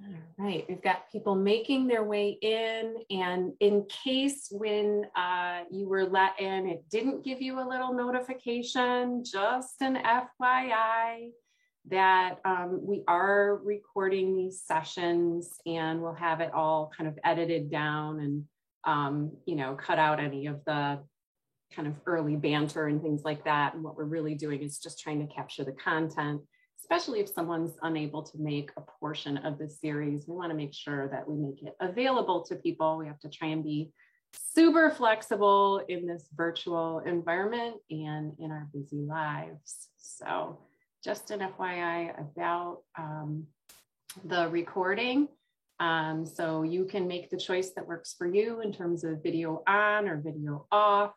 All right, we've got people making their way in, and in case when you were let in, it didn't give you a little notification, just an FYI that we are recording these sessions, and we'll have it all kind of edited down and cut out any of the kind of early banter and things like that. And what we're really doing is just trying to capture the content, especially if someone's unable to make a portion of the series. We want to make sure that we make it available to people. We have to try and be super flexible in this virtual environment and in our busy lives. So just an FYI about the recording. So you can make the choice that works for you in terms of video on or video off.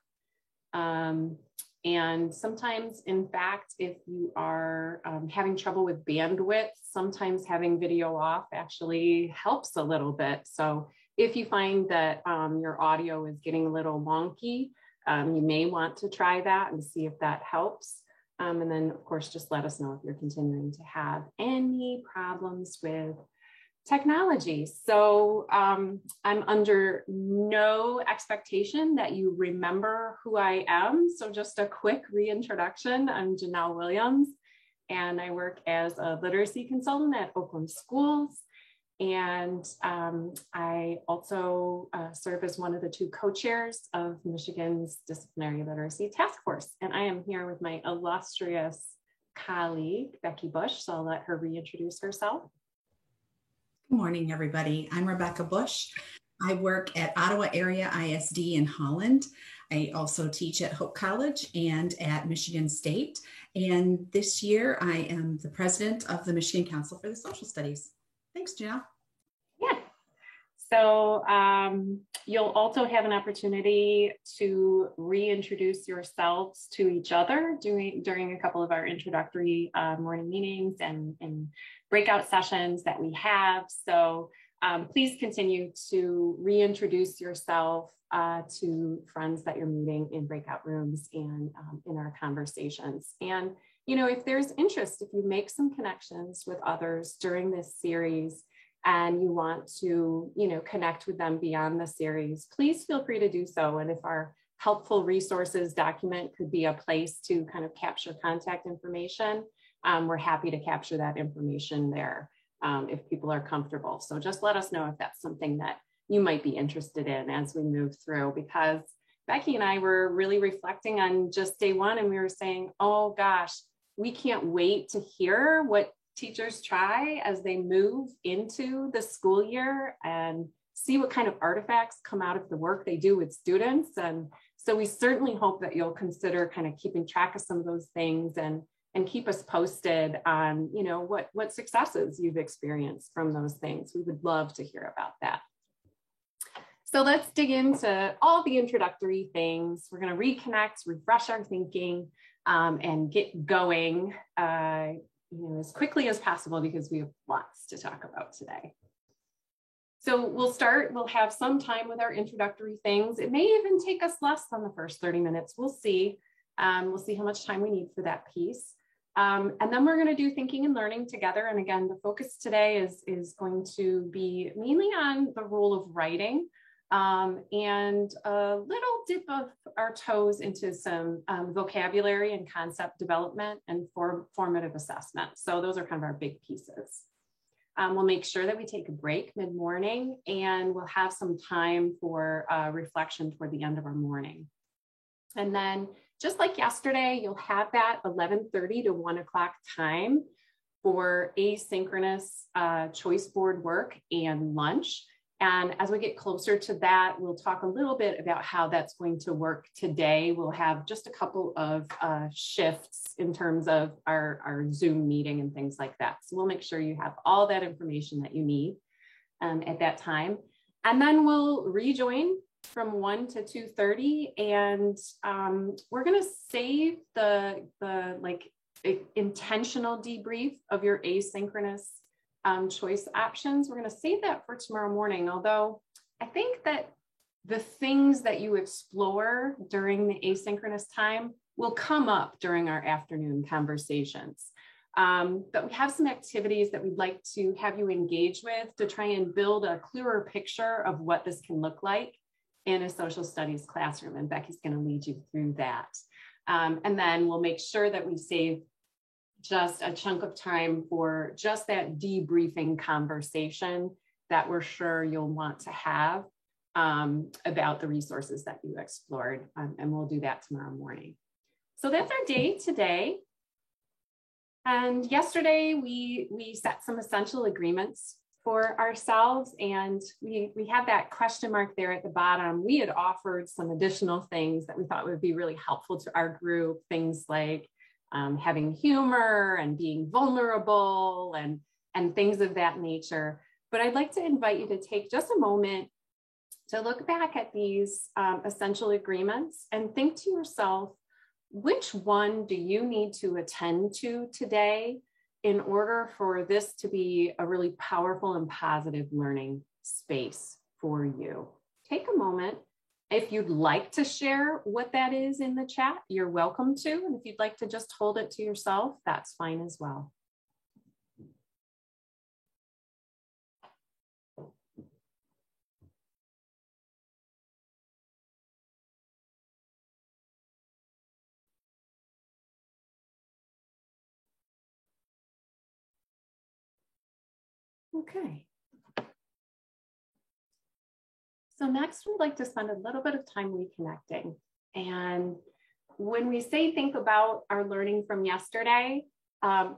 And sometimes, in fact, if you are having trouble with bandwidth, sometimes having video off actually helps a little bit. So if you find that your audio is getting a little wonky, you may want to try that and see if that helps. And then, of course, just let us know if you're continuing to have any problems with technology. So I'm under no expectation that you remember who I am. So just a quick reintroduction. I'm Janelle Williams, and I work as a literacy consultant at Oakland Schools. And I also serve as one of the two co-chairs of Michigan's Disciplinary Literacy Task Force. And I am here with my illustrious colleague, Becky Bush. So I'll let her reintroduce herself. Good morning, everybody. I'm Rebecca Bush. I work at Ottawa Area ISD in Holland. I also teach at Hope College and at Michigan State. And this year I am the president of the Michigan Council for the Social Studies. Thanks, Janelle. Yeah. So you'll also have an opportunity to reintroduce yourselves to each other during a couple of our introductory morning meetings and breakout sessions that we have. So please continue to reintroduce yourself to friends that you're meeting in breakout rooms and in our conversations. And, if there's interest, if you make some connections with others during this series and you want to, connect with them beyond the series, please feel free to do so. And if our helpful resources document could be a place to kind of capture contact information, we're happy to capture that information there if people are comfortable. So just let us know if that's something that you might be interested in as we move through, because Becky and I were really reflecting on just day one, and we were saying, oh gosh, we can't wait to hear what teachers try as they move into the school year and see what kind of artifacts come out of the work they do with students. And so we certainly hope that you'll consider kind of keeping track of some of those things and keep us posted on, what successes you've experienced from those things. We would love to hear about that. So let's dig into all the introductory things. We're going to reconnect, refresh our thinking, and get going as quickly as possible because we have lots to talk about today. So we'll have some time with our introductory things. It may even take us less than the first 30 minutes. We'll see. We'll see how much time we need for that piece. And then we're going to do thinking and learning together. And again, the focus today is going to be mainly on the role of writing and a little dip of our toes into some vocabulary and concept development and formative assessment. So those are kind of our big pieces. We'll make sure that we take a break mid-morning, and we'll have some time for reflection toward the end of our morning. And then just like yesterday, you'll have that 11:30 to 1 o'clock time for asynchronous choice board work and lunch. And as we get closer to that, we'll talk a little bit about how that's going to work today. We'll have just a couple of shifts in terms of our Zoom meeting and things like that. So we'll make sure you have all that information that you need at that time. And then we'll rejoin from 1 to 2:30, and we're going to save the intentional debrief of your asynchronous choice options. We're going to save that for tomorrow morning, although I think that the things that you explore during the asynchronous time will come up during our afternoon conversations. But we have some activities that we'd like to have you engage with to try and build a clearer picture of what this can look like in a social studies classroom. And Becky's going to lead you through that. And then we'll make sure that we save just a chunk of time for just that debriefing conversation that we're sure you'll want to have about the resources that you explored. And we'll do that tomorrow morning. So that's our day today. And yesterday we set some essential agreements for ourselves, and we have that question mark there at the bottom. We had offered some additional things that we thought would be really helpful to our group, things like having humor and being vulnerable and things of that nature. But I'd like to invite you to take just a moment to look back at these essential agreements and think to yourself, which one do you need to attend to today in order for this to be a really powerful and positive learning space for you? Take a moment. If you'd like to share what that is in the chat, you're welcome to. And if you'd like to just hold it to yourself, that's fine as well. Okay. So next, we'd like to spend a little bit of time reconnecting. And when we say think about our learning from yesterday,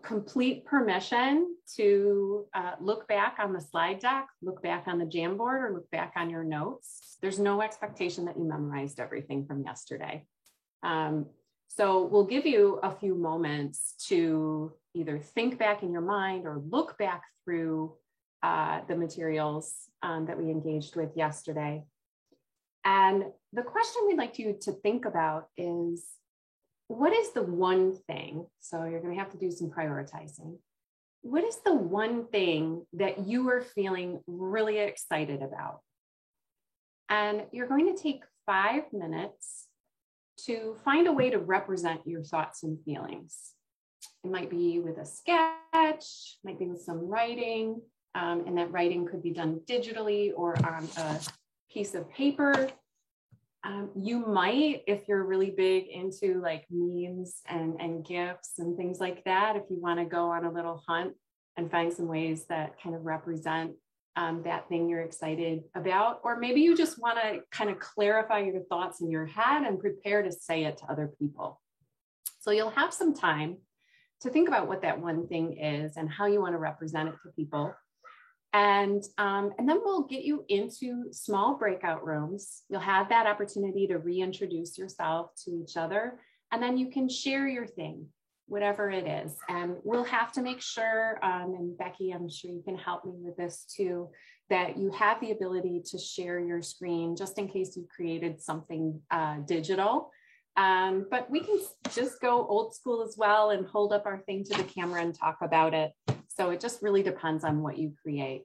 complete permission to look back on the slide deck, look back on the Jamboard, or look back on your notes. There's no expectation that you memorized everything from yesterday. So we'll give you a few moments to either think back in your mind or look back through the materials that we engaged with yesterday. And the question we'd like you to think about is, what is the one thing? So you're going to have to do some prioritizing. What is the one thing that you are feeling really excited about? And you're going to take 5 minutes to find a way to represent your thoughts and feelings. It might be with a sketch, might be with some writing, and that writing could be done digitally or on a piece of paper. You might, if you're really big into like memes and GIFs and things like that, if you want to go on a little hunt and find some ways that kind of represent that thing you're excited about, or maybe you just want to kind of clarify your thoughts in your head and prepare to say it to other people. So you'll have some time to think about what that one thing is and how you want to represent it to people. And then we'll get you into small breakout rooms. You'll have that opportunity to reintroduce yourself to each other, and then you can share your thing, whatever it is. And we'll have to make sure, and Becky, I'm sure you can help me with this too, that you have the ability to share your screen just in case you created something digital. But we can just go old school as well and hold up our thing to the camera and talk about it. So it just really depends on what you create.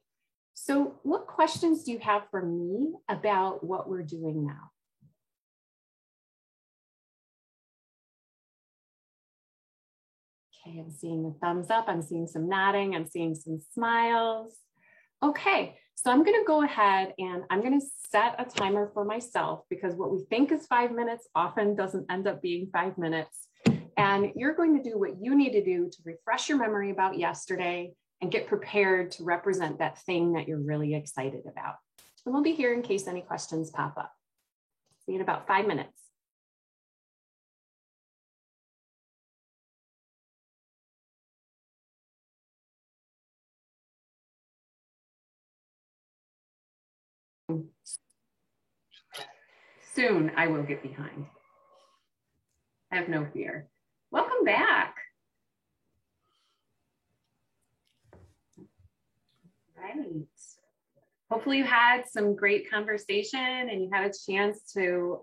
So what questions do you have for me about what we're doing now? Okay, I'm seeing a thumbs up. I'm seeing some nodding. I'm seeing some smiles. Okay, so I'm going to go ahead and I'm going to set a timer for myself, because what we think is 5 minutes often doesn't end up being 5 minutes. And you're going to do what you need to do to refresh your memory about yesterday and get prepared to represent that thing that you're really excited about. And we'll be here in case any questions pop up. See you in about 5 minutes. Soon I will get behind. I have no fear. Welcome back. Right. Hopefully you had some great conversation and you had a chance to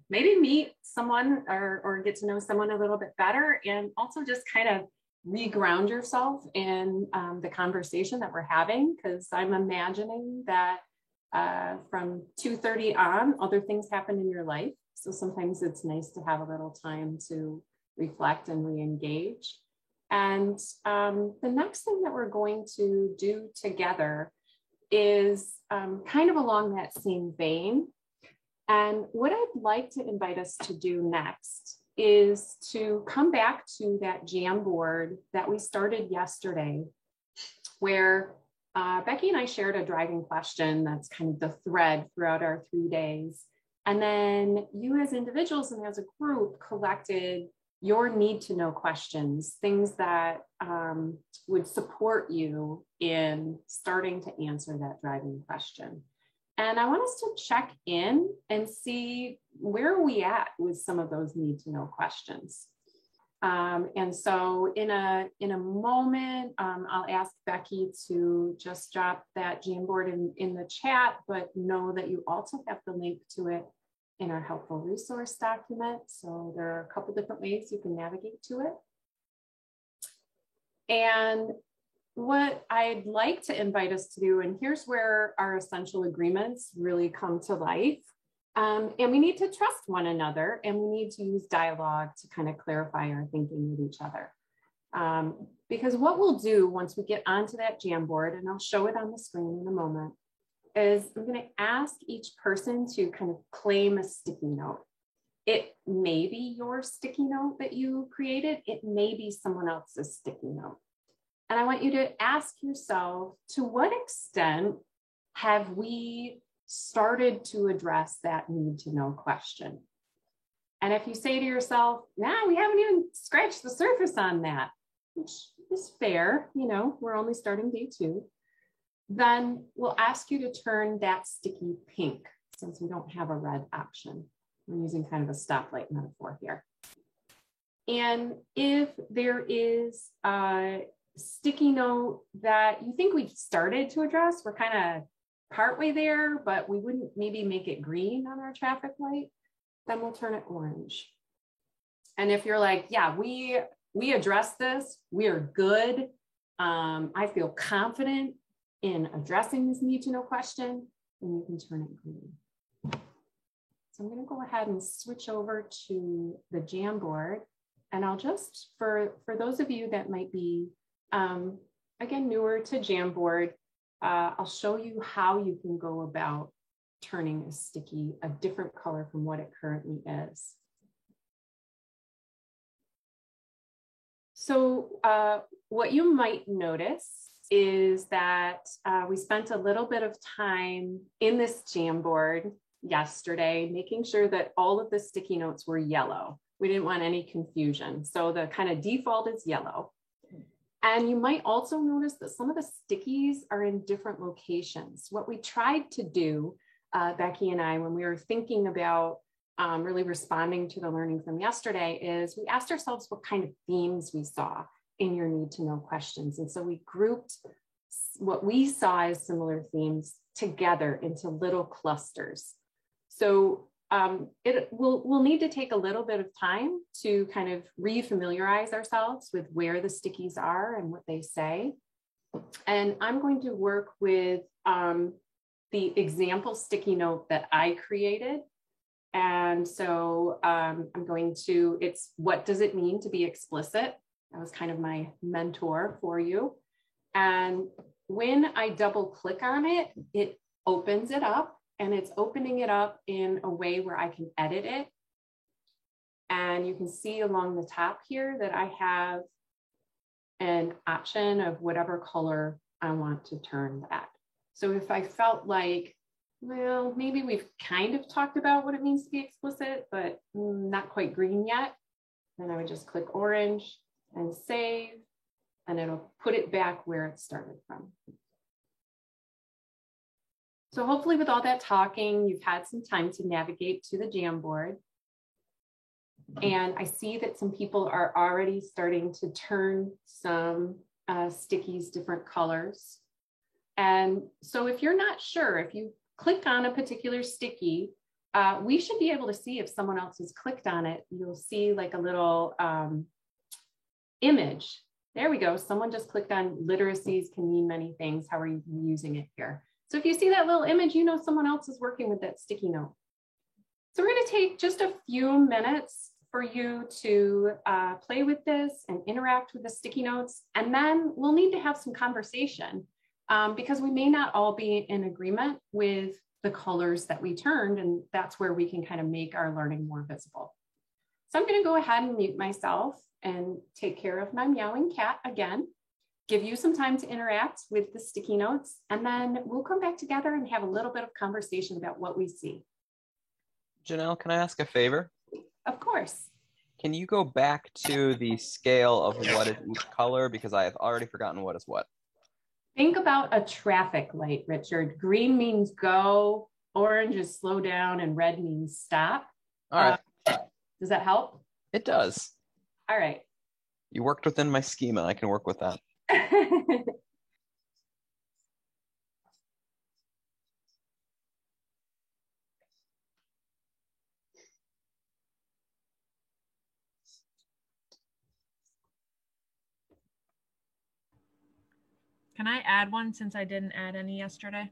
maybe meet someone or get to know someone a little bit better, and also just kind of re-ground yourself in the conversation that we're having, because I'm imagining that from 2:30 on, other things happen in your life. So sometimes it's nice to have a little time to reflect and re-engage. And the next thing that we're going to do together is kind of along that same vein. And what I'd like to invite us to do next is to come back to that Jamboard that we started yesterday, where Becky and I shared a driving question that's kind of the thread throughout our 3 days. And then you as individuals and as a group collected your need to know questions, things that would support you in starting to answer that driving question. And I want us to check in and see where are we at with some of those need to know questions. And so in a moment, I'll ask Becky to just drop that Jamboard in the chat, but know that you also have the link to it in our helpful resource document. So there are a couple different ways you can navigate to it. And what I'd like to invite us to do, and here's where our essential agreements really come to life. And we need to trust one another, and we need to use dialogue to kind of clarify our thinking with each other. Because what we'll do once we get onto that Jamboard, and I'll show it on the screen in a moment, is I'm going to ask each person to kind of claim a sticky note. It may be your sticky note that you created. It may be someone else's sticky note. And I want you to ask yourself, to what extent have we started to address that need to know question? And if you say to yourself, nah, we haven't even scratched the surface on that, which is fair, you know, we're only starting day 2, then we'll ask you to turn that sticky pink, since we don't have a red option. I'm using kind of a stoplight metaphor here. And if there is a sticky note that you think we've started to address, we're kind of partway there, but we wouldn't maybe make it green on our traffic light, then we'll turn it orange. And if you're like, yeah, we addressed this, we are good, I feel confident in addressing this need to know question, then you can turn it green. So I'm going to go ahead and switch over to the Jamboard, and I'll just, for those of you that might be again newer to Jamboard, I'll show you how you can go about turning a sticky a different color from what it currently is. So what you might notice is that we spent a little bit of time in this Jamboard yesterday, making sure that all of the sticky notes were yellow. We didn't want any confusion. So the kind of default is yellow. And you might also notice that some of the stickies are in different locations. What we tried to do, Becky and I, when we were thinking about really responding to the learning from yesterday, is we asked ourselves what kind of themes we saw in your need to know questions. And so we grouped what we saw as similar themes together into little clusters. So we'll need to take a little bit of time to kind of re-familiarize ourselves with where the stickies are and what they say. And I'm going to work with the example sticky note that I created. And so I'm going to, it's what does it mean to be explicit? That was kind of my mentor for you. And when I double click on it, it opens it up, and it's opening it up in a way where I can edit it. And you can see along the top here that I have an option of whatever color I want to turn that. So if I felt like, well, maybe we've kind of talked about what it means to be explicit, but not quite green yet, then I would just click orange and save, and it'll put it back where it started from. So hopefully with all that talking, you've had some time to navigate to the Jamboard. And I see that some people are already starting to turn some stickies different colors. And so if you're not sure, if you click on a particular sticky, we should be able to see if someone else has clicked on it. You'll see like a little image. There we go. Someone just clicked on literacies can mean many things. How are you using it here? So if you see that little image, you know someone else is working with that sticky note. So we're going to take just a few minutes for you to play with this and interact with the sticky notes. And then we'll need to have some conversation because we may not all be in agreement with the colors that we turned, and that's where we can kind of make our learning more visible. So I'm going to go ahead and mute myself and take care of my meowing cat again, give you some time to interact with the sticky notes, and then we'll come back together and have a little bit of conversation about what we see. Janelle, can I ask a favor? Of course. Can you go back to the scale of what is each color? Because I have already forgotten what is what. Think about a traffic light, Richard. Green means go, orange is slow down, and red means stop. All right. Does that help? It does. All right. You worked within my schema. I can work with that. Can I add one since I didn't add any yesterday?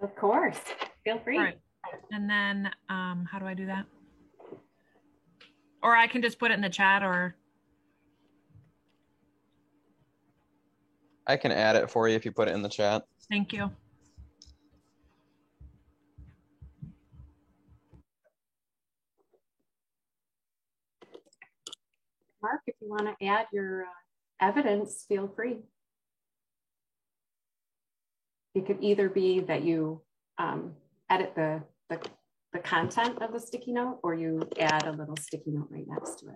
Of course. Feel free. All right. And then how do I do that? Or I can just put it in the chat, or I can add it for you if you put it in the chat. thank you. Mark, if you want to add your evidence, feel free. It could either be that you edit the content of the sticky note, or you add a little sticky note right next to it.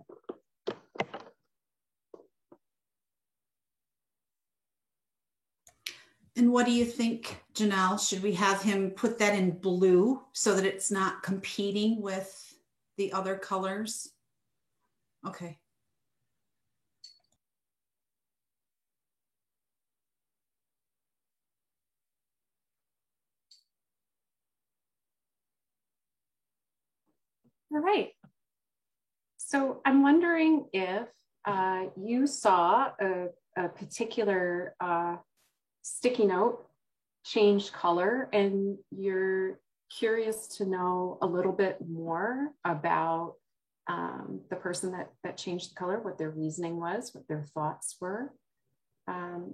And what do you think, Janelle? Should we have him put that in blue so that it's not competing with the other colors? Okay. All right. So I'm wondering if you saw a particular sticky note change color and you're curious to know a little bit more about the person that changed the color, what their reasoning was, what their thoughts were.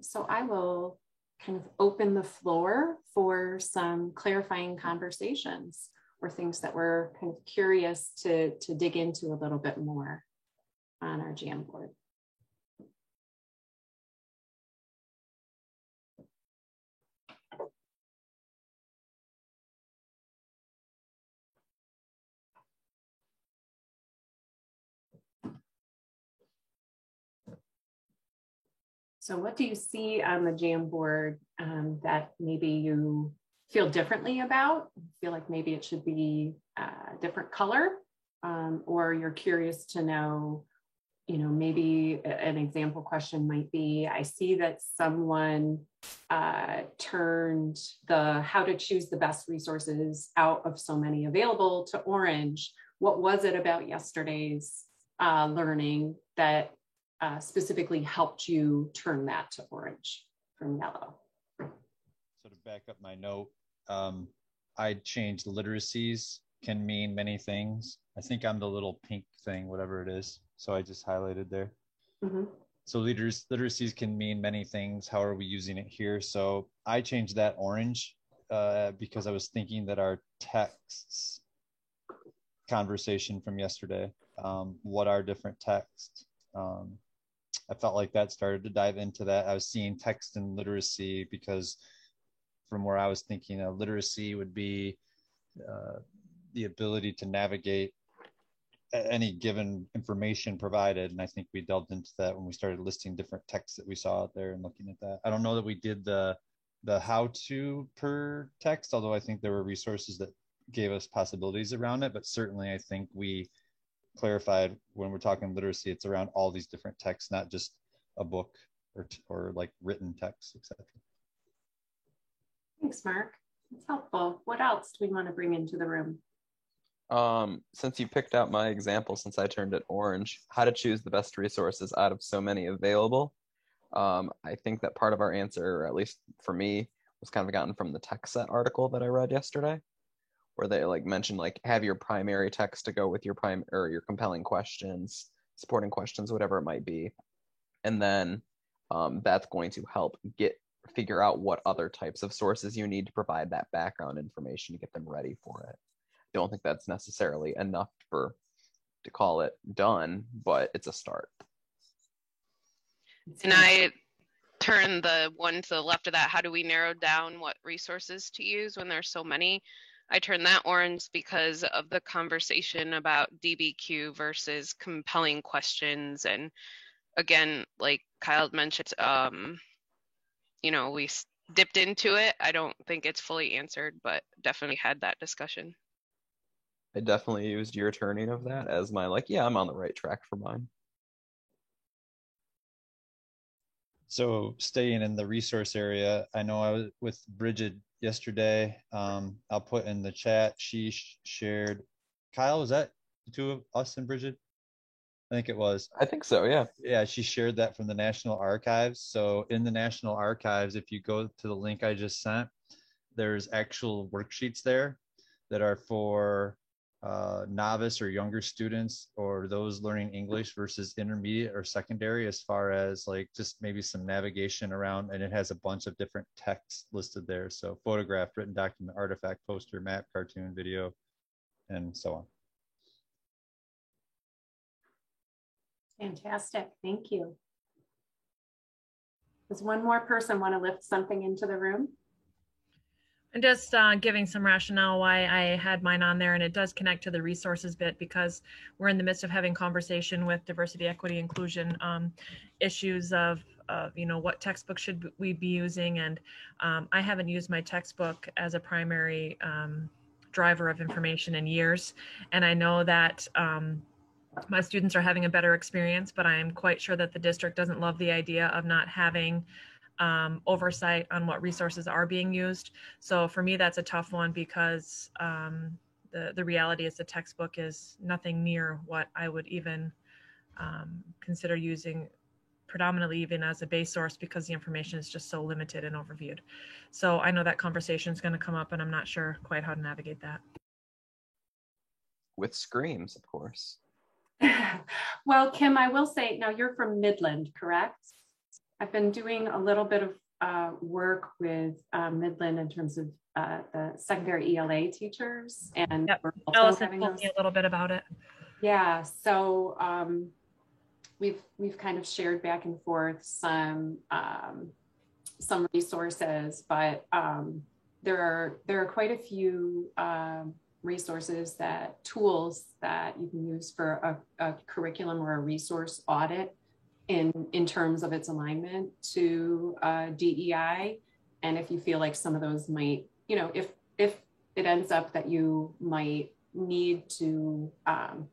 So I will kind of open the floor for some clarifying conversations or things that we're kind of curious to dig into a little bit more on our Jamboard. So what do you see on the Jamboard that maybe you feel differently about? Feel like maybe it should be a different color, or you're curious to know, maybe an example question might be, I see that someone turned the how to choose the best resources out of so many available to orange. What was it about yesterday's learning that specifically helped you turn that to orange from yellow? So to back up my note, I changed literacies can mean many things. I think I'm the little pink thing, whatever it is. So I just highlighted there. Mm-hmm. So literacies can mean many things. How are we using it here? So I changed that orange because I was thinking that our texts conversation from yesterday, what are different texts? I felt like that started to dive into that. I was seeing text and literacy because from where I was thinking of literacy would be the ability to navigate any given information provided. And I think we delved into that when we started listing different texts that we saw out there and looking at that. I don't know that we did the how to per text, although I think there were resources that gave us possibilities around it, but certainly I think we clarified when we're talking literacy, it's around all these different texts, not just a book or like written text, etc. Thanks, Mark. That's helpful. What else do we want to bring into the room? Since you picked out my example, since I turned it orange, how to choose the best resources out of so many available. I think that part of our answer, or at least for me, was kind of gotten from the TechSet article that I read yesterday, where they like mention like have your primary text to go with your or your compelling questions, supporting questions, whatever it might be. And then that's going to help figure out what other types of sources you need to provide that background information to get them ready for it. Don't think that's necessarily enough to call it done, but it's a start. And I turn the one to the left of that, how do we narrow down what resources to use when there's so many? I turn that orange because of the conversation about DBQ versus compelling questions. And again, like Kyle mentioned, we dipped into it. I don't think it's fully answered, but definitely had that discussion. I definitely used your turning of that as my I'm on the right track for mine. So staying in the resource area, I know I was with Bridget yesterday. I'll put in the chat. She shared, Kyle, was that the two of us and Bridget? I think it was. I think so, yeah. Yeah, she shared that from the National Archives. So in the National Archives, if you go to the link I just sent, there's actual worksheets there that are for novice or younger students or those learning English versus intermediate or secondary, as far as like just maybe some navigation around, and it has a bunch of different texts listed there. So photograph, written document, artifact, poster, map, cartoon, video, and so on. Fantastic, thank you. Does one more person want to lift something into the room? And just giving some rationale why I had mine on there, and it does connect to the resources bit because we're in the midst of having conversation with diversity, equity, inclusion issues of what textbook should we be using, and I haven't used my textbook as a primary driver of information in years, and I know that my students are having a better experience, but I am quite sure that the district doesn't love the idea of not having oversight on what resources are being used. So for me, that's a tough one because the reality is the textbook is nothing near what I would even consider using predominantly even as a base source because the information is just so limited and overviewed. So I know that conversation is going to come up and I'm not sure quite how to navigate that. With screens, of course. Well, Kim, I will say, now you're from Midland, correct? I've been doing a little bit of work with Midland in terms of the secondary ELA teachers, and yep. we're also Allison having told me a little bit about it. Yeah, so we've kind of shared back and forth some resources, but there are quite a few resources, tools that you can use for a curriculum or a resource audit in terms of its alignment to DEI. And if you feel like some of those might, if it ends up that you might need to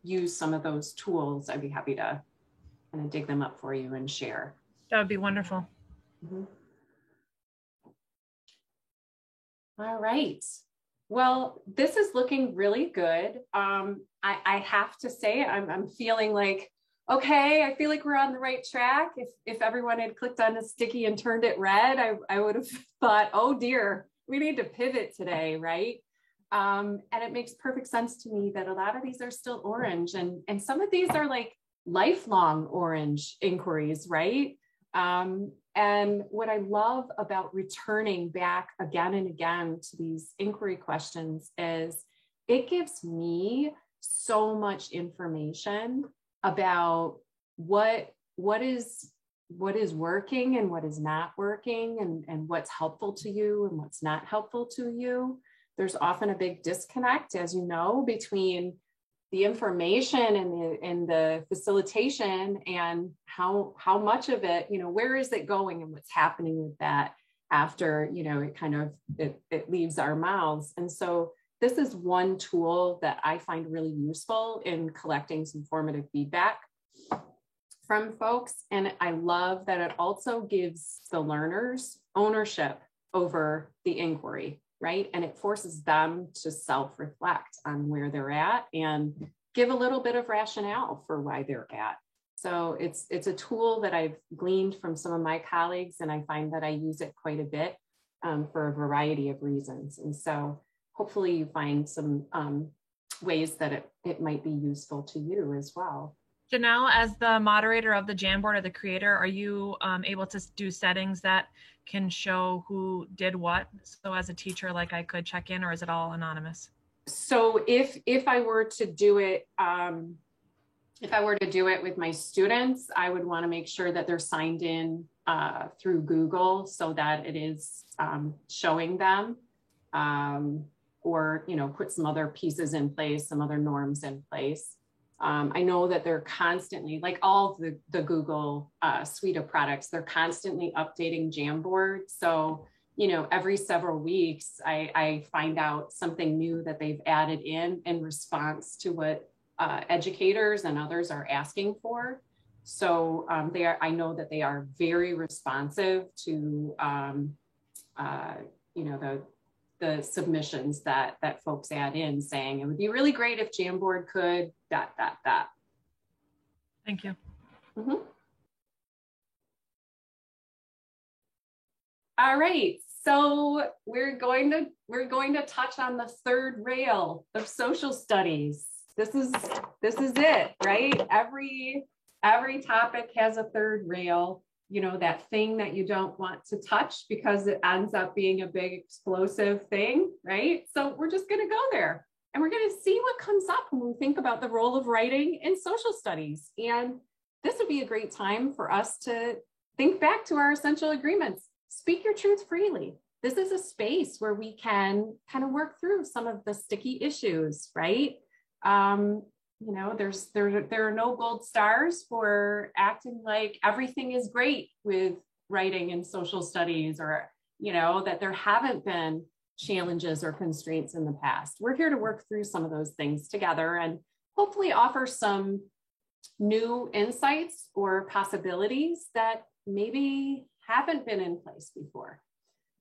use some of those tools, I'd be happy to kind of dig them up for you and share. That would be wonderful. Mm-hmm. All right. Well, this is looking really good. I have to say, I'm feeling like, okay, I feel like we're on the right track. If everyone had clicked on the sticky and turned it red, I would have thought, oh dear, we need to pivot today, right? And it makes perfect sense to me that a lot of these are still orange, and some of these are like lifelong orange inquiries, right? And what I love about returning back again and again to these inquiry questions is it gives me so much information about what is working and what is not working, and what's helpful to you and what's not helpful to you. There's often a big disconnect, as you know, between the information and the facilitation and how much of it, where is it going and what's happening with that after, it leaves our mouths. And so this is one tool that I find really useful in collecting some formative feedback from folks. And I love that it also gives the learners ownership over the inquiry, right? And it forces them to self-reflect on where they're at and give a little bit of rationale for why they're at. So it's a tool that I've gleaned from some of my colleagues, and I find that I use it quite a bit for a variety of reasons. And so hopefully you find some ways that it might be useful to you as well. Janelle, as the moderator of the Jamboard or the creator, are you able to do settings that can show who did what? So as a teacher, like I could check in, or is it all anonymous? So if I were to do it, with my students, I would want to make sure that they're signed in through Google so that it is showing them, or, you know, put some other pieces in place, some other norms in place. I know that they're constantly, like all of the Google suite of products, they're constantly updating Jamboard. So, you know, every several weeks, I find out something new that they've added in response to what educators and others are asking for. So I know that they are very responsive to, you know, the submissions that folks add in, saying it would be really great if Jamboard could ... Thank you. Mm-hmm. All right, so we're going to touch on the third rail of social studies. This is it, right? Every topic has a third rail. You know, that thing that you don't want to touch because it ends up being a big explosive thing, right? So we're just going to go there, and we're going to see what comes up when we think about the role of writing in social studies. And this would be a great time for us to think back to our essential agreements. Speak your truth freely. This is a space where we can kind of work through some of the sticky issues, right? You know, there are no gold stars for acting like everything is great with writing and social studies, or, you know, that there haven't been challenges or constraints in the past. We're here to work through some of those things together and hopefully offer some new insights or possibilities that maybe haven't been in place before.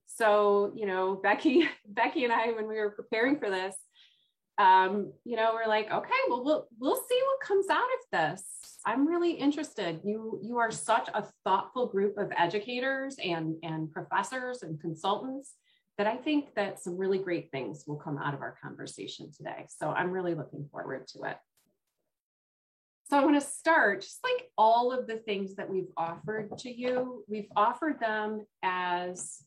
So, you know, Becky and I, when we were preparing for this, you know, we're like, okay, well, we'll see what comes out of this. I'm really interested. You are such a thoughtful group of educators and professors and consultants that I think that some really great things will come out of our conversation today. So I'm really looking forward to it. So I want to start, just like all of the things that we've offered to you, we've offered them as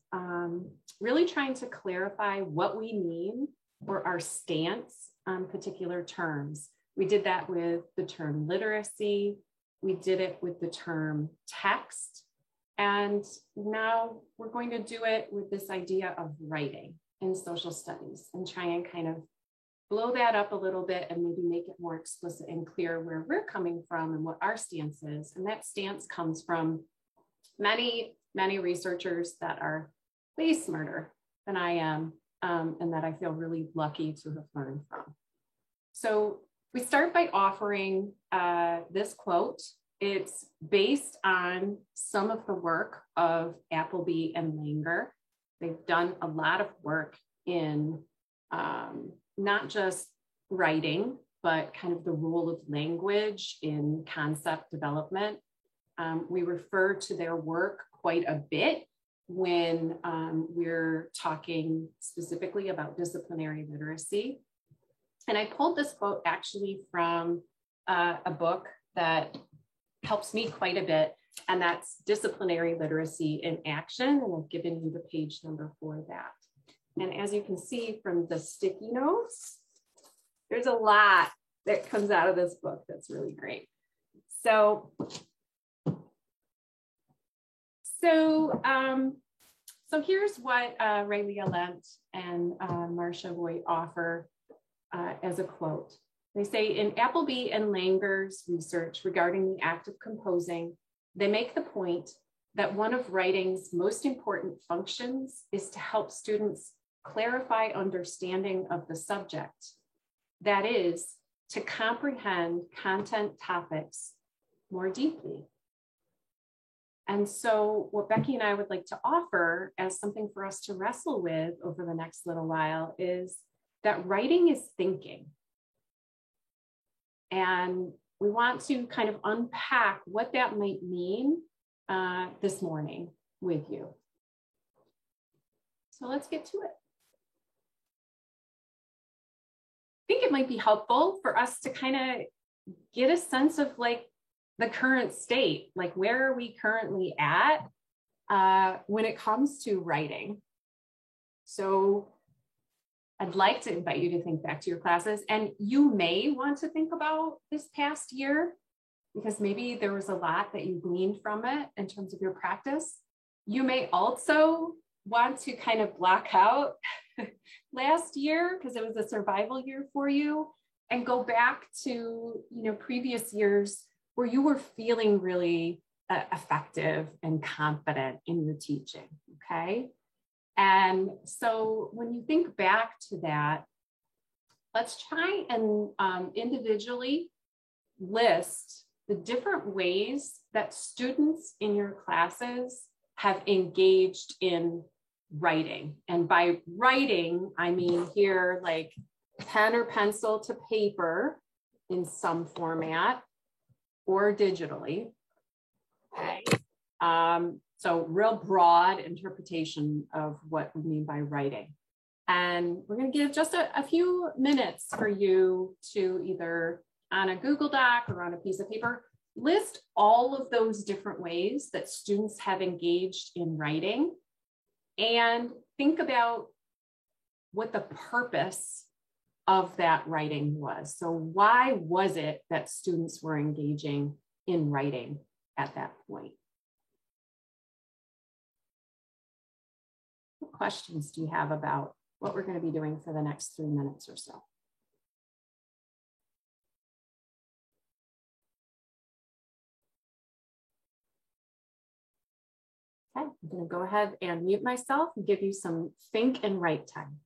really trying to clarify what we mean or our stance on particular terms. We did that with the term literacy. We did it with the term text. And now we're going to do it with this idea of writing in social studies and try and kind of blow that up a little bit and maybe make it more explicit and clear where we're coming from and what our stance is. And that stance comes from many, many researchers that are way smarter than I am, and that I feel really lucky to have learned from. So we start by offering this quote. It's based on some of the work of Appleby and Langer. They've done a lot of work in not just writing, but kind of the role of language in concept development. We refer to their work quite a bit when we're talking specifically about disciplinary literacy. And I pulled this quote actually from a book that helps me quite a bit, and that's Disciplinary Literacy in Action. And I've given you the page number for that. And as you can see from the sticky notes, there's a lot that comes out of this book that's really great. So here's what Raylia Lent and Marcia Voigt offer as a quote. They say, in Appleby and Langer's research regarding the act of composing, they make the point that one of writing's most important functions is to help students clarify understanding of the subject. That is, to comprehend content topics more deeply. And so what Becky and I would like to offer as something for us to wrestle with over the next little while is that writing is thinking. And we want to kind of unpack what that might mean this morning with you. So let's get to it. think it might be helpful for us to kind of get a sense of like the current state, like where are we currently at when it comes to writing. So I'd like to invite you to think back to your classes, and you may want to think about this past year because maybe there was a lot that you gleaned from it in terms of your practice. You may also want to kind of block out last year because it was a survival year for you and go back to, previous years where you were feeling really effective and confident in your teaching, okay? And so when you think back to that, let's try and individually list the different ways that students in your classes have engaged in writing. And by writing, I mean here like pen or pencil to paper in some format or digitally, okay? So real broad interpretation of what we mean by writing. And we're going to give just a few minutes for you to either on a Google Doc or on a piece of paper, list all of those different ways that students have engaged in writing and think about what the purpose of that writing was. So why was it that students were engaging in writing at that point? What questions do you have about what we're going to be doing for the next 3 minutes or so? Okay, I'm going to go ahead and mute myself and give you some think and write time.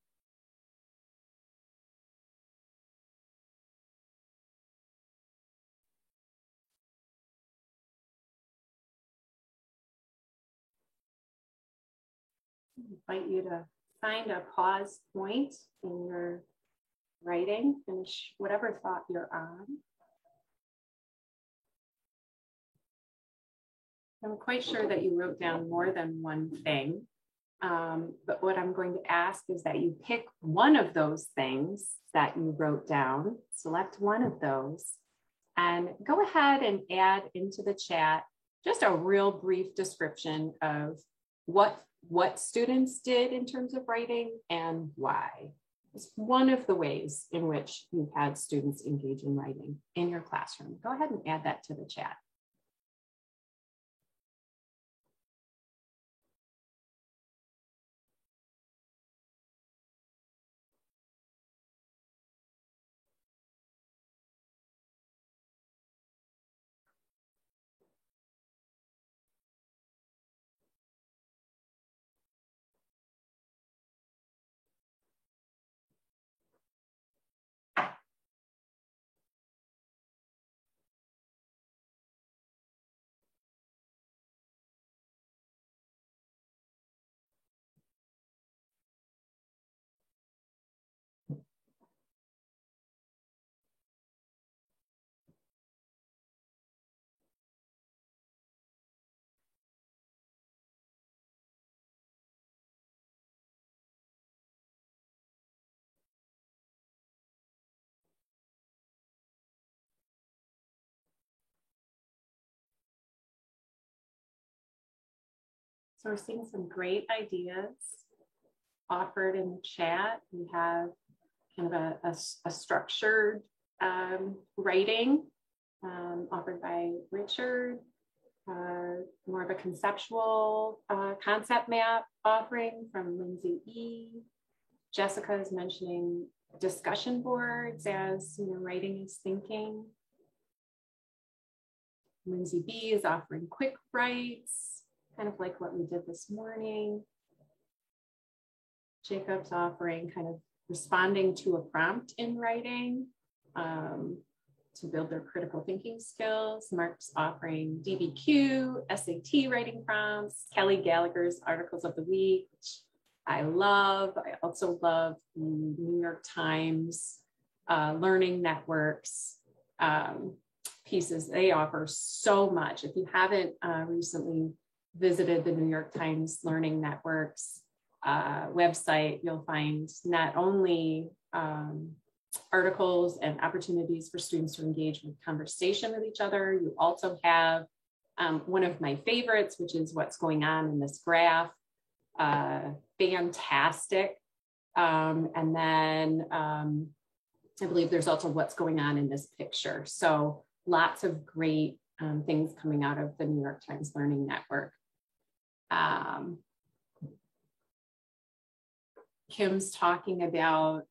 I invite you to find a pause point in your writing, finish whatever thought you're on. I'm quite sure that you wrote down more than one thing, but what I'm going to ask is that you pick one of those things that you wrote down, select one of those, and go ahead and add into the chat just a real brief description of what students did in terms of writing and why. It's one of the ways in which you've had students engage in writing in your classroom. Go ahead and add that to the chat. So we're seeing some great ideas offered in the chat. We have kind of a structured writing offered by Richard, more of a conceptual concept map offering from Lindsay E. Jessica is mentioning discussion boards as writing is thinking. Lindsay B is offering quick writes, kind of like what we did this morning. Jacob's offering kind of responding to a prompt in writing to build their critical thinking skills. Mark's offering DBQ, SAT writing prompts, Kelly Gallagher's articles of the week, which I love. I also love the New York Times Learning Networks pieces. They offer so much. If you haven't recently visited the New York Times Learning Networks website, you'll find not only articles and opportunities for students to engage with conversation with each other. You also have one of my favorites, which is what's going on in this graph. Fantastic. And then I believe there's also what's going on in this picture. So lots of great things coming out of the New York Times Learning Network. Kim's talking about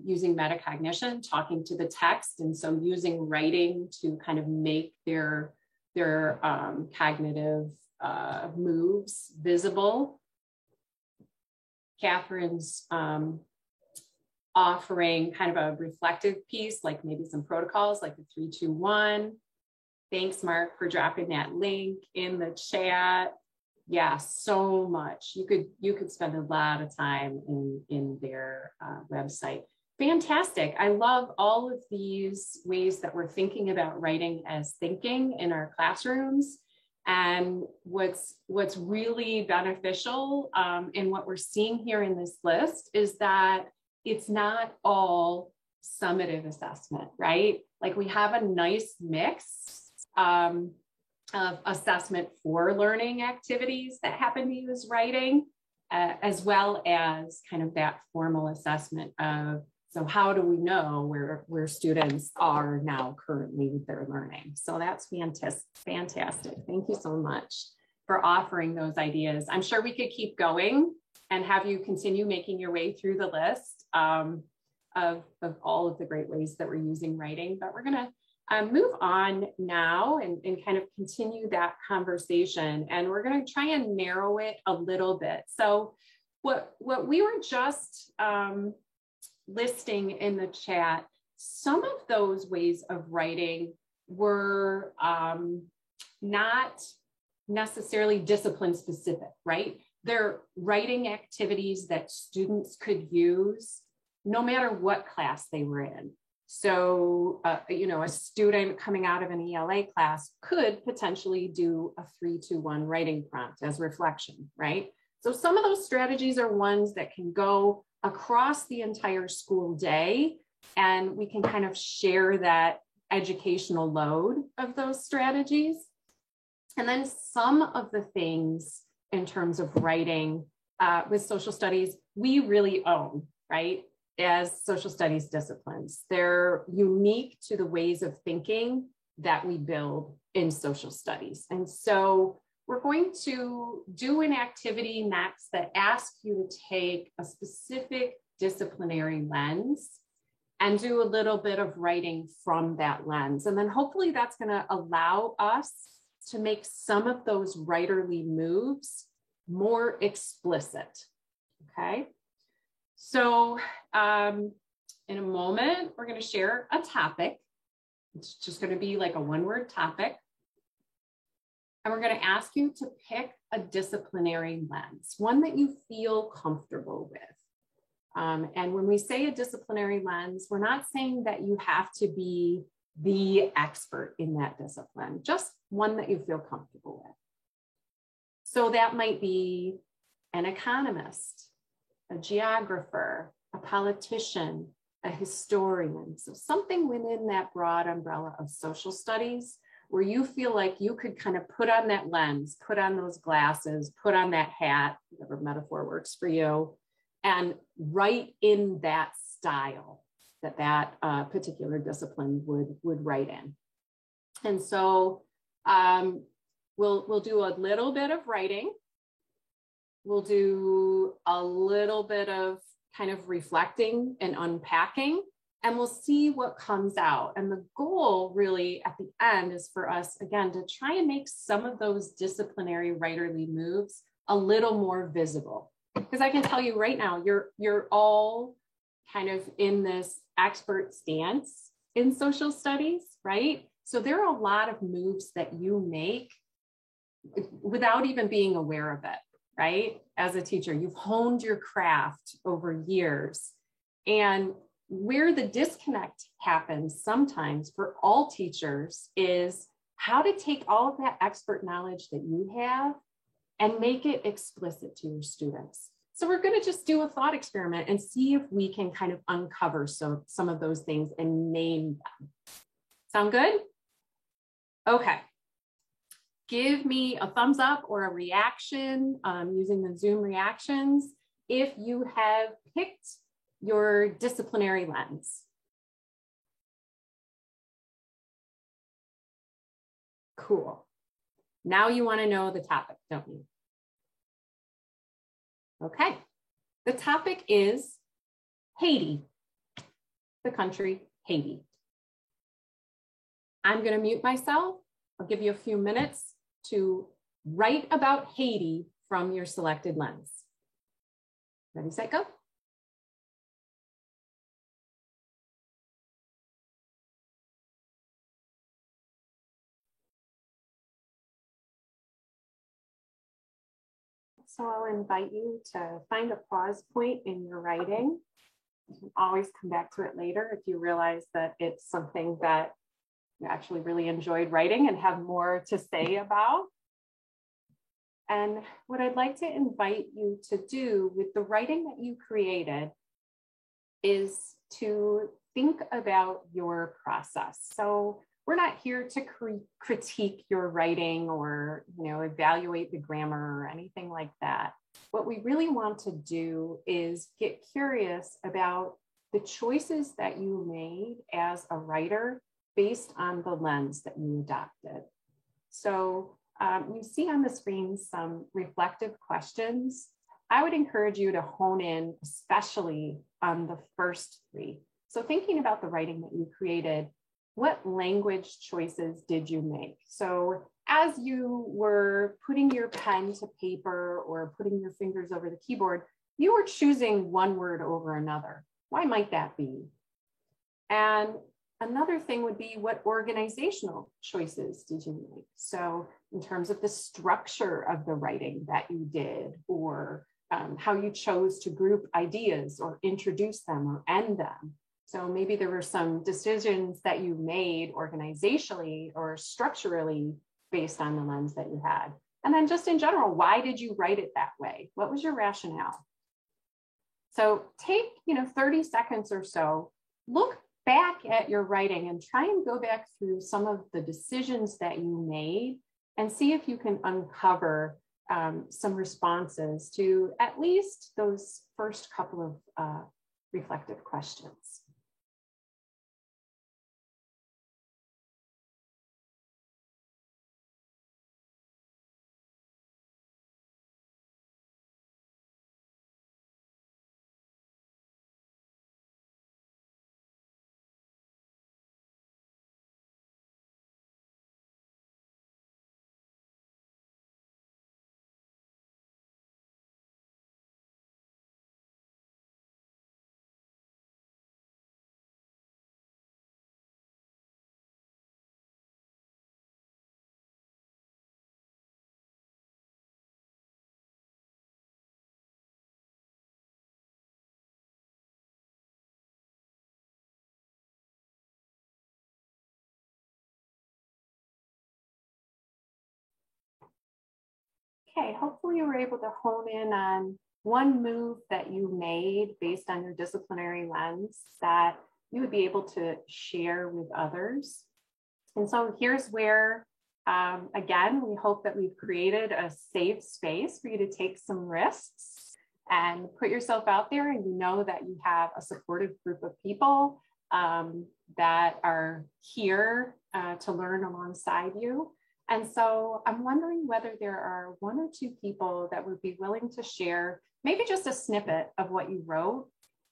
using metacognition, talking to the text, and so using writing to kind of make their cognitive moves visible. Catherine's offering kind of a reflective piece, like maybe some protocols like the 3-2-1. Thanks, Mark, for dropping that link in the chat. Yeah, so much. You could spend a lot of time in their website. Fantastic. I love all of these ways that we're thinking about writing as thinking in our classrooms. And what's really beneficial in what we're seeing here in this list is that it's not all summative assessment, right? Like we have a nice mix of assessment for learning activities that happen to use writing, as well as kind of that formal assessment of, so how do we know where students are now currently with their learning? So that's fantastic. Thank you so much for offering those ideas. I'm sure we could keep going and have you continue making your way through the list of all of the great ways that we're using writing, but we're gonna move on now and kind of continue that conversation. And we're gonna try and narrow it a little bit. So what we were just listing in the chat, some of those ways of writing were not necessarily discipline specific, right? They're writing activities that students could use no matter what class they were in. So, a student coming out of an ELA class could potentially do a 3-2-1 writing prompt as reflection, right? So some of those strategies are ones that can go across the entire school day, and we can kind of share that educational load of those strategies. And then some of the things in terms of writing with social studies, we really own, right? As social studies disciplines. They're unique to the ways of thinking that we build in social studies. And so we're going to do an activity next that asks you to take a specific disciplinary lens and do a little bit of writing from that lens. And then hopefully that's going to allow us to make some of those writerly moves more explicit, okay? So in a moment, we're going to share a topic. It's just going to be like a one-word topic. And we're going to ask you to pick a disciplinary lens, one that you feel comfortable with. And when we say a disciplinary lens, we're not saying that you have to be the expert in that discipline, just one that you feel comfortable with. So that might be an economist, a geographer, a politician, a historian. So something within that broad umbrella of social studies where you feel like you could kind of put on that lens, put on those glasses, put on that hat, whatever metaphor works for you, and write in that style that particular discipline would write in. And so we'll do a little bit of writing. We'll do a little bit of kind of reflecting and unpacking, and we'll see what comes out. And the goal really at the end is for us, again, to try and make some of those disciplinary writerly moves a little more visible. Because I can tell you right now, you're all kind of in this expert stance in social studies, right? So there are a lot of moves that you make without even being aware of it, right? As a teacher, you've honed your craft over years. And where the disconnect happens sometimes for all teachers is how to take all of that expert knowledge that you have and make it explicit to your students. So we're going to just do a thought experiment and see if we can kind of uncover some of those things and name them. Sound good? Okay. Give me a thumbs up or a reaction using the Zoom reactions if you have picked your disciplinary lens. Cool. Now you want to know the topic, don't you? Okay. The topic is Haiti, the country Haiti. I'm going to mute myself. I'll give you a few minutes to write about Haiti from your selected lens. Ready, set, go. So I'll invite you to find a pause point in your writing. You can always come back to it later if you realize that it's something that you actually really enjoyed writing and have more to say about. And what I'd like to invite you to do with the writing that you created is to think about your process. So we're not here to critique your writing or, evaluate the grammar or anything like that. What we really want to do is get curious about the choices that you made as a writer based on the lens that you adopted. So you see on the screen some reflective questions. I would encourage you to hone in, especially on the first three. So thinking about the writing that you created, what language choices did you make? So as you were putting your pen to paper or putting your fingers over the keyboard, you were choosing one word over another. Why might that be? And another thing would be, what organizational choices did you make? So in terms of the structure of the writing that you did, or how you chose to group ideas or introduce them or end them. So maybe there were some decisions that you made organizationally or structurally based on the lens that you had. And then just in general, why did you write it that way? What was your rationale? So take 30 seconds or so, look back at your writing and try and go back through some of the decisions that you made and see if you can uncover some responses to at least those first couple of reflective questions. Okay, hopefully you were able to hone in on one move that you made based on your disciplinary lens that you would be able to share with others. And so here's where, again, we hope that we've created a safe space for you to take some risks and put yourself out there, and you know that you have a supportive group of people that are here to learn alongside you. And so I'm wondering whether there are one or two people that would be willing to share maybe just a snippet of what you wrote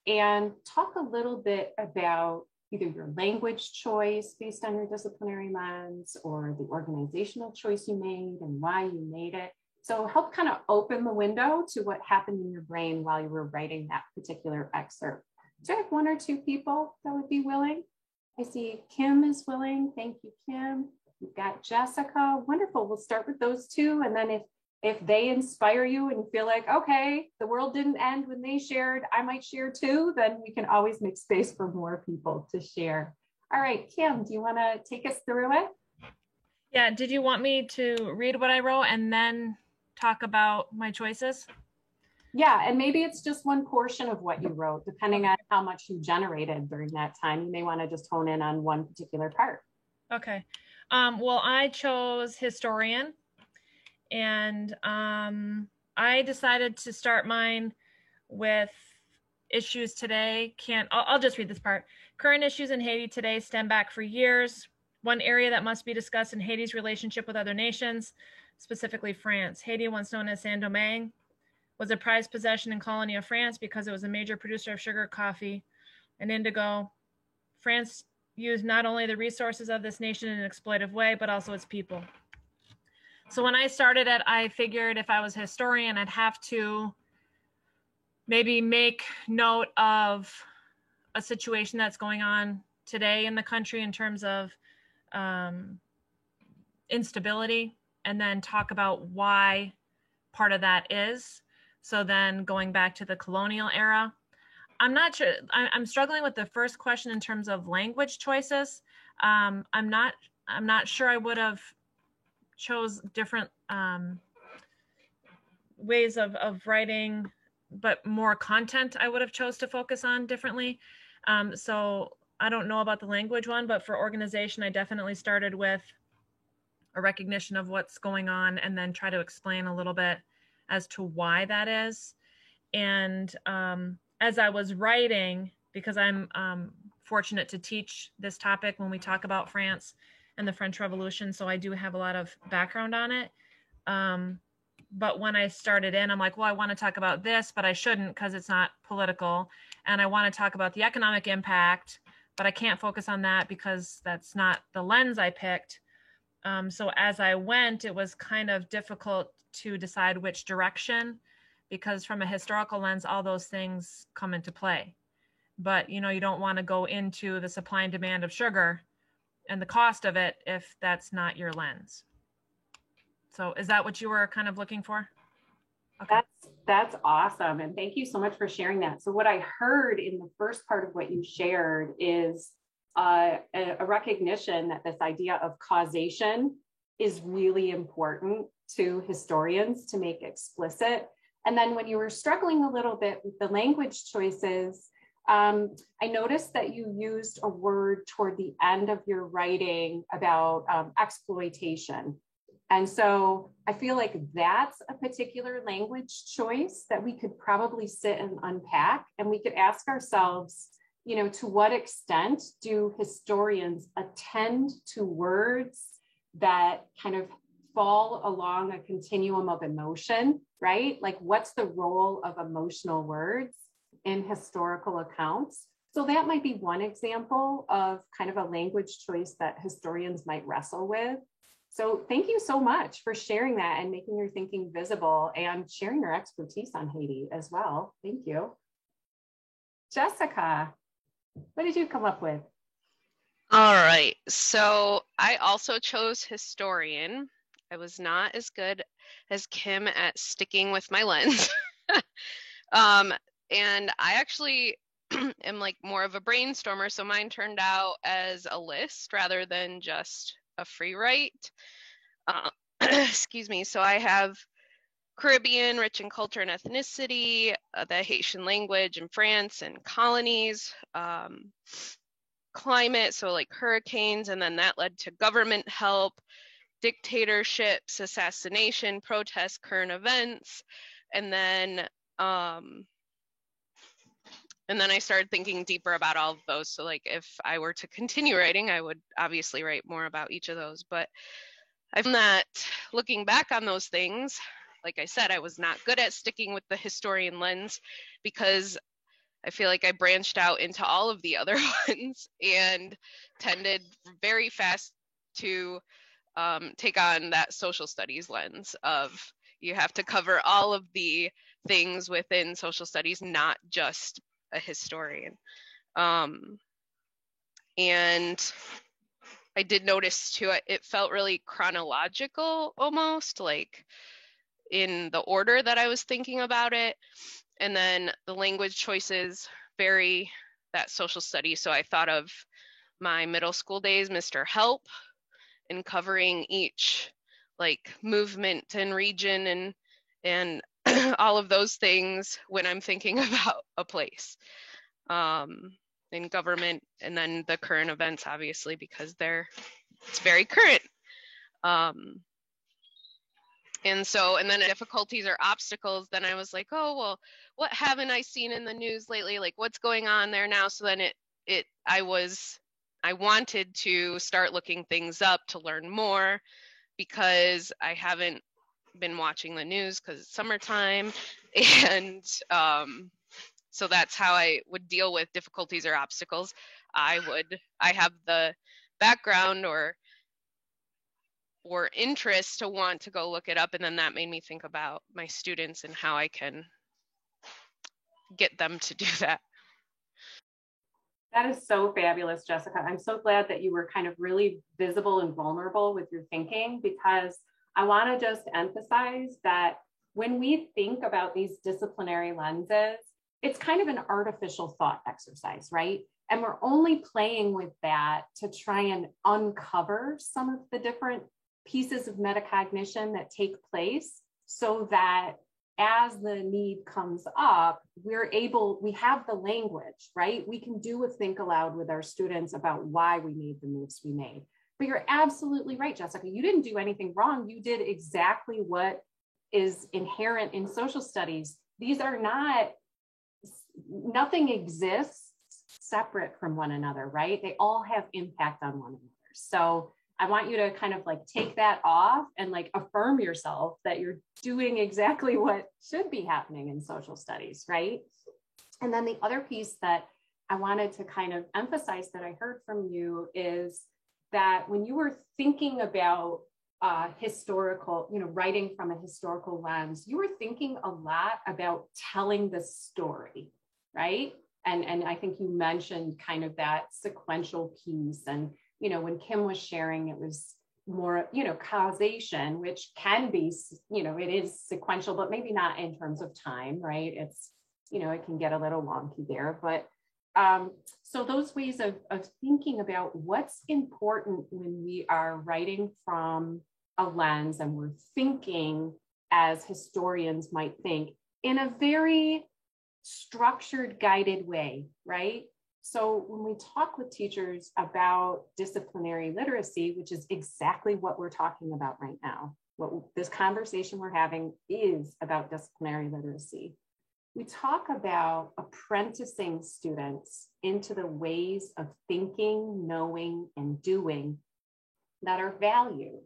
and talk a little bit about either your language choice based on your disciplinary lens or the organizational choice you made and why you made it. So help kind of open the window to what happened in your brain while you were writing that particular excerpt. Do I have one or two people that would be willing? I see Kim is willing. Thank you, Kim. We've got Jessica. Wonderful. We'll start with those two. And then if they inspire you and you feel like, okay, the world didn't end when they shared, I might share too, then we can always make space for more people to share. All right, Kim, do you want to take us through it? Yeah, did you want me to read what I wrote and then talk about my choices? Yeah, and maybe it's just one portion of what you wrote, depending on how much you generated during that time. You may want to just hone in on one particular part. Okay. Well, I chose historian, and I decided to start mine with issues today. I'll just read this part. Current issues in Haiti today stem back for years. One area that must be discussed in Haiti's relationship with other nations, specifically France. Haiti, once known as Saint-Domingue, was a prized possession and colony of France because it was a major producer of sugar, coffee, and indigo. France used not only the resources of this nation in an exploitive way, but also its people. So when I started it, I figured if I was a historian, I'd have to maybe make note of a situation that's going on today in the country in terms of instability, and then talk about why part of that is. So then going back to the colonial era, I'm not sure, I'm struggling with the first question in terms of language choices. I'm not sure I would have chose different ways of writing, but more content I would have chose to focus on differently. So I don't know about the language one, but for organization, I definitely started with a recognition of what's going on and then try to explain a little bit as to why that is. And as I was writing, because I'm fortunate to teach this topic when we talk about France and the French Revolution, so I do have a lot of background on it. But when I started in, I'm like, well, I want to talk about this, but I shouldn't because it's not political. And I want to talk about the economic impact, but I can't focus on that because that's not the lens I picked. So as I went, it was kind of difficult to decide which direction, because from a historical lens, all those things come into play. But, you know, you don't want to go into the supply and demand of sugar and the cost of it if that's not your lens. So is that what you were kind of looking for? Okay. That's awesome. And thank you so much for sharing that. So what I heard in the first part of what you shared is a recognition that this idea of causation is really important to historians to make explicit. And then when you were struggling a little bit with the language choices, I noticed that you used a word toward the end of your writing about exploitation. And so I feel like that's a particular language choice that we could probably sit and unpack, and we could ask ourselves, you know, to what extent do historians attend to words that kind of fall along a continuum of emotion, right? Like, what's the role of emotional words in historical accounts? So that might be one example of kind of a language choice that historians might wrestle with. So thank you so much for sharing that and making your thinking visible and sharing your expertise on Haiti as well. Thank you. Jessica, what did you come up with? All right, so I also chose historian. I was not as good as Kim at sticking with my lens. And I actually am like more of a brainstormer, so mine turned out as a list rather than just a free write. Excuse me. So I have Caribbean, rich in culture and ethnicity, the Haitian language in France and colonies, climate, so like hurricanes, and then that led to government help, dictatorships, assassination, protests, current events, and then I started thinking deeper about all of those. So like if I were to continue writing, I would obviously write more about each of those. But I found that looking back on those things, like I said, I was not good at sticking with the historian lens because I feel like I branched out into all of the other ones and tended very fast to take on that social studies lens of you have to cover all of the things within social studies, not just a historian. And I did notice too, it felt really chronological almost, like in the order that I was thinking about it. And then the language choices vary that social studies. So I thought of my middle school days, Mr. Help, and covering each like movement and region and all of those things when I'm thinking about a place in government, and then the current events, obviously, because it's very current. And then difficulties or obstacles, then I was like, oh, well, what haven't I seen in the news lately? Like, what's going on there now? So then I wanted to start looking things up to learn more, because I haven't been watching the news because it's summertime. And so that's how I would deal with difficulties or obstacles. I have the background or interest to want to go look it up. And then that made me think about my students and how I can get them to do that. That is so fabulous, Jessica. I'm so glad that you were kind of really visible and vulnerable with your thinking, because I want to just emphasize that when we think about these disciplinary lenses, it's kind of an artificial thought exercise, right? And we're only playing with that to try and uncover some of the different pieces of metacognition that take place, so that as the need comes up, we have the language, right? We can do a think aloud with our students about why we made the moves we made. But you're absolutely right, Jessica. You didn't do anything wrong. You did exactly what is inherent in social studies. These are nothing exists separate from one another, right? They all have impact on one another. So I want you to kind of like take that off and like affirm yourself that you're doing exactly what should be happening in social studies, right? And then the other piece that I wanted to kind of emphasize that I heard from you is that when you were thinking about historical, writing from a historical lens, you were thinking a lot about telling the story, right? And I think you mentioned kind of that sequential piece. And when Kim was sharing, it was more, causation, which can be, it is sequential, but maybe not in terms of time, right? It's, it can get a little wonky there. But so those ways of thinking about what's important when we are writing from a lens and we're thinking as historians might think in a very structured, guided way, right? So when we talk with teachers about disciplinary literacy, which is exactly what we're talking about right now, what this conversation we're having is about disciplinary literacy. We talk about apprenticing students into the ways of thinking, knowing, and doing that are valued.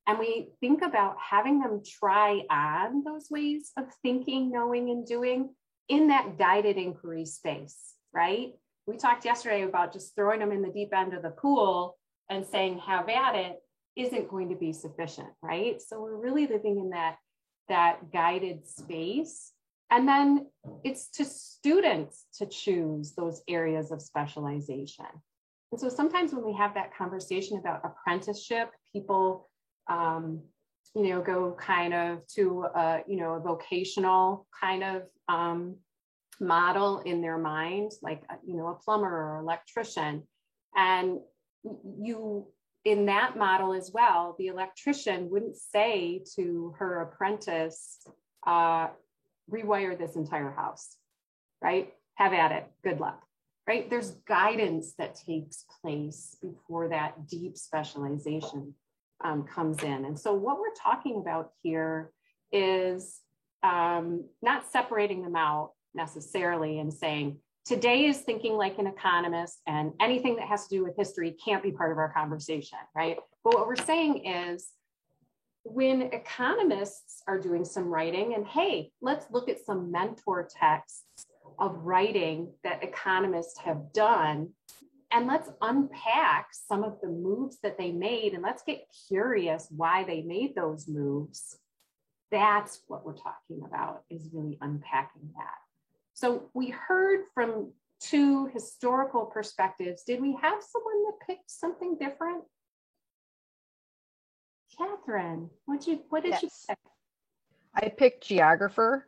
And we think about having them try on those ways of thinking, knowing, and doing in that guided inquiry space, right? We talked yesterday about just throwing them in the deep end of the pool and saying, have at it, isn't going to be sufficient, right? So we're really living in that guided space. And then it's to students to choose those areas of specialization. And so sometimes when we have that conversation about apprenticeship, people, go kind of to, a vocational kind of model in their mind, like, a plumber or electrician. And in that model as well, the electrician wouldn't say to her apprentice, rewire this entire house, right? Have at it, good luck, right? There's guidance that takes place before that deep specialization comes in. And so what we're talking about here is not separating them out necessarily and saying, today is thinking like an economist and anything that has to do with history can't be part of our conversation, right? But what we're saying is, when economists are doing some writing, and hey, let's look at some mentor texts of writing that economists have done, and let's unpack some of the moves that they made, and let's get curious why they made those moves. That's what we're talking about, is really unpacking that. So we heard from two historical perspectives. Did we have someone that picked something different? Catherine, what did you pick? I picked geographer.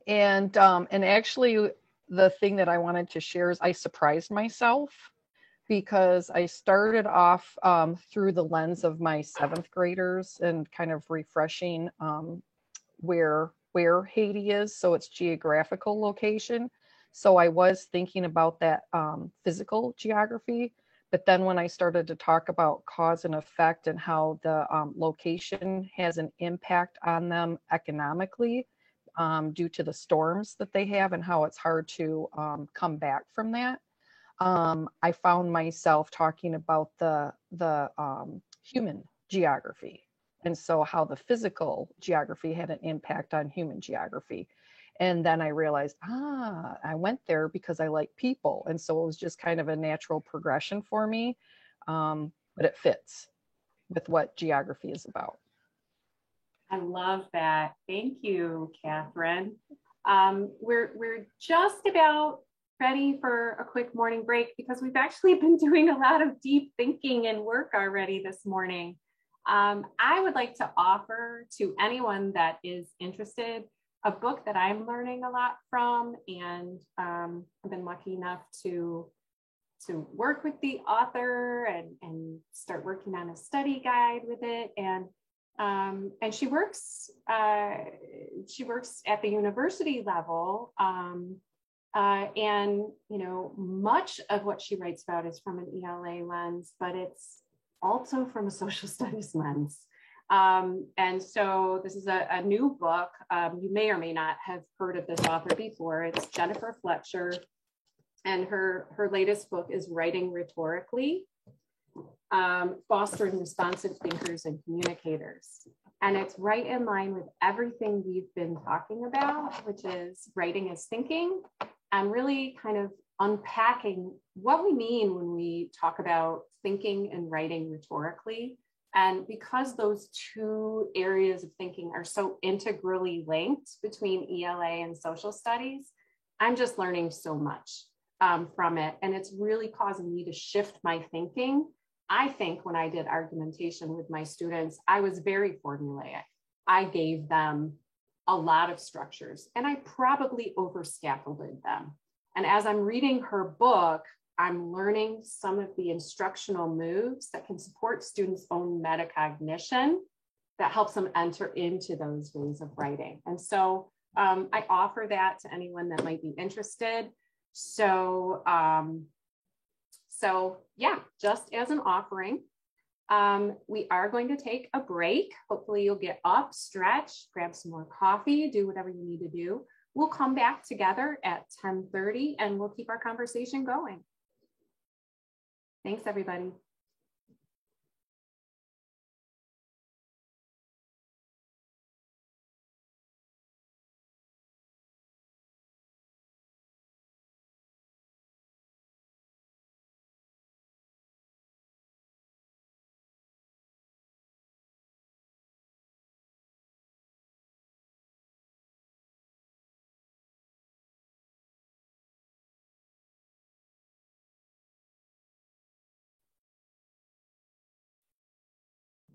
And actually the thing that I wanted to share is I surprised myself, because I started off through the lens of my 7th graders and kind of refreshing where Haiti is, so its geographical location. So I was thinking about that physical geography, but then when I started to talk about cause and effect and how the location has an impact on them economically due to the storms that they have and how it's hard to come back from that, I found myself talking about the human geography. And so how the physical geography had an impact on human geography. And then I realized, I went there because I like people. And so it was just kind of a natural progression for me. But it fits with what geography is about. I love that. Thank you, Catherine. We're just about ready for a quick morning break because we've actually been doing a lot of deep thinking and work already this morning. I would like to offer to anyone that is interested a book that I'm learning a lot from, and I've been lucky enough to work with the author and start working on a study guide with it. And she works at the university level. And much of what she writes about is from an ELA lens, but it's also from a social studies lens. And so this is a new book. You may or may not have heard of this author before. It's Jennifer Fletcher, and her latest book is Writing Rhetorically, Fostering Responsive Thinkers and Communicators. And it's right in line with everything we've been talking about, which is writing as thinking, and really kind of unpacking what we mean when we talk about thinking and writing rhetorically. And because those two areas of thinking are so integrally linked between ELA and social studies, I'm just learning so much from it. And it's really causing me to shift my thinking. I think when I did argumentation with my students, I was very formulaic. I gave them a lot of structures, and I probably over-scaffolded them. And as I'm reading her book, I'm learning some of the instructional moves that can support students' own metacognition that helps them enter into those ways of writing. And so I offer that to anyone that might be interested. So yeah, just as an offering, we are going to take a break. Hopefully you'll get up, stretch, grab some more coffee, do whatever you need to do. We'll come back together at 10:30 and we'll keep our conversation going. Thanks, everybody.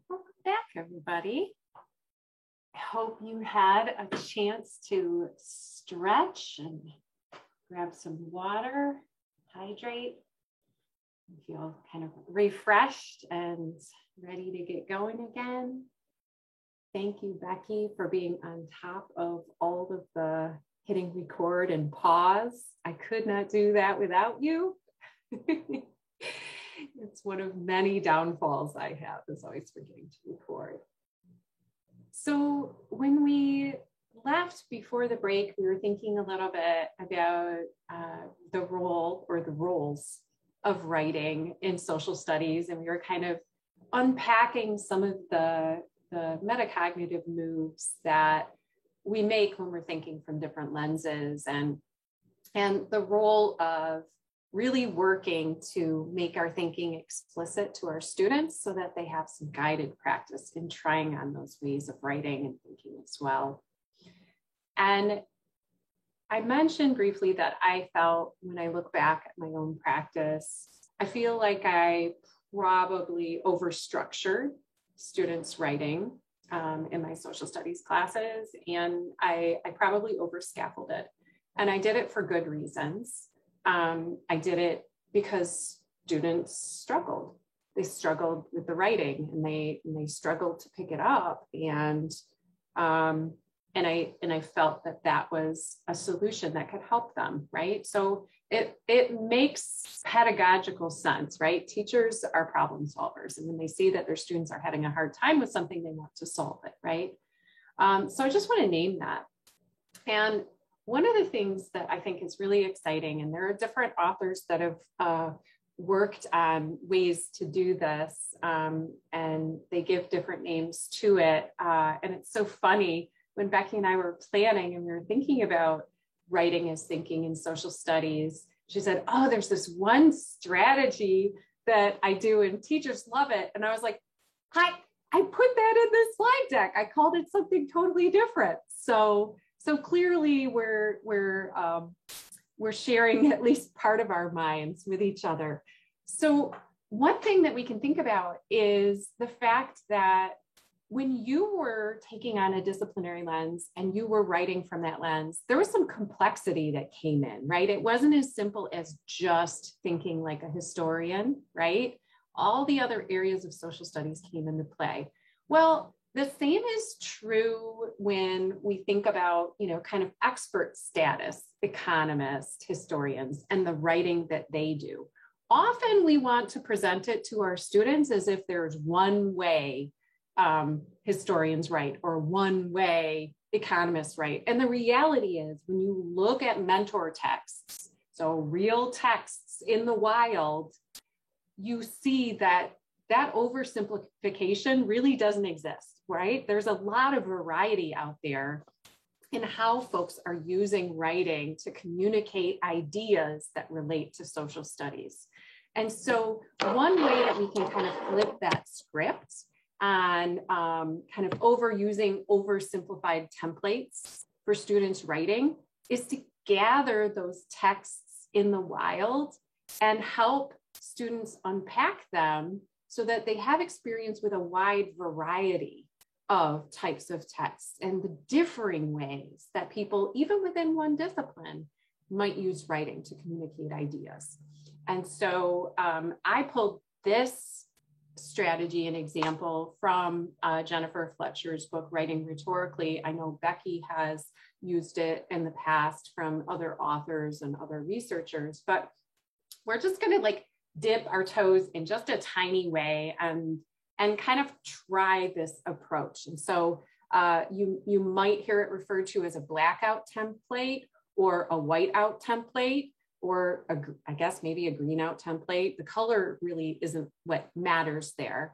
Welcome back, everybody. I hope you had a chance to stretch and grab some water, hydrate, and feel kind of refreshed and ready to get going again. Thank you, Becky, for being on top of all of the hitting record and pause. I could not do that without you. It's one of many downfalls I have, is always forgetting to record. So when we left before the break, we were thinking a little bit about the role or the roles of writing in social studies, and we were kind of unpacking some of the metacognitive moves that we make when we're thinking from different lenses, and the role of really working to make our thinking explicit to our students so that they have some guided practice in trying on those ways of writing and thinking as well. And I mentioned briefly that I felt, when I look back at my own practice, I feel like I probably overstructured students' writing in my social studies classes, and I probably overscaffolded. And I did it for good reasons. I did it because students struggled. They struggled with the writing, and they struggled to pick it up. And I felt that that was a solution that could help them, right? So it makes pedagogical sense, right? Teachers are problem solvers, and when they see that their students are having a hard time with something, they want to solve it, right? So I just want to name that. And one of the things that I think is really exciting, and there are different authors that have worked on ways to do this, and they give different names to it. And it's so funny, when Becky and I were planning and we were thinking about writing as thinking in social studies, she said, oh, there's this one strategy that I do and teachers love it. And I was like, I put that in this slide deck. I called it something totally different. So clearly we're sharing at least part of our minds with each other. So one thing that we can think about is the fact that when you were taking on a disciplinary lens and you were writing from that lens, there was some complexity that came in, right? It wasn't as simple as just thinking like a historian, right? All the other areas of social studies came into play. Well, the same is true when we think about, kind of expert status, economists, historians, and the writing that they do. Often we want to present it to our students as if there's one way historians write or one way economists write. And the reality is, when you look at mentor texts, so real texts in the wild, you see that oversimplification really doesn't exist, right? There's a lot of variety out there in how folks are using writing to communicate ideas that relate to social studies. And so one way that we can kind of flip that script on kind of oversimplified templates for students writing is to gather those texts in the wild and help students unpack them so that they have experience with a wide variety of types of texts and the differing ways that people, even within one discipline, might use writing to communicate ideas. And so I pulled this strategy and example from Jennifer Fletcher's book, Writing Rhetorically. I know Becky has used it in the past from other authors and other researchers, but we're just going to dip our toes in just a tiny way and kind of try this approach. And so you might hear it referred to as a blackout template or a whiteout template, or I guess maybe a green out template. The color really isn't what matters there.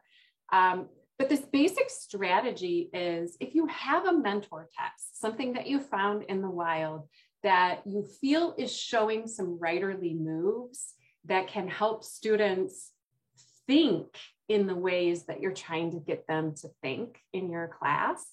But this basic strategy is, if you have a mentor text, something that you found in the wild that you feel is showing some writerly moves that can help students think in the ways that you're trying to get them to think in your class,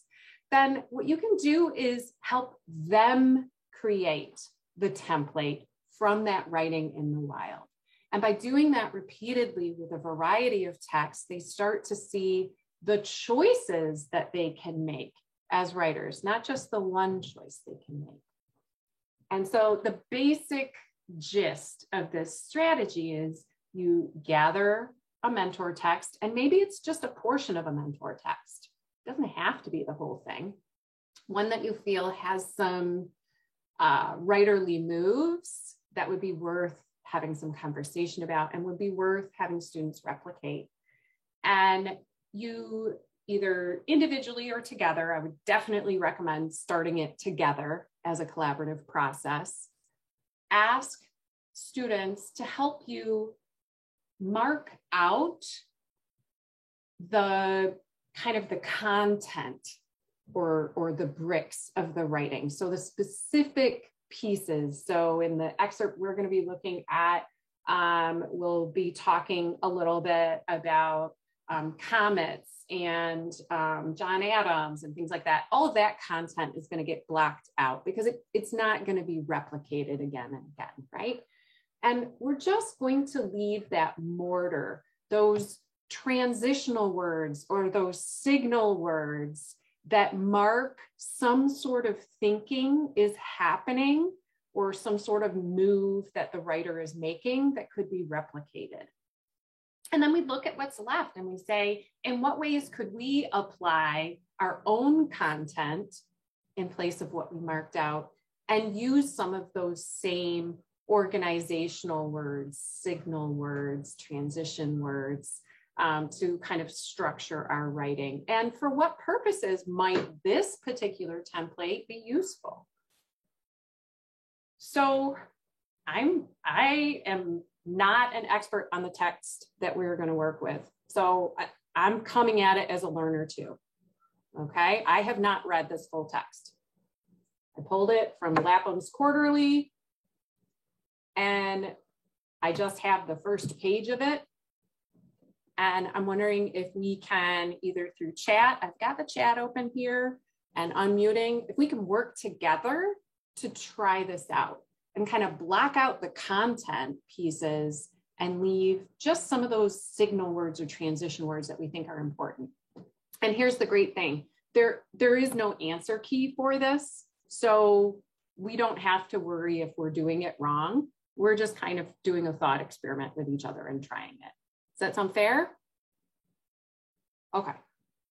then what you can do is help them create the template from that writing in the wild. And by doing that repeatedly with a variety of texts, they start to see the choices that they can make as writers, not just the one choice they can make. And so the basic gist of this strategy is you gather a mentor text, and maybe it's just a portion of a mentor text. It doesn't have to be the whole thing. One that you feel has some writerly moves that would be worth having some conversation about and would be worth having students replicate. And you either individually or together, I would definitely recommend starting it together as a collaborative process. Ask students to help you mark out the kind of the content or the bricks of the writing. So the specific pieces. So in the excerpt we're going to be looking at, we'll be talking a little bit about comets and John Adams and things like that. All of that content is going to get blocked out because it's not going to be replicated again and again, right? And we're just going to leave that mortar, those transitional words or those signal words that mark some sort of thinking is happening or some sort of move that the writer is making that could be replicated. And then we look at what's left and we say, in what ways could we apply our own content in place of what we marked out, and use some of those same organizational words, signal words, transition words, to kind of structure our writing. And for what purposes might this particular template be useful? So I am not an expert on the text that we're going to work with. So I'm coming at it as a learner too. Okay, I have not read this full text. I pulled it from Lapham's Quarterly, and I just have the first page of it. And I'm wondering if we can, either through chat, I've got the chat open here and unmuting, if we can work together to try this out and kind of block out the content pieces and leave just some of those signal words or transition words that we think are important. And here's the great thing. There is no answer key for this. So we don't have to worry if we're doing it wrong. We're just kind of doing a thought experiment with each other and trying it. Does that sound fair? Okay.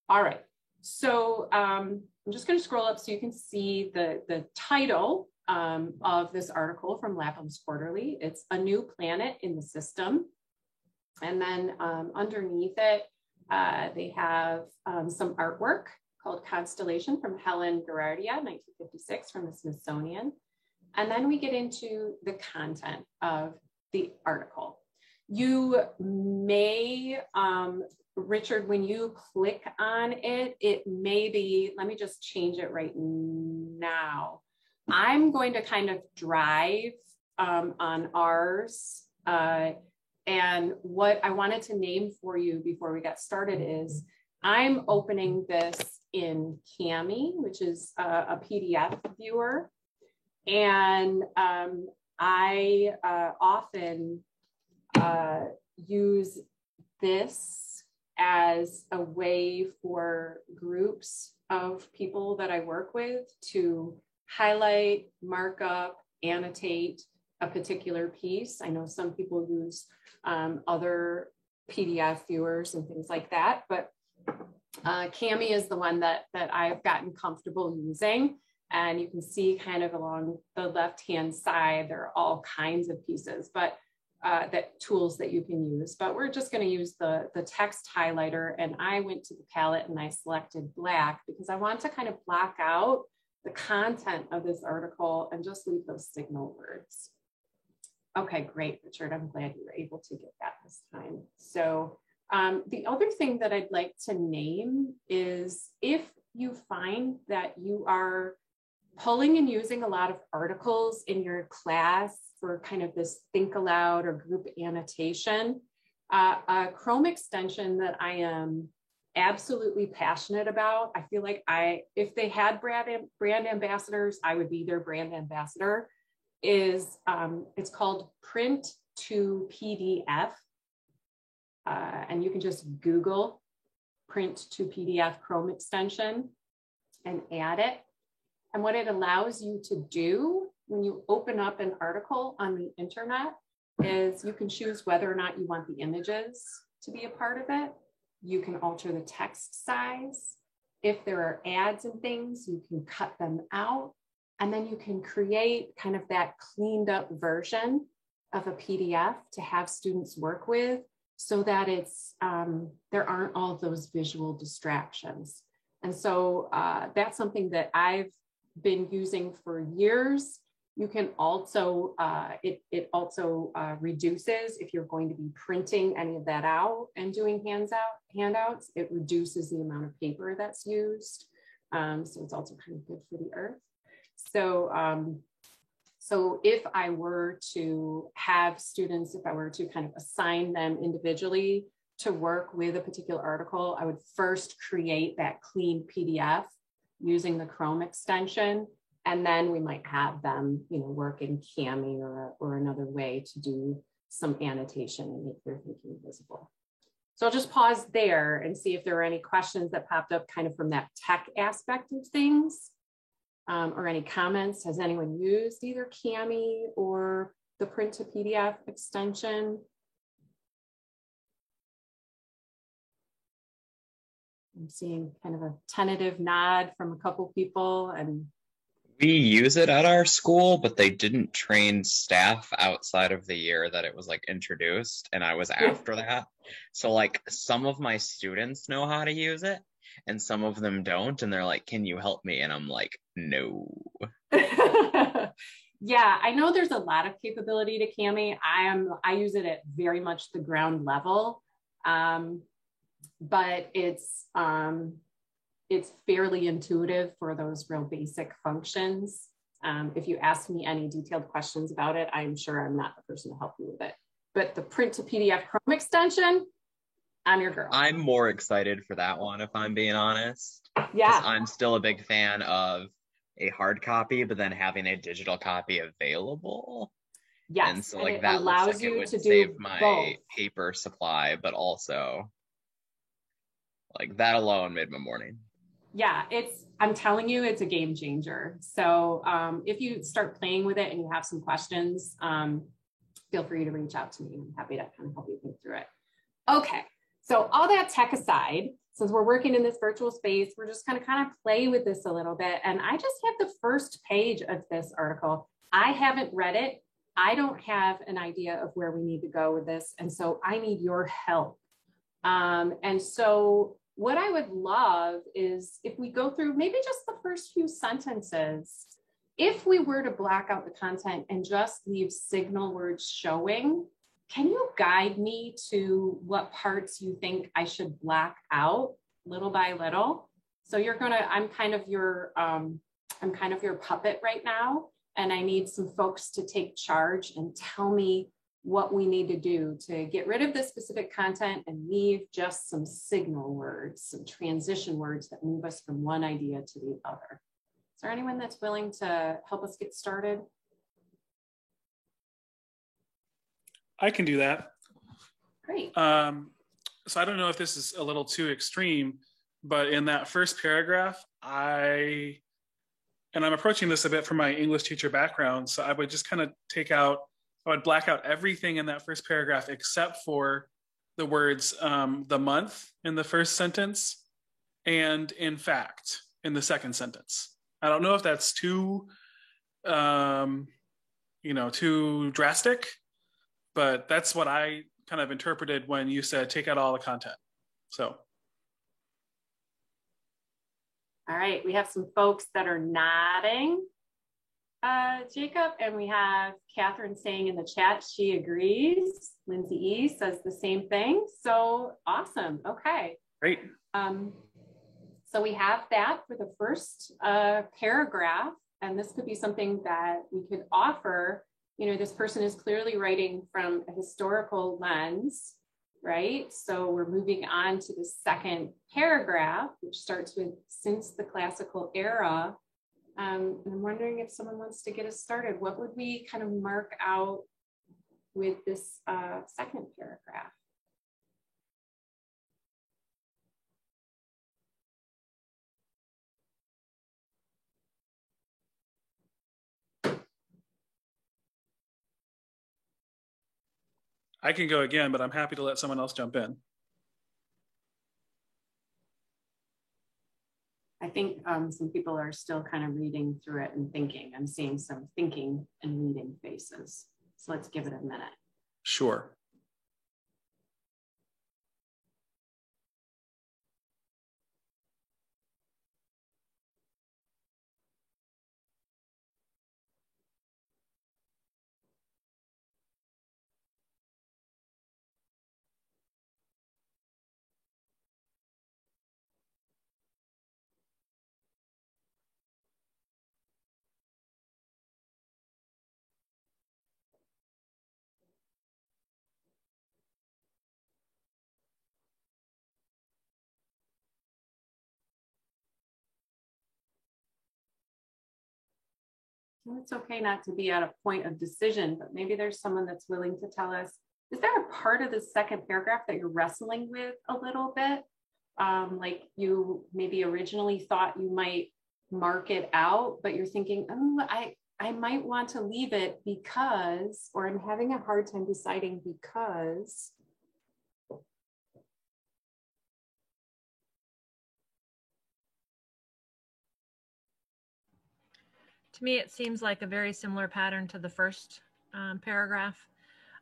All right. So I'm just going to scroll up so you can see the title of this article from Lapham's Quarterly. It's A New Planet in the System. And then underneath it, they have some artwork called Constellation from Helen Gerardia, 1956, from the Smithsonian. And then we get into the content of the article. You may, Richard, when you click on it, it may be, let me just change it right now. I'm going to kind of drive on ours. And what I wanted to name for you before we got started is I'm opening this in Kami, which is a PDF viewer. And I often use this as a way for groups of people that I work with to highlight, mark up, annotate a particular piece. I know some people use other PDF viewers and things like that, but Kami is the one that I've gotten comfortable using. And you can see kind of along the left-hand side, there are all kinds of pieces, but that tools that you can use. But we're just going to use the text highlighter. And I went to the palette and I selected black because I want to kind of block out the content of this article and just leave those signal words. Okay, great, Richard. I'm glad you were able to get that this time. So the other thing that I'd like to name is if you find that you are pulling and using a lot of articles in your class for kind of this think aloud or group annotation, a Chrome extension that I am absolutely passionate about. I feel like if they had brand ambassadors, I would be their brand ambassador, is it's called Print to PDF. And you can just Google Print to PDF Chrome extension and add it. And what it allows you to do when you open up an article on the internet is you can choose whether or not you want the images to be a part of it. You can alter the text size. If there are ads and things, you can cut them out. And then you can create kind of that cleaned up version of a PDF to have students work with so that it's there aren't all of those visual distractions. And so that's something that I've been using for years. You can also, it also reduces, if you're going to be printing any of that out and doing handouts, it reduces the amount of paper that's used. So it's also kind of good for the earth. So, so if I were to have students, if I were to kind of assign them individually to work with a particular article, I would first create that clean PDF using the Chrome extension. And then we might have them, work in Kami or another way to do some annotation and make their thinking visible. So I'll just pause there and see if there are any questions that popped up kind of from that tech aspect of things, or any comments. Has anyone used either Kami or the Print to PDF extension? I'm seeing kind of a tentative nod from a couple people, and We use it at our school, but they didn't train staff outside of the year that it was like introduced, and I was after that. So like some of my students know how to use it and some of them don't, and they're like, "Can you help me?" And I'm like, "No." Yeah, I know there's a lot of capability to Kami. I use it at very much the ground level, but it's fairly intuitive for those real basic functions. If you ask me any detailed questions about it, I'm sure I'm not the person to help you with it. But the print to PDF Chrome extension, I'm your girl. I'm more excited for that one, if I'm being honest. Yeah. I'm still a big fan of a hard copy, but then having a digital copy available. Yes. And so like that looks like it would save my paper supply, but also like that alone made my morning. Yeah, I'm telling you, it's a game changer. So if you start playing with it and you have some questions, feel free to reach out to me. I'm happy to kind of help you think through it. Okay, so all that tech aside, since we're working in this virtual space, we're just going to kind of play with this a little bit. And I just have the first page of this article. I haven't read it. I don't have an idea of where we need to go with this. And so I need your help. And so what I would love is if we go through maybe just the first few sentences, if we were to black out the content and just leave signal words showing, can you guide me to what parts you think I should black out little by little? So I'm kind of your puppet right now, and I need some folks to take charge and tell me what we need to do to get rid of this specific content and leave just some signal words, some transition words that move us from one idea to the other. Is there anyone that's willing to help us get started? I can do that. Great. So I don't know if this is a little too extreme, but in that first paragraph, and I'm approaching this a bit from my English teacher background, so I would just kind of I would black out everything in that first paragraph except for the words the month in the first sentence and in fact in the second sentence. I don't know if that's too drastic, but that's what I kind of interpreted when you said take out all the content. So. All right, we have some folks that are nodding, Jacob, and we have Catherine saying in the chat she agrees. Lindsay E says the same thing. So awesome. Okay. Great. So we have that for the first paragraph, and this could be something that we could offer. This person is clearly writing from a historical lens, right? So we're moving on to the second paragraph, which starts with since the classical era. And I'm wondering if someone wants to get us started. What would we kind of mark out with this second paragraph? I can go again, but I'm happy to let someone else jump in. I think some people are still kind of reading through it and thinking. I'm seeing some thinking and reading faces. So let's give it a minute. Sure. It's okay not to be at a point of decision, but maybe there's someone that's willing to tell us, is there a part of the second paragraph that you're wrestling with a little bit? Like you maybe originally thought you might mark it out, but you're thinking, oh, I might want to leave it because, or I'm having a hard time deciding because. To me, it seems like a very similar pattern to the first paragraph.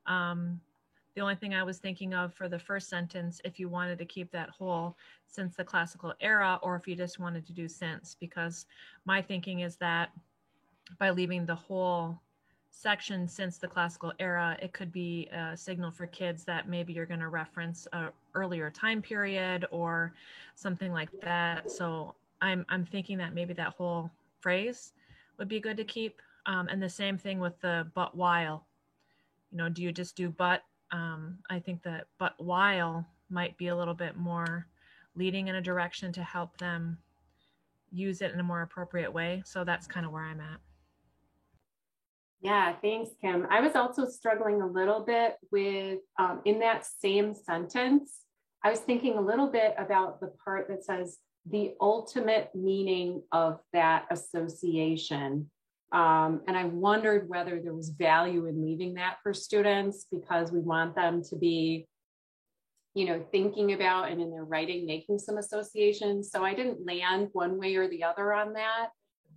The only thing I was thinking of for the first sentence, if you wanted to keep that whole since the classical era, or if you just wanted to do since, because my thinking is that by leaving the whole section since the classical era, it could be a signal for kids that maybe you're going to reference a earlier time period or something like that. So I'm thinking that maybe that whole phrase would be good to keep. And the same thing with the but while. You know, do you just do but? I think that but while might be a little bit more leading in a direction to help them use it in a more appropriate way. So that's kind of where I'm at. Yeah, thanks, Kim. I was also struggling a little bit with, in that same sentence, I was thinking a little bit about the part that says the ultimate meaning of that association. And I wondered whether there was value in leaving that for students, because we want them to be, you know, thinking about and in their writing, making some associations. So I didn't land one way or the other on that.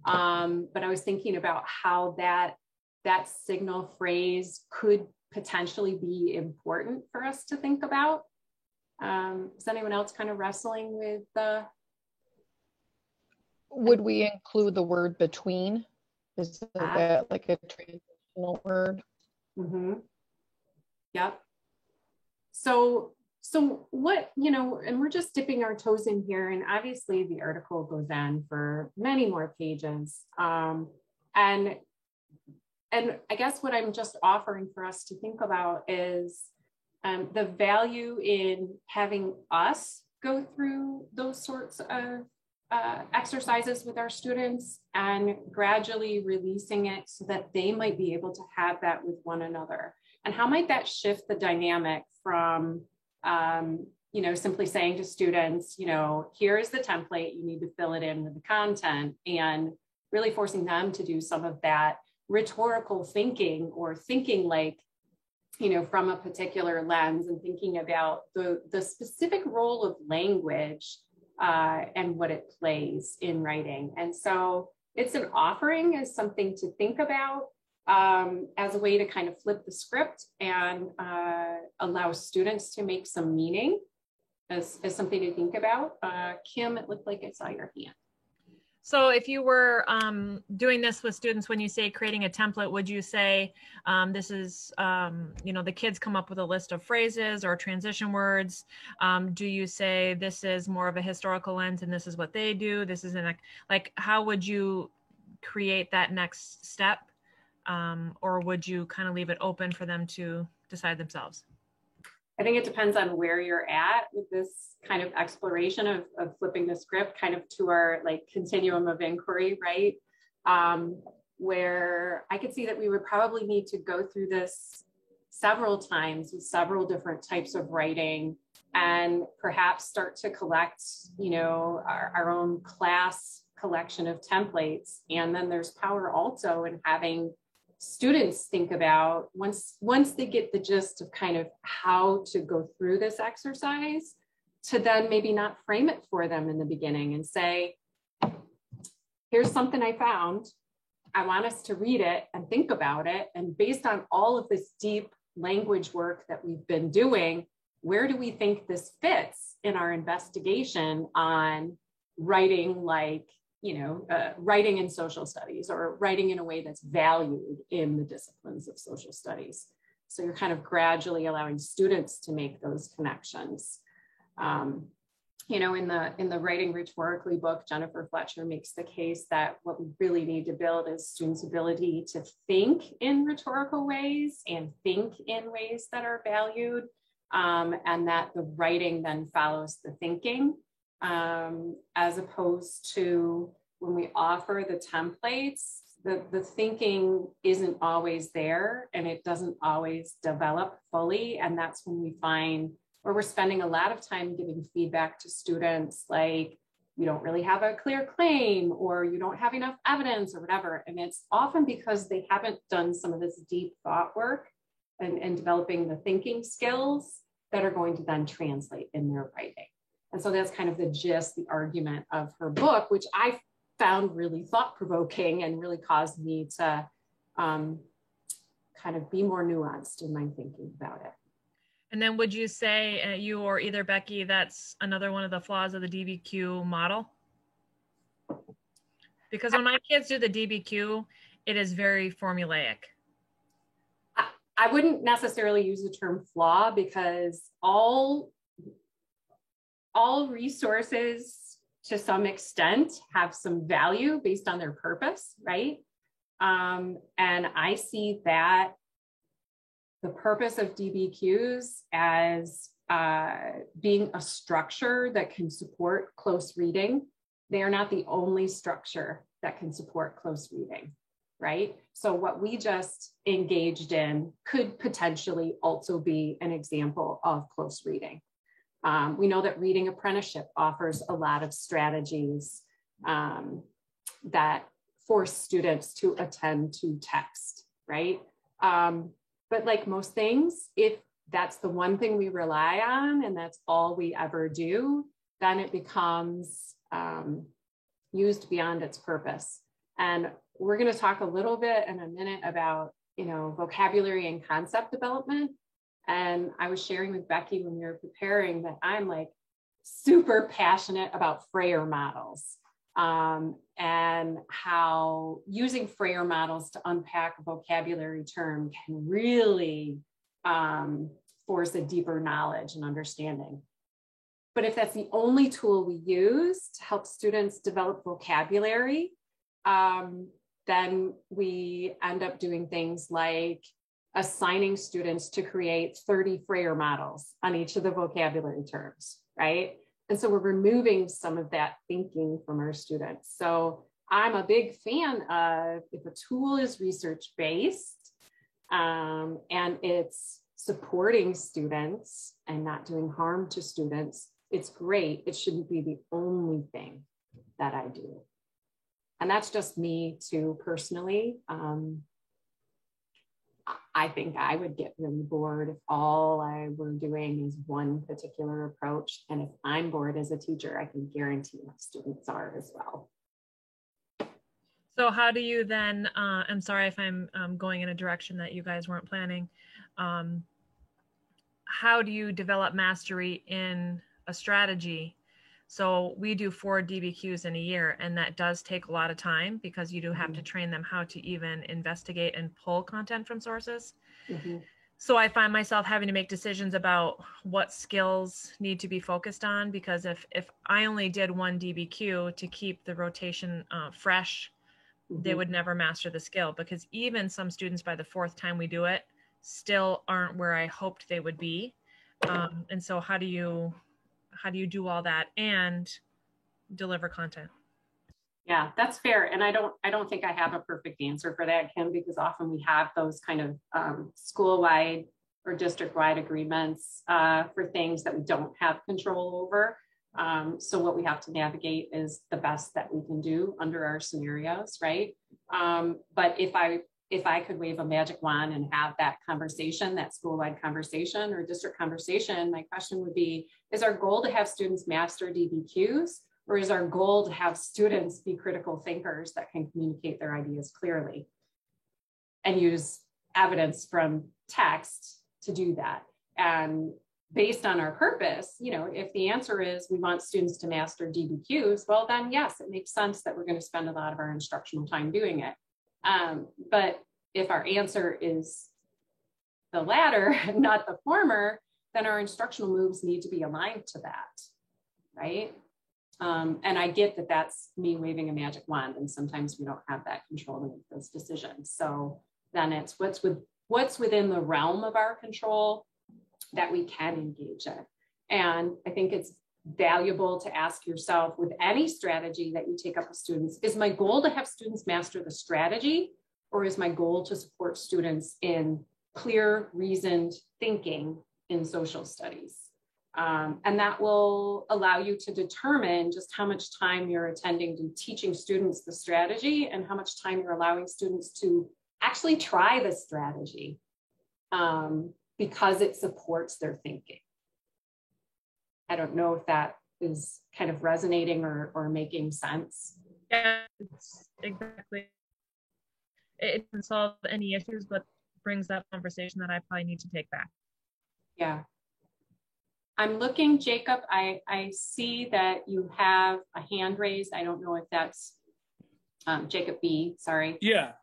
But I was thinking about how that signal phrase could potentially be important for us to think about. Is anyone else kind of wrestling with the? Would we include the word between? Is that like a transitional word? Mm-hmm. Yep. So what, you know, and we're just dipping our toes in here, and obviously the article goes on for many more pages. And I guess what I'm just offering for us to think about is the value in having us go through those sorts of exercises with our students and gradually releasing it so that they might be able to have that with one another. And how might that shift the dynamic from, you know, simply saying to students, you know, here is the template, you need to fill it in with the content, and really forcing them to do some of that rhetorical thinking, or thinking like, you know, from a particular lens, and thinking about the specific role of language and what it plays in writing. And so it's an offering as something to think about, as a way to kind of flip the script and allow students to make some meaning as something to think about. Kim, it looked like I saw your hand. So if you were doing this with students, when you say creating a template, would you say this is, you know, the kids come up with a list of phrases or transition words? Do you say this is more of a historical lens and this is what they do? This isn't like, how would you create that next step? Or would you kind of leave it open for them to decide themselves? I think it depends on where you're at with this kind of exploration of flipping the script kind of to our like continuum of inquiry, right? Where I could see that we would probably need to go through this several times with several different types of writing, and perhaps start to collect, you know, our own class collection of templates. And then there's power also in having students think about, once they get the gist of kind of how to go through this exercise, to then maybe not frame it for them in the beginning and say, here's something I found. I want us to read it and think about it. And based on all of this deep language work that we've been doing, where do we think this fits in our investigation on writing, like, you know, writing in social studies, or writing in a way that's valued in the disciplines of social studies. So you're kind of gradually allowing students to make those connections. You know, in the Writing Rhetorically book, Jennifer Fletcher makes the case that what we really need to build is students' ability to think in rhetorical ways and think in ways that are valued, and that the writing then follows the thinking. As opposed to when we offer the templates, the thinking isn't always there, and it doesn't always develop fully. And that's when we find where we're spending a lot of time giving feedback to students, like, you don't really have a clear claim, or you don't have enough evidence, or whatever. And it's often because they haven't done some of this deep thought work and developing the thinking skills that are going to then translate in their writing. And so that's kind of the gist, the argument of her book, which I found really thought-provoking and really caused me to kind of be more nuanced in my thinking about it. And then would you say, you or either Becky, that's another one of the flaws of the DBQ model? Because when my kids do the DBQ, it is very formulaic. I wouldn't necessarily use the term flaw, because all resources to some extent have some value based on their purpose, right? And I see that the purpose of DBQs as being a structure that can support close reading. They are not the only structure that can support close reading, right? So what we just engaged in could potentially also be an example of close reading. We know that reading apprenticeship offers a lot of strategies that force students to attend to text, right? But like most things, if that's the one thing we rely on and that's all we ever do, then it becomes used beyond its purpose. And we're going to talk a little bit in a minute about, vocabulary and concept development. And I was sharing with Becky when we were preparing that I'm like super passionate about Frayer models, and how using Frayer models to unpack a vocabulary term can really force a deeper knowledge and understanding. But if that's the only tool we use to help students develop vocabulary, then we end up doing things like assigning students to create 30 Frayer models on each of the vocabulary terms, right? And so we're removing some of that thinking from our students. So I'm a big fan of, if a tool is research-based and it's supporting students and not doing harm to students, it's great. It shouldn't be the only thing that I do. And that's just me too, personally. I think I would get really bored if all I were doing is one particular approach. And if I'm bored as a teacher, I can guarantee my students are as well. So how do you then, I'm sorry if I'm going in a direction that you guys weren't planning. How do you develop mastery in a strategy? So we do 4 DBQs in a year, and that does take a lot of time because you do have to train them how to even investigate and pull content from sources. So I find myself having to make decisions about what skills need to be focused on, because if I only did 1 DBQ to keep the rotation fresh, they would never master the skill, because even some students by the 4th time we do it still aren't where I hoped they would be. And so how do you do all that and deliver content? Yeah, that's fair. And I don't think I have a perfect answer for that, Kim, because often we have those kind of school-wide or district-wide agreements for things that we don't have control over. So what we have to navigate is the best that we can do under our scenarios, right? But if I could wave a magic wand and have that conversation, that school-wide conversation or district conversation, my question would be, is our goal to have students master DBQs, or is our goal to have students be critical thinkers that can communicate their ideas clearly and use evidence from text to do that? And based on our purpose, if the answer is we want students to master DBQs, well, then yes, it makes sense that we're going to spend a lot of our instructional time doing it. But if our answer is the latter, not the former, then our instructional moves need to be aligned to that, right? And I get that that's me waving a magic wand, and sometimes we don't have that control to make those decisions. So then it's what's within the realm of our control that we can engage in. And I think it's valuable to ask yourself with any strategy that you take up with students, is my goal to have students master the strategy, or is my goal to support students in clear, reasoned thinking in social studies? And that will allow you to determine just how much time you're attending to teaching students the strategy and how much time you're allowing students to actually try the strategy because it supports their thinking. I don't know if that is kind of resonating or making sense. Yeah, it's exactly. It doesn't solve any issues, but brings up conversation that I probably need to take back. Yeah. I'm looking, Jacob, I see that you have a hand raised. I don't know if that's Jacob B, sorry. Yeah.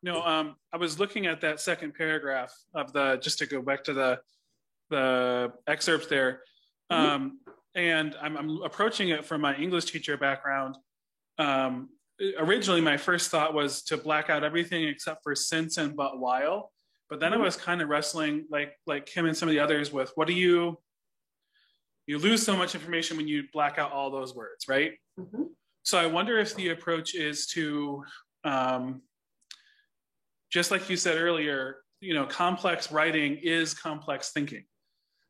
No, I was looking at that second paragraph of just to go back to the excerpt there. And I'm approaching it from my English teacher background. Originally, my first thought was to black out everything except for since and but while. But then I was kind of wrestling, like Kim and some of the others, with what do you lose so much information when you black out all those words, right? So I wonder if the approach is to, just like you said earlier, complex writing is complex thinking.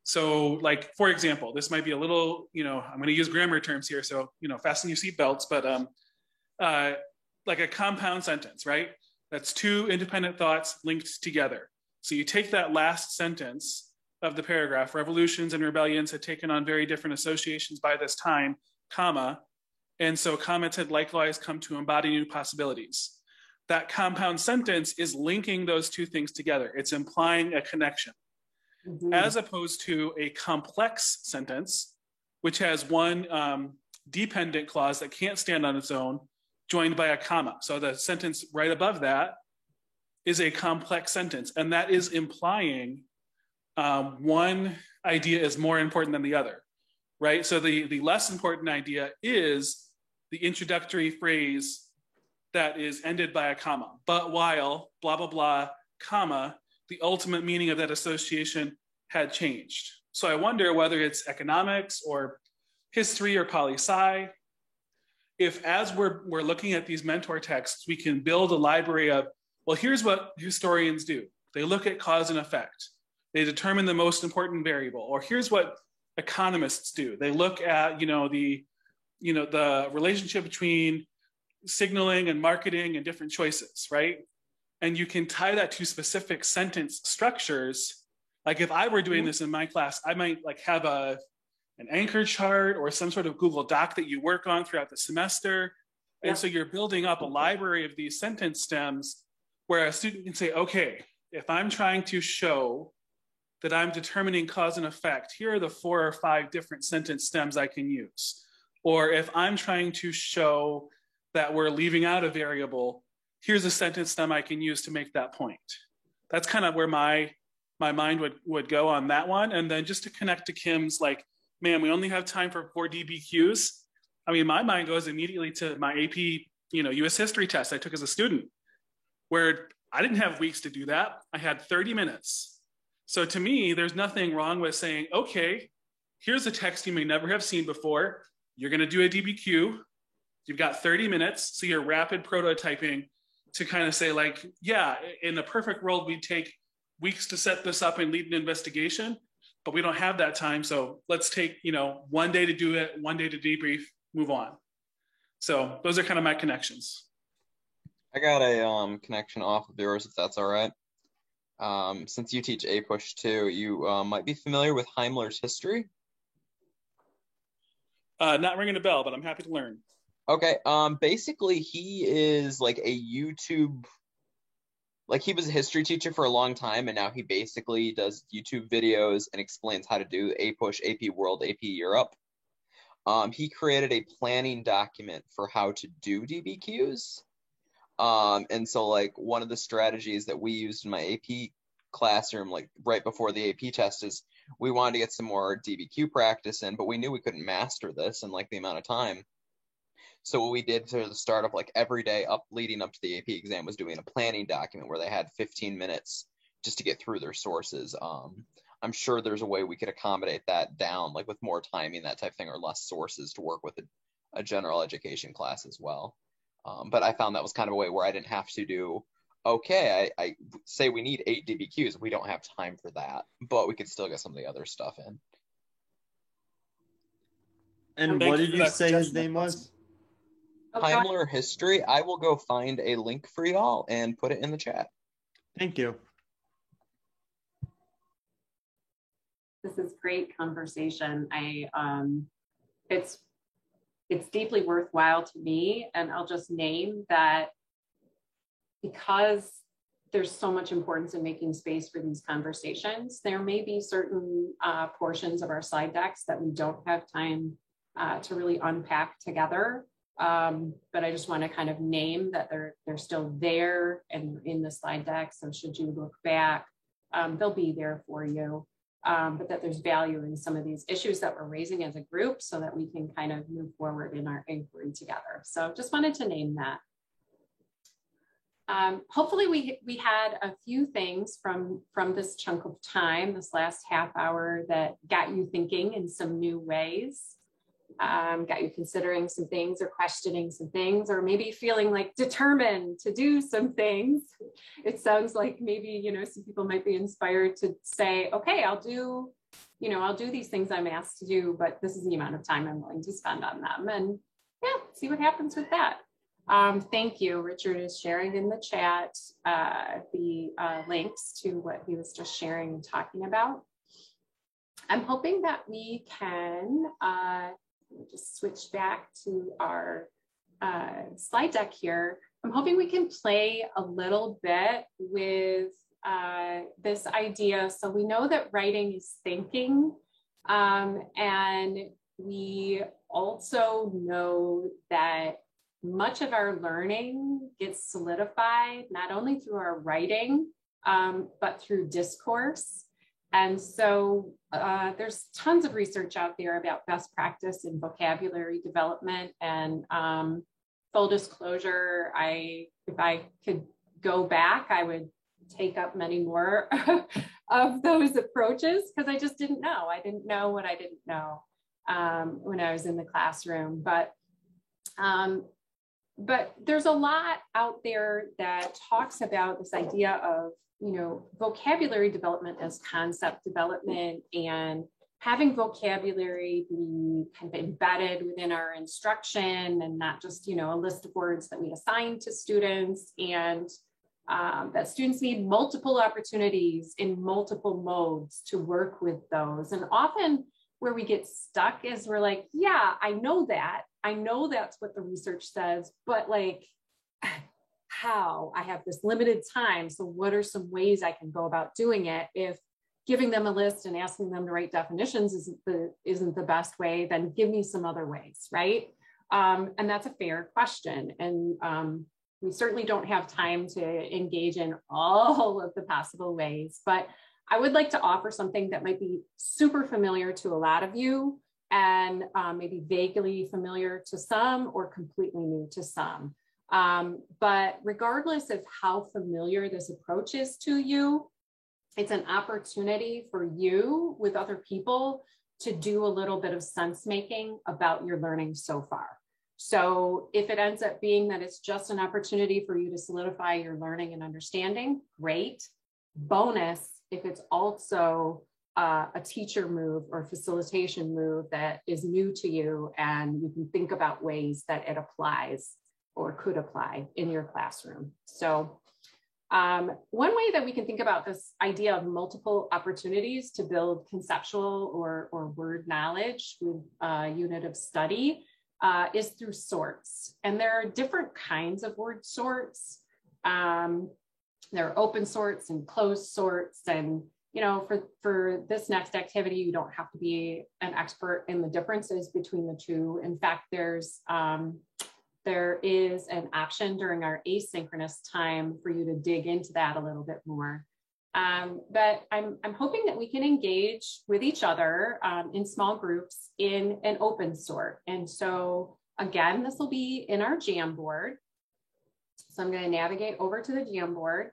So like, for example, this might be a little, I'm going to use grammar terms here. So, fasten your seatbelts, but like a compound sentence, right? That's two independent thoughts linked together. So you take that last sentence of the paragraph, revolutions and rebellions had taken on very different associations by this time, comma, and so comments had likewise come to embody new possibilities. That compound sentence is linking those two things together. It's implying a connection, as opposed to a complex sentence, which has one dependent clause that can't stand on its own, joined by a comma. So the sentence right above that is a complex sentence, and that is implying one idea is more important than the other, right? So the less important idea is the introductory phrase that is ended by a comma. But while, blah, blah, blah, comma, the ultimate meaning of that association had changed. So I wonder whether it's economics or history or poli-sci, if as we're looking at these mentor texts, we can build a library of, well, here's what historians do. They look at cause and effect. They determine the most important variable. Or here's what economists do. They look at, the relationship between signaling and marketing and different choices, right? And you can tie that to specific sentence structures. Like if I were doing this in my class, I might have an anchor chart or some sort of Google Doc that you work on throughout the semester. And so you're building up a library of these sentence stems where a student can say, okay, if I'm trying to show that I'm determining cause and effect, here are the 4 or 5 different sentence stems I can use. Or if I'm trying to show that we're leaving out a variable, here's a sentence stem I can use to make that point. That's kind of where my mind would go on that one. And then just to connect to Kim's, man, we only have time for 4 DBQs. I mean, my mind goes immediately to my AP, US history test I took as a student, where I didn't have weeks to do that. I had 30 minutes. So to me, there's nothing wrong with saying, okay, here's a text you may never have seen before. You're going to do a DBQ. You've got 30 minutes. So you're rapid prototyping to kind of say yeah, in the perfect world, we'd take weeks to set this up and lead an investigation, but we don't have that time. So let's take, 1 day to do it, 1 day to debrief, move on. So those are kind of my connections. I got a connection off of yours, if that's all right. Since you teach APUSH too, you might be familiar with Heimler's history. Not ringing a bell, but I'm happy to learn. Okay. Basically, he is like a YouTube. He was a history teacher for a long time, and now he basically does YouTube videos and explains how to do APUSH, AP World, AP Europe. He created a planning document for how to do DBQs. And so one of the strategies that we used in my AP classroom, right before the AP test, is we wanted to get some more DBQ practice in, but we knew we couldn't master this in the amount of time. So what we did to the start of every day leading up to the AP exam was doing a planning document where they had 15 minutes just to get through their sources. I'm sure there's a way we could accommodate that down, with more timing, that type of thing, or less sources to work with a general education class as well. But I found that was kind of a way where I didn't have to do, okay, I say we need 8 DBQs. We don't have time for that, but we could still get some of the other stuff in. And what did you say his name was? Heimler History. I will go find a link for y'all and put it in the chat. Thank you. This is great conversation. It's it's deeply worthwhile to me. And I'll just name that because there's so much importance in making space for these conversations, there may be certain portions of our slide decks that we don't have time to really unpack together. But I just want to kind of name that they're still there and in the slide deck. So should you look back, they'll be there for you. But that there's value in some of these issues that we're raising as a group so that we can kind of move forward in our inquiry together. So just wanted to name that. Hopefully we had a few things from this chunk of time, this last half hour, that got you thinking in some new ways, got you considering some things or questioning some things, or maybe feeling like determined to do some things. It sounds like maybe, you know, some people might be inspired to say, okay, I'll do these things I'm asked to do, but this is the amount of time I'm willing to spend on them, and yeah, see what happens with that. Thank you. Richard is sharing in the chat the links to what he was just sharing and talking about. I'm hoping that we can just switch back to our slide deck here. I'm hoping we can play a little bit with this idea. So we know that writing is thinking, and we also know that much of our learning gets solidified not only through our writing, but through discourse. And so there's tons of research out there about best practice in vocabulary development. And full disclosure, if I could go back, I would take up many more of those approaches, because I just didn't know. I didn't know what I didn't know when I was in the classroom. But there's a lot out there that talks about this idea of, you know, vocabulary development as concept development, and having vocabulary be kind of embedded within our instruction and not just, you know, a list of words that we assign to students, and that students need multiple opportunities in multiple modes to work with those. And often where we get stuck is we're like, yeah, I know that. I know that's what the research says, but like, how? I have this limited time. So what are some ways I can go about doing it? If giving them a list and asking them to write definitions isn't the best way, then give me some other ways, right? And that's a fair question. And we certainly don't have time to engage in all of the possible ways, but I would like to offer something that might be super familiar to a lot of you, and maybe vaguely familiar to some, or completely new to some. But regardless of how familiar this approach is to you, it's an opportunity for you with other people to do a little bit of sense making about your learning so far. So if it ends up being that it's just an opportunity for you to solidify your learning and understanding, great. Bonus if it's also a teacher move or facilitation move that is new to you, and you can think about ways that it applies or could apply in your classroom. So one way that we can think about this idea of multiple opportunities to build conceptual or word knowledge with a unit of study is through sorts. And there are different kinds of word sorts. There are open sorts and closed sorts. And, you know, for this next activity, you don't have to be an expert in the differences between the two. In fact, there is an option during our asynchronous time for you to dig into that a little bit more. But I'm hoping that we can engage with each other in small groups in an open sort. And so again, this will be in our Jamboard. So I'm going to navigate over to the Jamboard,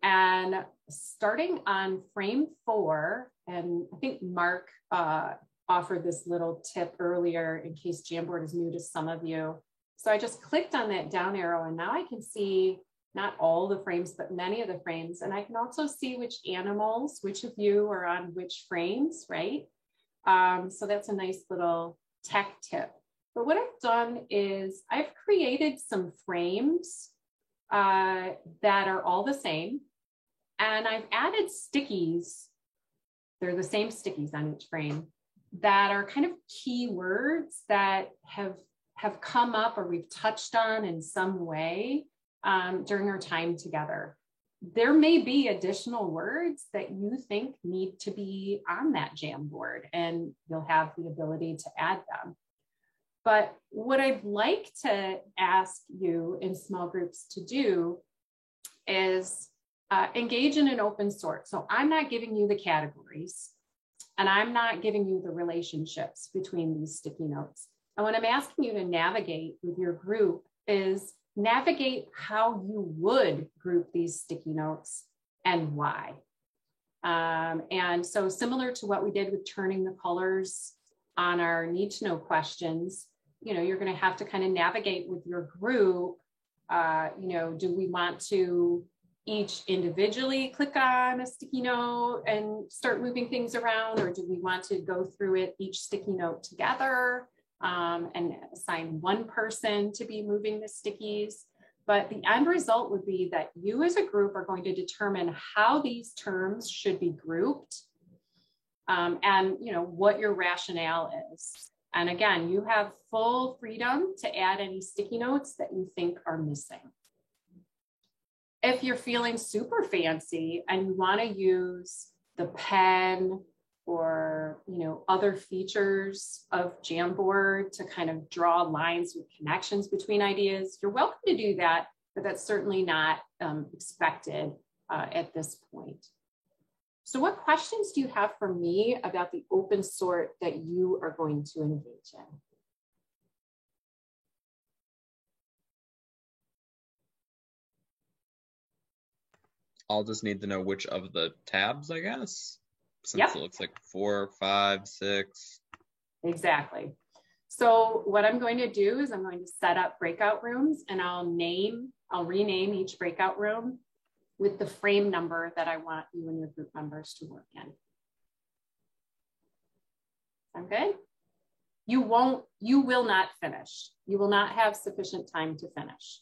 and starting on frame 4, and I think Mark offered this little tip earlier in case Jamboard is new to some of you. So I just clicked on that down arrow, and now I can see not all the frames, but many of the frames. And I can also see which animals, which of you are on which frames, right? So that's a nice little tech tip. But what I've done is I've created some frames that are all the same. And I've added stickies. They're the same stickies on each frame that are kind of keywords that have have come up or we've touched on in some way during our time together. There may be additional words that you think need to be on that Jamboard, and you'll have the ability to add them. But what I'd like to ask you in small groups to do is engage in an open sort. So I'm not giving you the categories, and I'm not giving you the relationships between these sticky notes. And what I'm asking you to navigate with your group is navigate how you would group these sticky notes and why. And so similar to what we did with turning the colors on our need to know questions, you're going to have to kind of navigate with your group. Do we want to each individually click on a sticky note and start moving things around, or do we want to go through it, each sticky note together, and assign one person to be moving the stickies? But the end result would be that you as a group are going to determine how these terms should be grouped, and what your rationale is. And again, you have full freedom to add any sticky notes that you think are missing. If you're feeling super fancy and you want to use the pen or other features of Jamboard to kind of draw lines with connections between ideas, you're welcome to do that, but that's certainly not expected at this point. So what questions do you have for me about the open sort that you are going to engage in? I'll just need to know which of the tabs, I guess, since it looks like 4, 5, 6. Exactly. So what I'm going to do is I'm going to set up breakout rooms, and I'll rename each breakout room with the frame number that I want you and your group members to work in. Sound good? You will not finish. You will not have sufficient time to finish.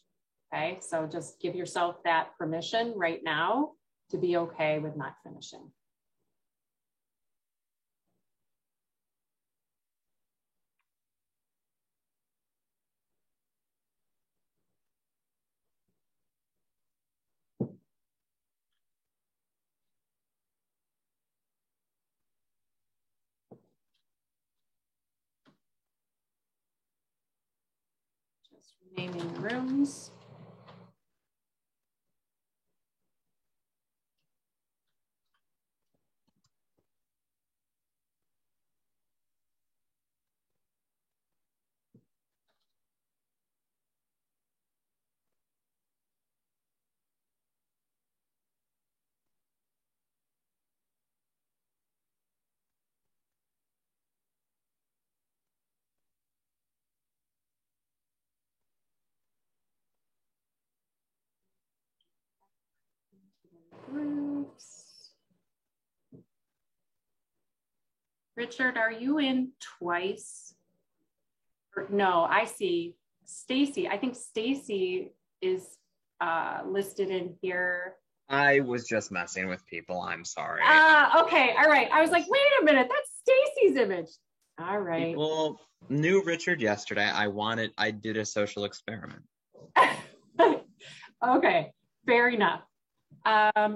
Okay, so just give yourself that permission right now to be okay with not finishing. Just renaming the rooms. Groups. Richard, are you in twice? No, I see Stacy. I think Stacy is listed in here. I was just messing with people. I'm sorry. Okay. All right. I was like, wait a minute. That's Stacy's image. All right. People knew Richard yesterday. I did a social experiment. Okay. Fair enough.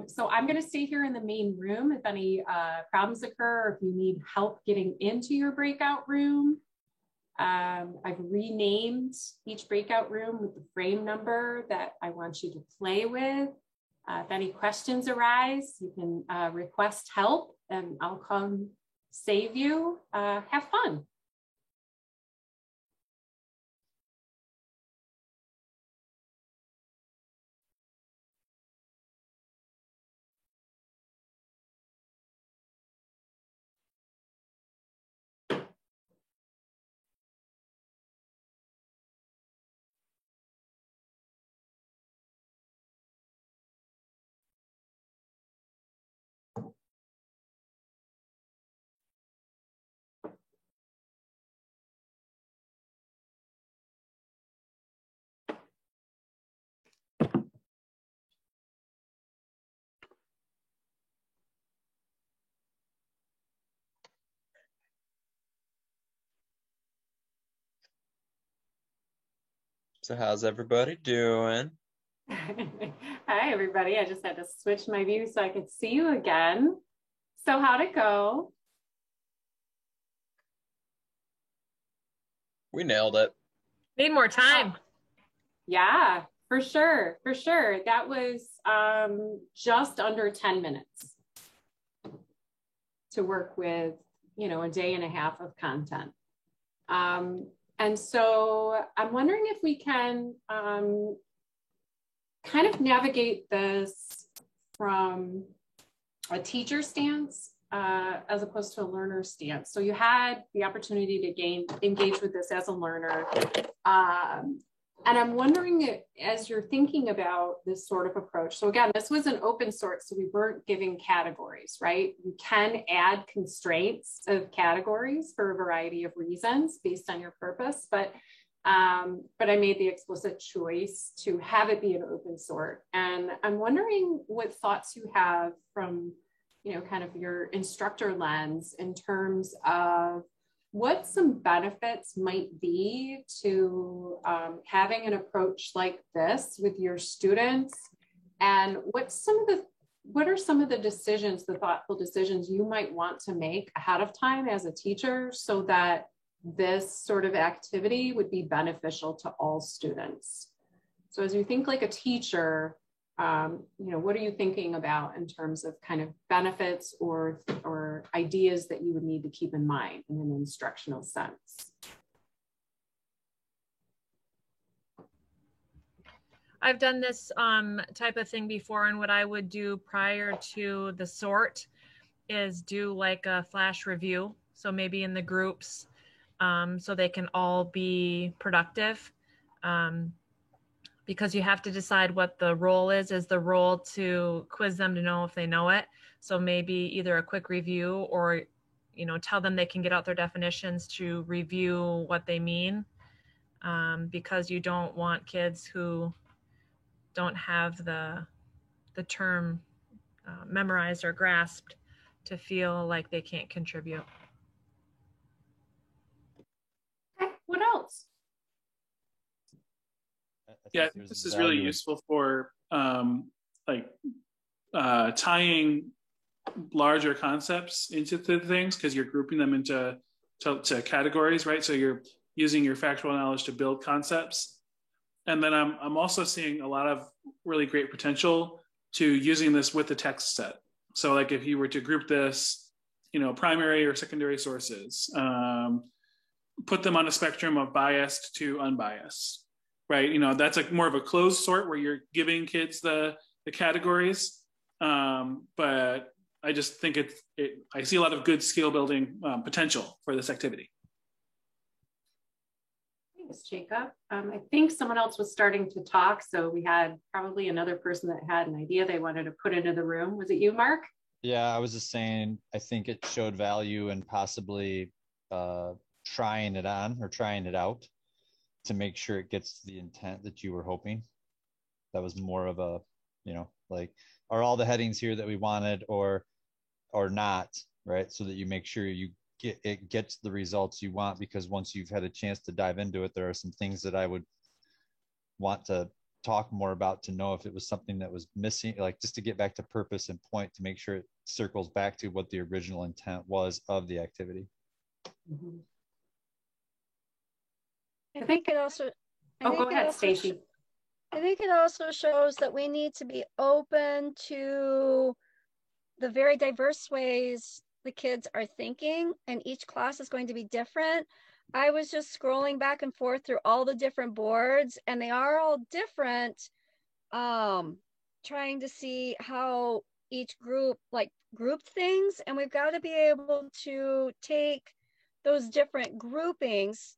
So I'm going to stay here in the main room if any problems occur, or if you need help getting into your breakout room. I've renamed each breakout room with the frame number that I want you to play with. If any questions arise, you can request help and I'll come save you. Have fun. So how's everybody doing? Hi, everybody. I just had to switch my view so I could see you again. So how'd it go? We nailed it. Need more time. Yeah, for sure. For sure. That was just under 10 minutes to work with, a day and a half of content. And so I'm wondering if we can kind of navigate this from a teacher stance as opposed to a learner stance. So you had the opportunity to engage with this as a learner. And I'm wondering, as you're thinking about this sort of approach, so again, this was an open source, so we weren't giving categories, right? You can add constraints of categories for a variety of reasons based on your purpose, but I made the explicit choice to have it be an open source. And I'm wondering what thoughts you have from, kind of your instructor lens in terms of what some benefits might be to having an approach like this with your students, and what are some of the decisions, the thoughtful decisions you might want to make ahead of time as a teacher so that this sort of activity would be beneficial to all students. So as you think like a teacher, what are you thinking about in terms of kind of benefits or ideas that you would need to keep in mind in an instructional sense? I've done this type of thing before, and what I would do prior to the sort is do like a flash review. So maybe in the groups, so they can all be productive. Because you have to decide what the role is. Is the role to quiz them to know if they know it? So maybe either a quick review or, tell them they can get out their definitions to review what they mean. Because you don't want kids who don't have the term memorized or grasped to feel like they can't contribute. Okay, what else? Yeah, I think this is really useful for tying larger concepts into the things, because you're grouping them into categories, right? So you're using your factual knowledge to build concepts. And then I'm also seeing a lot of really great potential to using this with the text set. So like if you were to group this, primary or secondary sources, put them on a spectrum of biased to unbiased. Right, that's like more of a closed sort where you're giving kids the categories, but I just think I see a lot of good skill building potential for this activity. Thanks, Jacob. I think someone else was starting to talk, so we had probably another person that had an idea they wanted to put into the room. Was it you, Mark? Yeah, I was just saying, I think it showed value in possibly trying it on or trying it out to make sure it gets the intent that you were hoping. That was more of a, like, are all the headings here that we wanted or not, right? So that you make sure it gets the results you want, because once you've had a chance to dive into it, there are some things that I would want to talk more about to know if it was something that was missing, like just to get back to purpose and point, to make sure it circles back to what the original intent was of the activity. Mm-hmm. I think it also. Go ahead, Stacy. I think it also shows that we need to be open to the very diverse ways the kids are thinking, and each class is going to be different. I was just scrolling back and forth through all the different boards, and they are all different, trying to see how each group grouped things, and we've got to be able to take those different groupings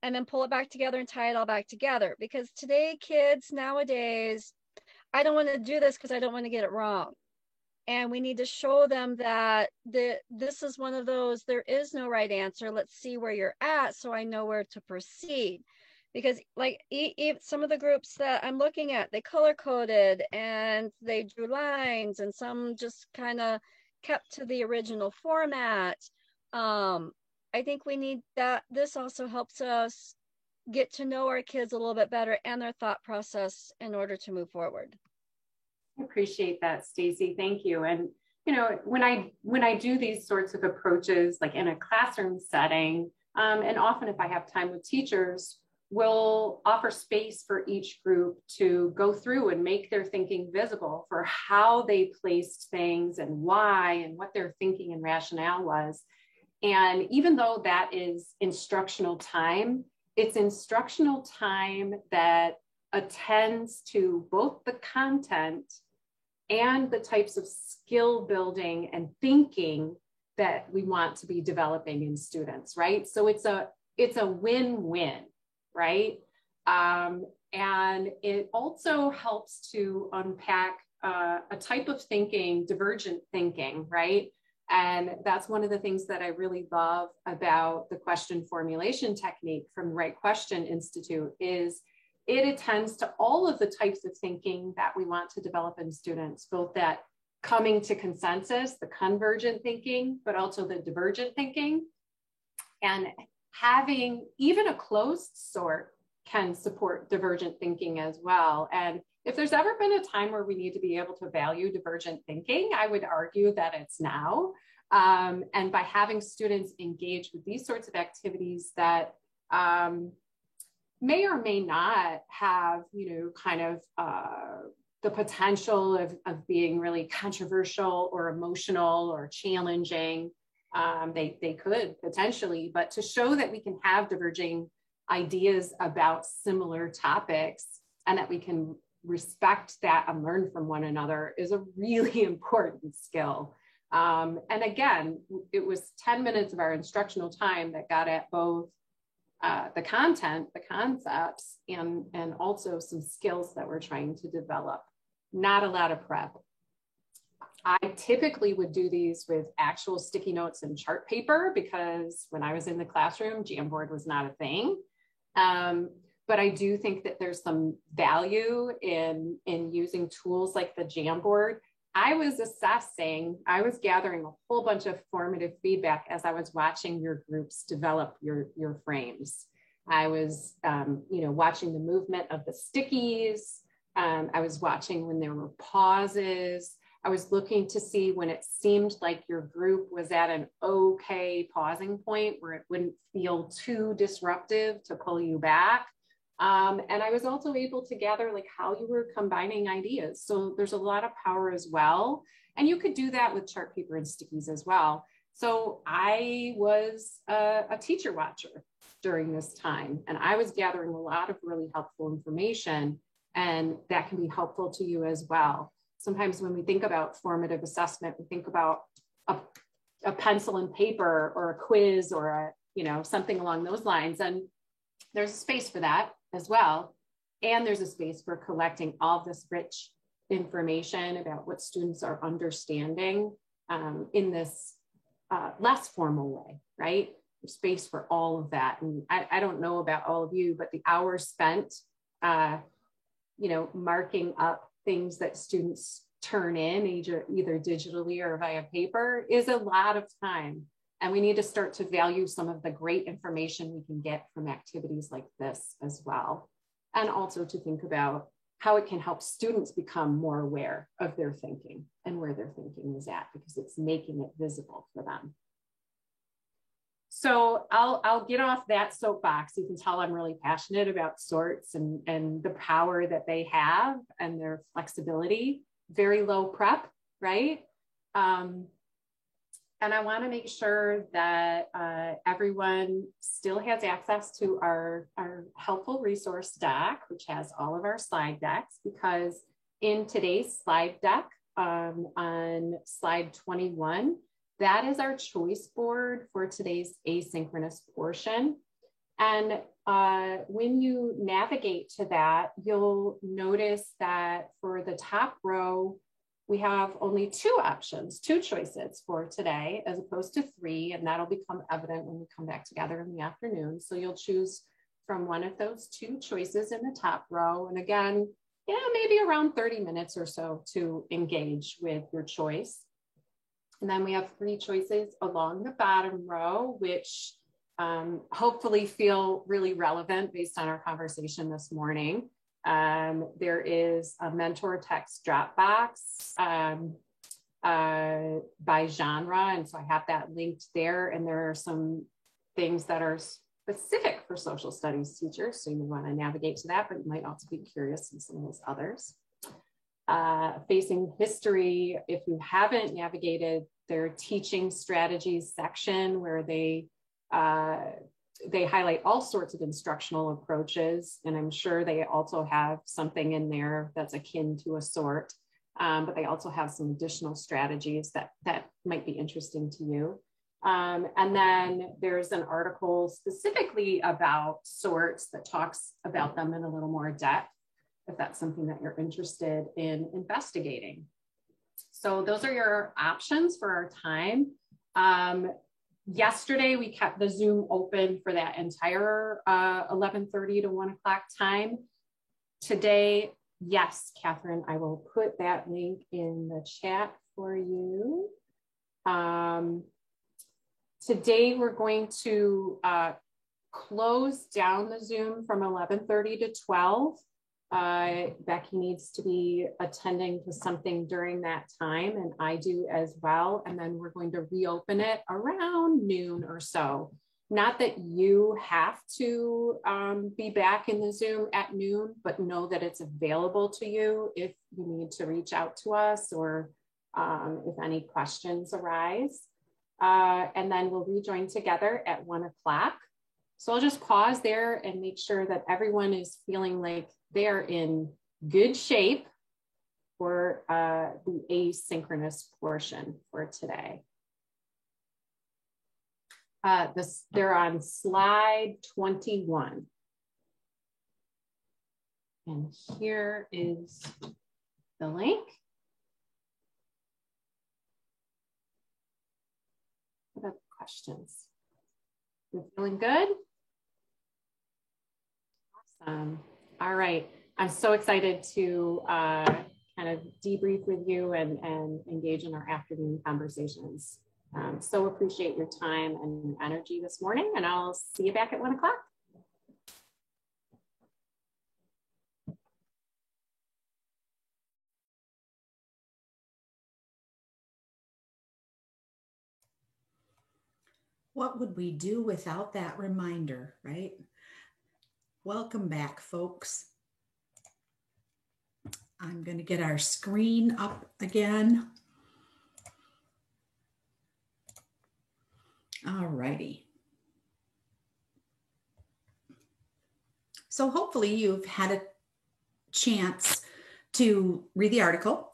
and then pull it back together and tie it all back together. Because today, kids nowadays, I don't want to do this because I don't want to get it wrong. And we need to show them that this is one of those, there is no right answer. Let's see where you're at so I know where to proceed. Because like some of the groups that I'm looking at, they color coded and they drew lines, and some just kind of kept to the original format. I think we need that. This also helps us get to know our kids a little bit better and their thought process in order to move forward. I appreciate that, Stacy. Thank you. And you know, when I do these sorts of approaches, like in a classroom setting, and often if I have time with teachers, we'll offer space for each group to go through and make their thinking visible for how they placed things and why and what their thinking and rationale was. And even though that is instructional time, it's instructional time that attends to both the content and the types of skill building and thinking that we want to be developing in students, right? So it's a win-win, right? And it also helps to unpack a type of thinking, divergent thinking, right? And that's one of the things that I really love about the question formulation technique from the Right Question Institute is it attends to all of the types of thinking that we want to develop in students, both that coming to consensus, the convergent thinking, but also the divergent thinking. And having even a closed sort can support divergent thinking as well. And if there's ever been a time where we need to be able to value divergent thinking, I would argue that it's now. And by having students engage with these sorts of activities that may or may not have, you know, kind of the potential of being really controversial or emotional or challenging, they could potentially, but to show that we can have diverging ideas about similar topics and that we can respect that and learn from one another is a really important skill. And again, it was 10 minutes of our instructional time that got at both the content, the concepts, and also some skills that we're trying to develop. Not a lot of prep. I typically would do these with actual sticky notes and chart paper because when I was in the classroom, Jamboard was not a thing. But I do think that there's some value in using tools like the Jamboard. I was gathering a whole bunch of formative feedback as I was watching your groups develop your frames. I was, watching the movement of the stickies. I was watching when there were pauses. I was looking to see when it seemed like your group was at an okay pausing point where it wouldn't feel too disruptive to pull you back. And I was also able to gather like how you were combining ideas. So there's a lot of power as well. And you could do that with chart paper and stickies as well. So I was a teacher watcher during this time, and I was gathering a lot of really helpful information, and that can be helpful to you as well. Sometimes when we think about formative assessment, we think about a pencil and paper or a quiz or something along those lines. And there's a space for that as well. And there's a space for collecting all this rich information about what students are understanding in this less formal way, right? There's space for all of that. And I don't know about all of you, but the hours spent, marking up things that students turn in either digitally or via paper is a lot of time. And we need to start to value some of the great information we can get from activities like this as well. And also to think about how it can help students become more aware of their thinking and where their thinking is at, because it's making it visible for them. So I'll get off that soapbox. You can tell I'm really passionate about sorts and the power that they have and their flexibility, very low prep, right? And I want to make sure that everyone still has access to our helpful resource deck, which has all of our slide decks, because in today's slide deck on slide 21, that is our choice board for today's asynchronous portion. And when you navigate to that, you'll notice that for the top row, we have only two options, two choices for today, as opposed to three, and that'll become evident when we come back together in the afternoon. So you'll choose from one of those two choices in the top row. And again, maybe around 30 minutes or so to engage with your choice. And then we have three choices along the bottom row, which hopefully feel really relevant based on our conversation this morning. There is a mentor text Dropbox by genre. And so I have that linked there. And there are some things that are specific for social studies teachers. So you may want to navigate to that, but you might also be curious in some of those others. Facing History, if you haven't navigated their teaching strategies section where they highlight all sorts of instructional approaches, and I'm sure they also have something in there that's akin to a SORT, but they also have some additional strategies that might be interesting to you. And then there's an article specifically about sorts that talks about them in a little more depth, if that's something that you're interested in investigating. So those are your options for our time. Yesterday, we kept the Zoom open for that entire 11:30 to 1 o'clock time. Today, yes, Catherine, I will put that link in the chat for you. Today, we're going to close down the Zoom from 11:30 to 12. Becky needs to be attending to something during that time, and I do as well. And then we're going to reopen it around noon or so. Not that you have to be back in the Zoom at noon, but know that it's available to you if you need to reach out to us or if any questions arise. And then we'll rejoin together at 1 o'clock. So I'll just pause there and make sure that everyone is feeling like they're in good shape for the asynchronous portion for today. They're on slide 21. And here is the link. What other questions? You're feeling good? Awesome. All right. I'm so excited to kind of debrief with you and engage in our afternoon conversations. So appreciate your time and energy this morning, and I'll see you back at 1 o'clock. What would we do without that reminder, right? Welcome back, folks. I'm going to get our screen up again. All righty. So hopefully you've had a chance to read the article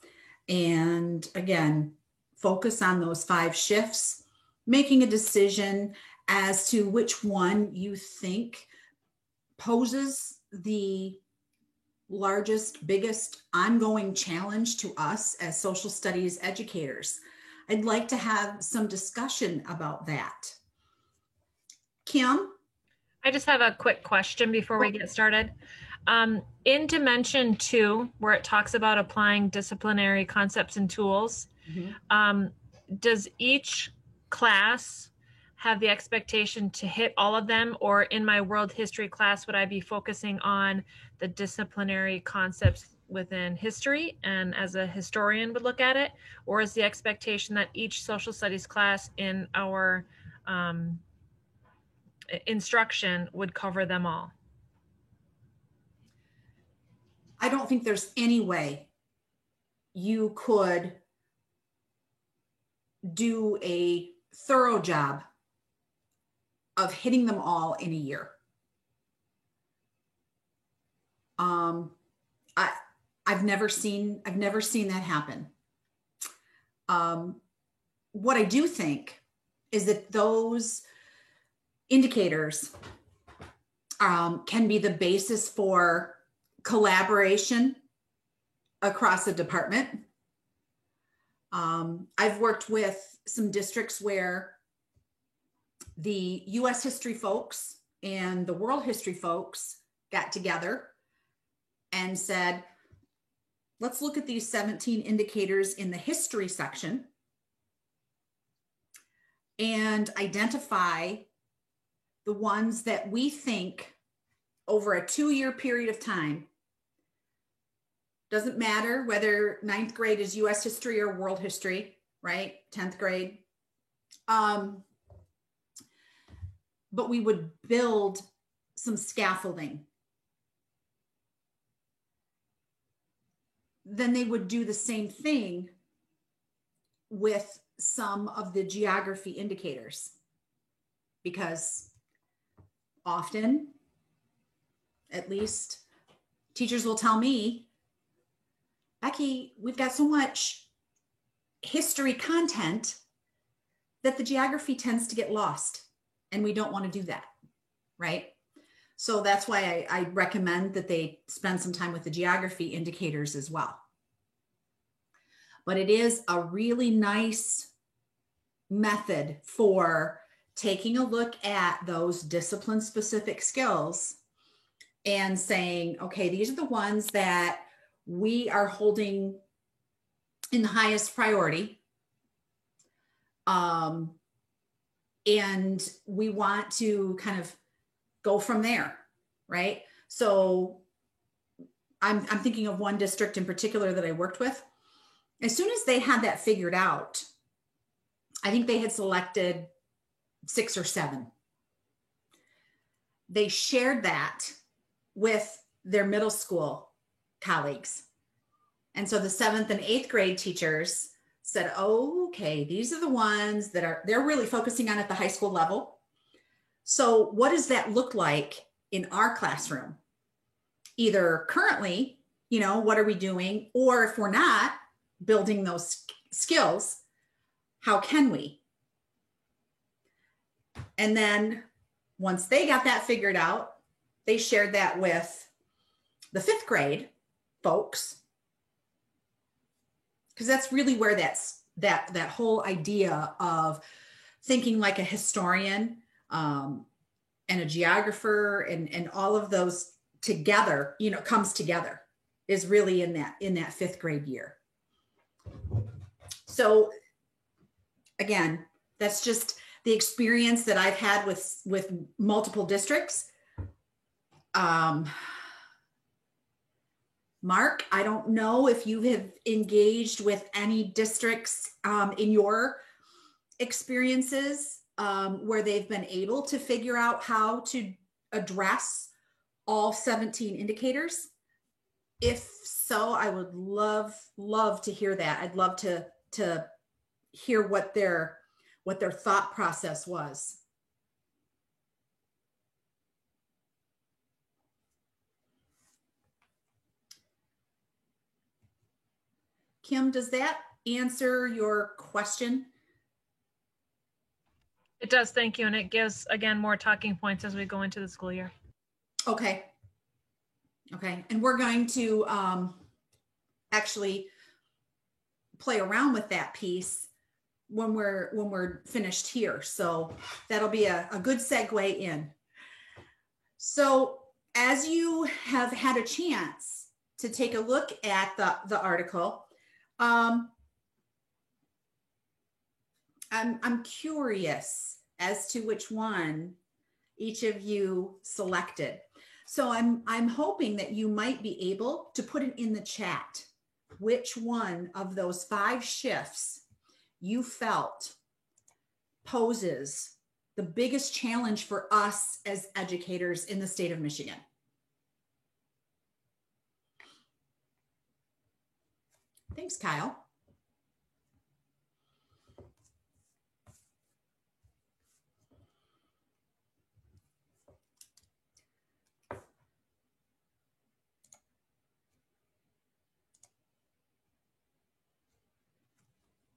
and again, focus on those 5 shifts, making a decision as to which one you think poses the largest, biggest ongoing challenge to us as social studies educators. I'd like to have some discussion about that. Kim? I just have a quick question before we get started. In Dimension 2, where it talks about applying disciplinary concepts and tools, does each class have the expectation to hit all of them? Or in my world history class, would I be focusing on the disciplinary concepts within history and as a historian would look at it? Or is the expectation that each social studies class in our instruction would cover them all? I don't think there's any way you could do a thorough job of hitting them all in a year. I've never seen that happen. What I do think is that those indicators can be the basis for collaboration across the department. I've worked with some districts where the US history folks and the world history folks got together and said, let's look at these 17 indicators in the history section and identify the ones that we think over a 2-year period of time, doesn't matter whether 9th grade is US history or world history, right? 10th grade. But we would build some scaffolding. Then they would do the same thing with some of the geography indicators, because often, at least, teachers will tell me, Becky, we've got so much history content that the geography tends to get lost, and we don't want to do that, right? So that's why I recommend that they spend some time with the geography indicators as well. But it is a really nice method for taking a look at those discipline-specific skills and saying, okay, these are the ones that we are holding in the highest priority. And we want to kind of go from there, right? So I'm thinking of one district in particular that I worked with. As soon as they had that figured out, I think they had selected 6 or 7. They shared that with their middle school colleagues. And so the 7th and 8th grade teachers said, oh, okay, these are the ones that they're really focusing on at the high school level. So what does that look like in our classroom? Either currently, what are we doing? Or if we're not building those skills, how can we? And then once they got that figured out, they shared that with the 5th grade folks, because that's really where that whole idea of thinking like a historian and a geographer and all of those together, comes together, is really in that 5th grade year. So again, that's just the experience that I've had with multiple districts. Mark, I don't know if you have engaged with any districts in your experiences where they've been able to figure out how to address all 17 indicators. If so, I would love to hear that. I'd love to hear what their thought process was. Kim, does that answer your question? It does, thank you. And it gives, again, more talking points as we go into the school year. Okay. Okay, and we're going to actually play around with that piece when we're finished here. So that'll be a good segue in. So as you have had a chance to take a look at the article, I'm curious as to which one each of you selected. So I'm hoping that you might be able to put it in the chat which one of those 5 shifts you felt poses the biggest challenge for us as educators in the state of Michigan. Thanks, Kyle.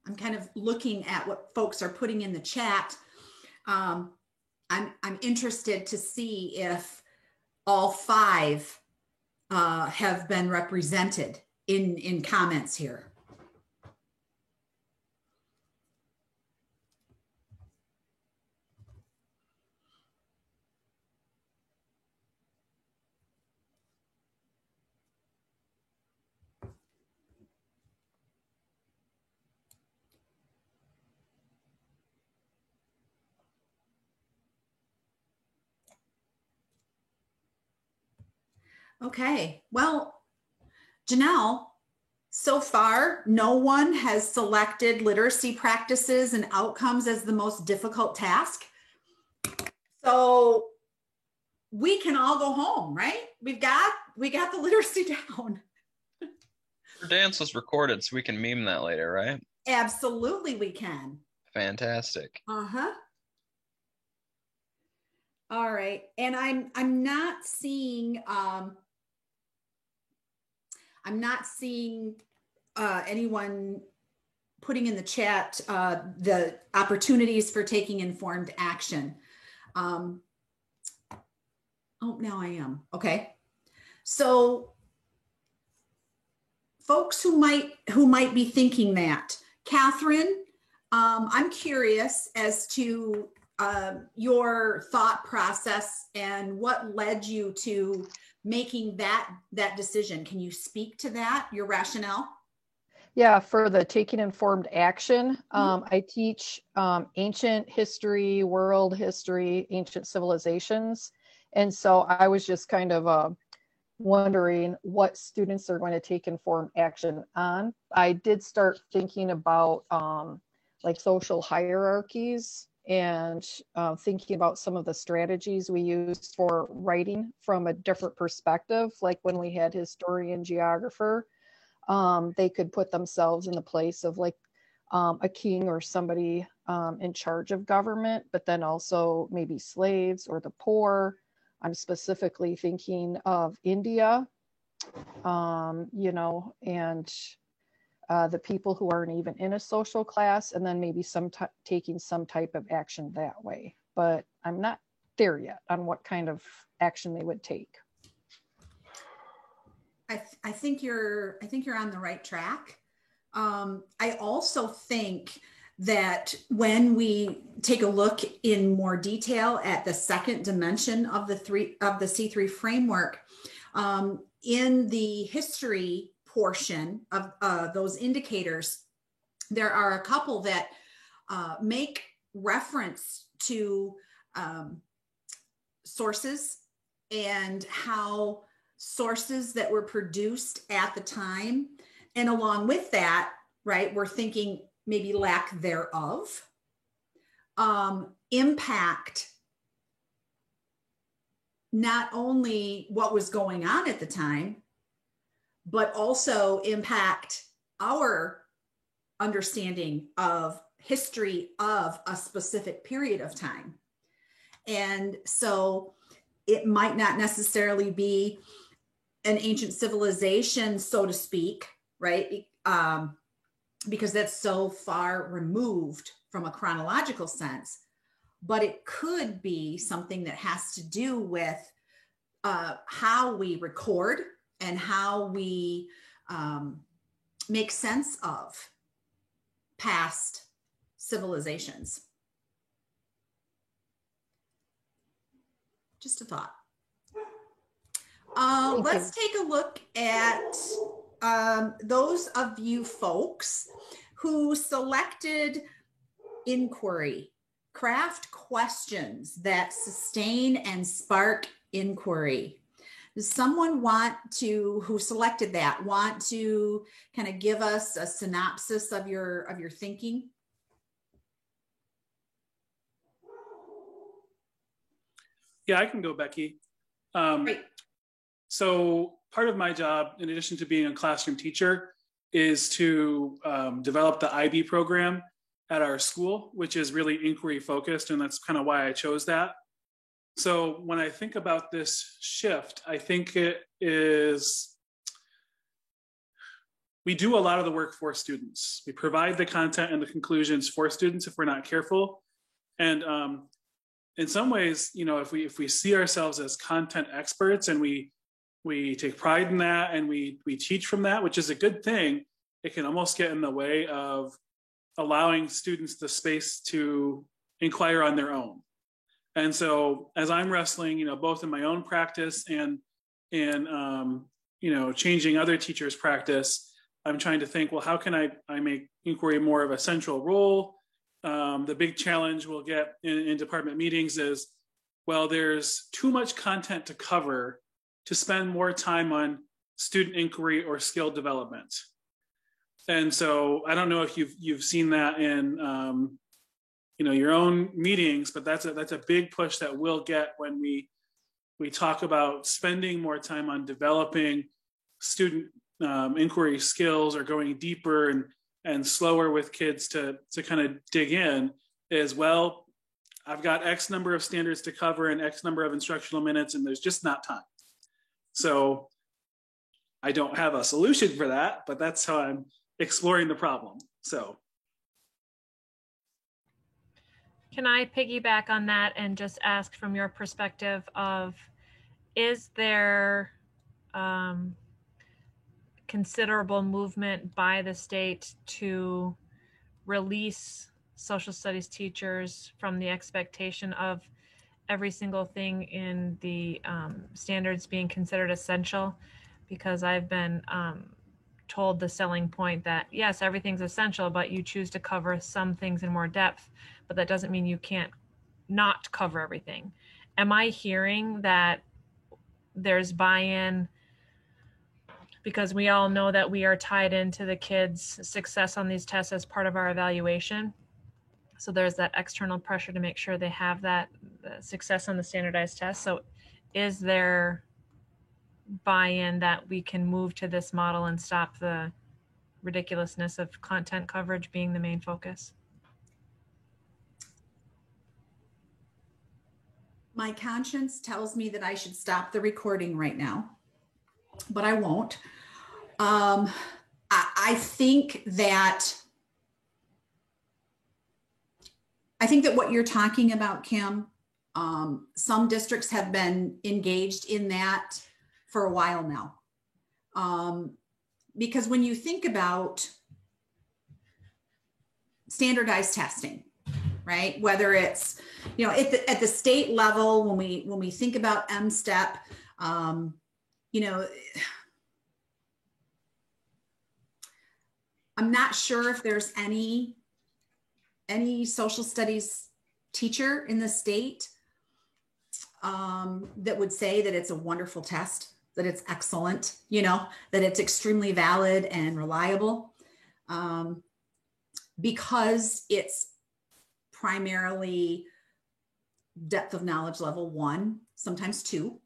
I'm kind of looking at what folks are putting in the chat. I'm interested to see if all 5 have been represented in comments here. Okay, well, Janelle, so far, no one has selected literacy practices and outcomes as the most difficult task. So we can all go home, right? We got the literacy down. Your dance was recorded, so we can meme that later, right? Absolutely, we can. Fantastic. Uh-huh. All right, and I'm not seeing anyone putting in the chat the opportunities for taking informed action. Oh, now I am. Okay. So folks who might be thinking that, Catherine, I'm curious as to your thought process and what led you to making that decision. Can you speak to that, your rationale? Yeah, for the taking informed action, I teach ancient history, world history, ancient civilizations. And so I was just kind of wondering what students are going to take informed action on. I did start thinking about like social hierarchies and thinking about some of the strategies we used for writing from a different perspective, like when we had historian, geographer. They could put themselves in the place of like a king or somebody in charge of government, but then also maybe slaves or the poor. I'm specifically thinking of India, you know, and the people who aren't even in a social class, and then maybe taking some type of action that way. But I'm not there yet on what kind of action they would take. I think you're on the right track. I also think that when we take a look in more detail at the second dimension of the C3 framework, in the history portion of those indicators, there are a couple that make reference to sources and how sources that were produced at the time, and along with that, right, we're thinking maybe lack thereof, impact not only what was going on at the time, but also impact our understanding of history of a specific period of time. And so it might not necessarily be an ancient civilization, so to speak, right? Because that's so far removed from a chronological sense, but it could be something that has to do with how we record and how we make sense of past civilizations. Just a thought. Let's take a look at those of you folks who selected inquiry. Craft questions that sustain and spark inquiry. Does someone who selected that, want to kind of give us a synopsis of your thinking? Yeah, I can go, Becky. Great. So part of my job, in addition to being a classroom teacher, is to develop the IB program at our school, which is really inquiry focused, and that's kind of why I chose that. So when I think about this shift, I think it is, we do a lot of the work for students. We provide the content and the conclusions for students if we're not careful. And in some ways, you know, if we see ourselves as content experts and we take pride in that and we teach from that, which is a good thing, it can almost get in the way of allowing students the space to inquire on their own. And so as I'm wrestling, you know, both in my own practice and you know, changing other teachers' practice, I'm trying to think, well, how can I make inquiry more of a central role? The big challenge we'll get in department meetings is, well, there's too much content to cover to spend more time on student inquiry or skill development. And so I don't know if you've seen that in your own meetings, but that's a big push that we'll get when we talk about spending more time on developing student inquiry skills or going deeper and slower with kids to kind of dig in. Is, well, I've got X number of standards to cover and X number of instructional minutes, and there's just not time. So I don't have a solution for that, but that's how I'm exploring the problem. So can I piggyback on that and just ask from your perspective of, is there considerable movement by the state to release social studies teachers from the expectation of every single thing in the standards being considered essential? Because I've been told the selling point that, yes, everything's essential, but you choose to cover some things in more depth, but that doesn't mean you can't not cover everything. Am I hearing that there's buy-in? Because we all know that we are tied into the kids' success on these tests as part of our evaluation. So there's that external pressure to make sure they have that success on the standardized test. So is there buy-in that we can move to this model and stop the ridiculousness of content coverage being the main focus? My conscience tells me that I should stop the recording right now, but I won't. I think that what you're talking about, Kim, some districts have been engaged in that for a while now. Because when you think about standardized testing, right? Whether it's, at the state level, when we think about M-STEP, I'm not sure if there's any social studies teacher in the state that would say that it's a wonderful test, that it's excellent, that it's extremely valid and reliable, because it's primarily depth of knowledge level 1, sometimes 2,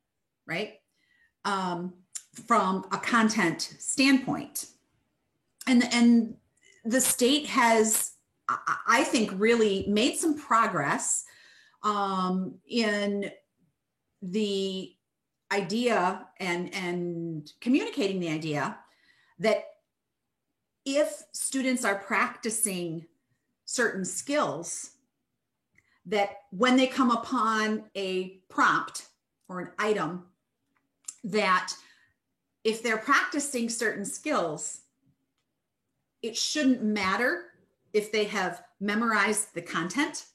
right? From a content standpoint. And the state has, I think, really made some progress in the idea and communicating the idea that if students are practicing certain skills, that when they come upon a prompt or an item, that if they're practicing certain skills, it shouldn't matter if they have memorized the content,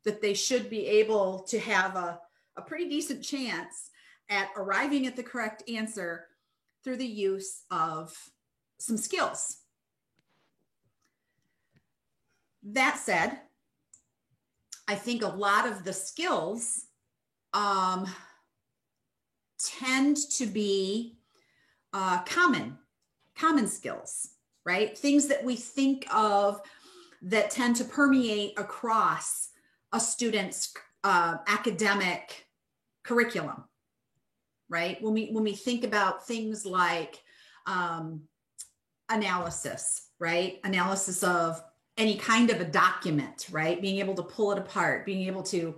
that they should be able to have a pretty decent chance at arriving at the correct answer through the use of some skills. That said, I think a lot of the skills tend to be common skills, right? Things that we think of that tend to permeate across a student's academic curriculum, right? When we think about things like analysis, right? Analysis of any kind of a document, right? Being able to pull it apart, being able to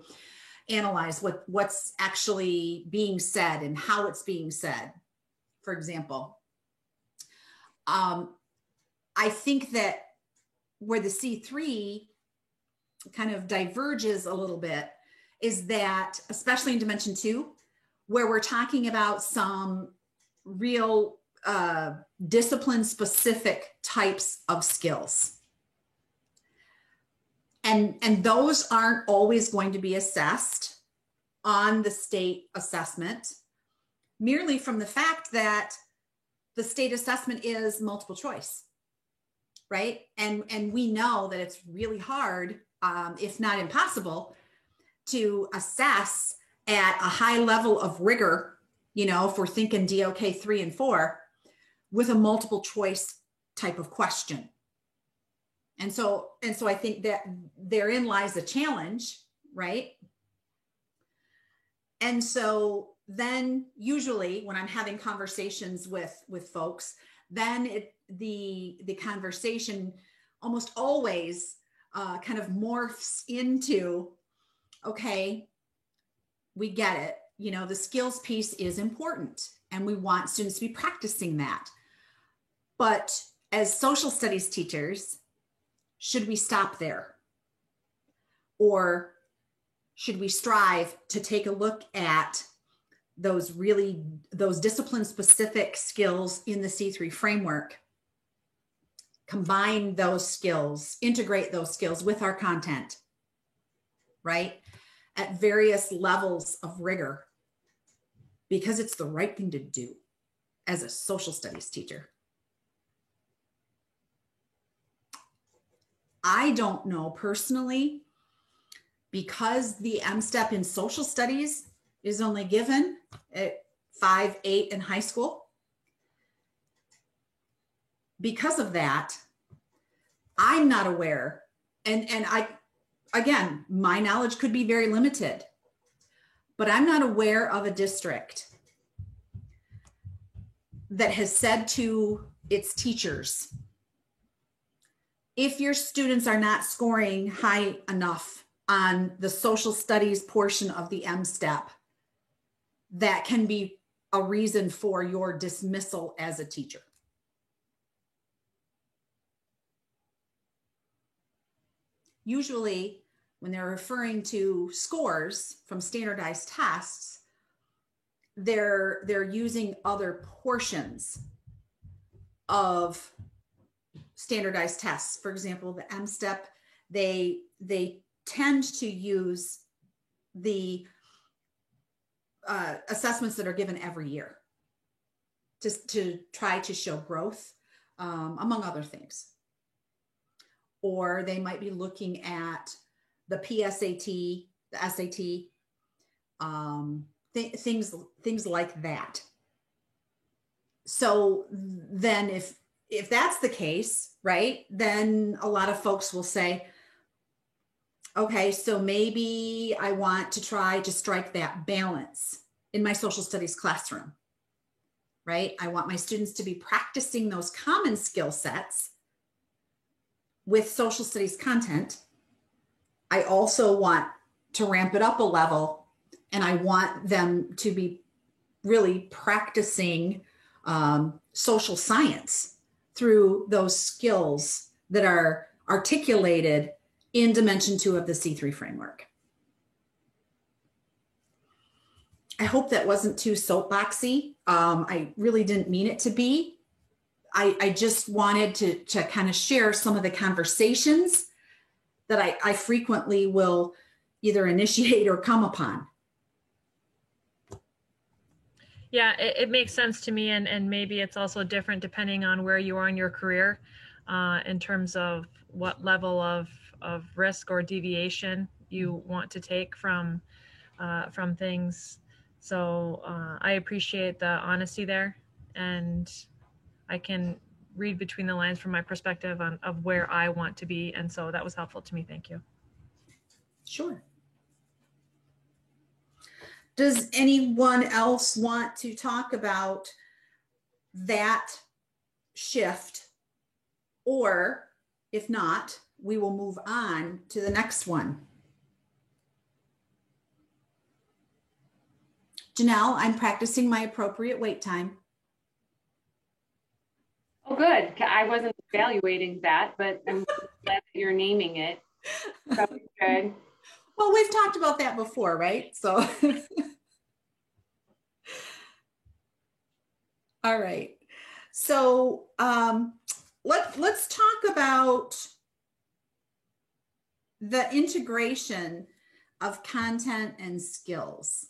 analyze what's actually being said and how it's being said, for example. I think that where the C3 kind of diverges a little bit is that, especially in Dimension 2, where we're talking about some real discipline-specific types of skills. And those aren't always going to be assessed on the state assessment, merely from the fact that the state assessment is multiple choice, right? And we know that it's really hard, if not impossible, to assess at a high level of rigor you know, if we're thinking DOK 3 and 4, with a multiple choice type of question. And so I think that therein lies a challenge, right? And so then usually when I'm having conversations with folks, then the conversation almost always kind of morphs into, okay, we get it. You know, the skills piece is important and we want students to be practicing that. But as social studies teachers, should we stop there? Or should we strive to take a look at those discipline specific skills in the C3 framework, combine those skills, integrate those skills with our content, right? At various levels of rigor, because it's the right thing to do as a social studies teacher. I don't know personally, because the M-STEP in social studies is only given at 5, 8 in high school. Because of that, I'm not aware, and again, my knowledge could be very limited, but I'm not aware of a district that has said to its teachers, if your students are not scoring high enough on the social studies portion of the M-STEP, that can be a reason for your dismissal as a teacher. Usually, when they're referring to scores from standardized tests, they're using other portions of standardized tests. For example, the M-STEP, they tend to use the assessments that are given every year to try to show growth, among other things. Or they might be looking at the PSAT, the SAT, things like that. So then if that's the case, right, then a lot of folks will say, okay, so maybe I want to try to strike that balance in my social studies classroom, right? I want my students to be practicing those common skill sets with social studies content. I also want to ramp it up a level, and I want them to be really practicing social science through those skills that are articulated in Dimension 2 of the C3 framework. I hope that wasn't too soapboxy. I really didn't mean it to be. I just wanted to kind of share some of the conversations that I frequently will either initiate or come upon. Yeah, it makes sense to me, and maybe it's also different depending on where you are in your career in terms of what level of risk or deviation you want to take from things. So I appreciate the honesty there, and I can read between the lines from my perspective of where I want to be. And so that was helpful to me. Thank you. Sure. Does anyone else want to talk about that shift? Or if not, we will move on to the next one. Janelle, I'm practicing my appropriate wait time. Oh, good. I wasn't evaluating that, but I'm glad that you're naming it. So good. Well, we've talked about that before, right? So, all right. So let's talk about the integration of content and skills.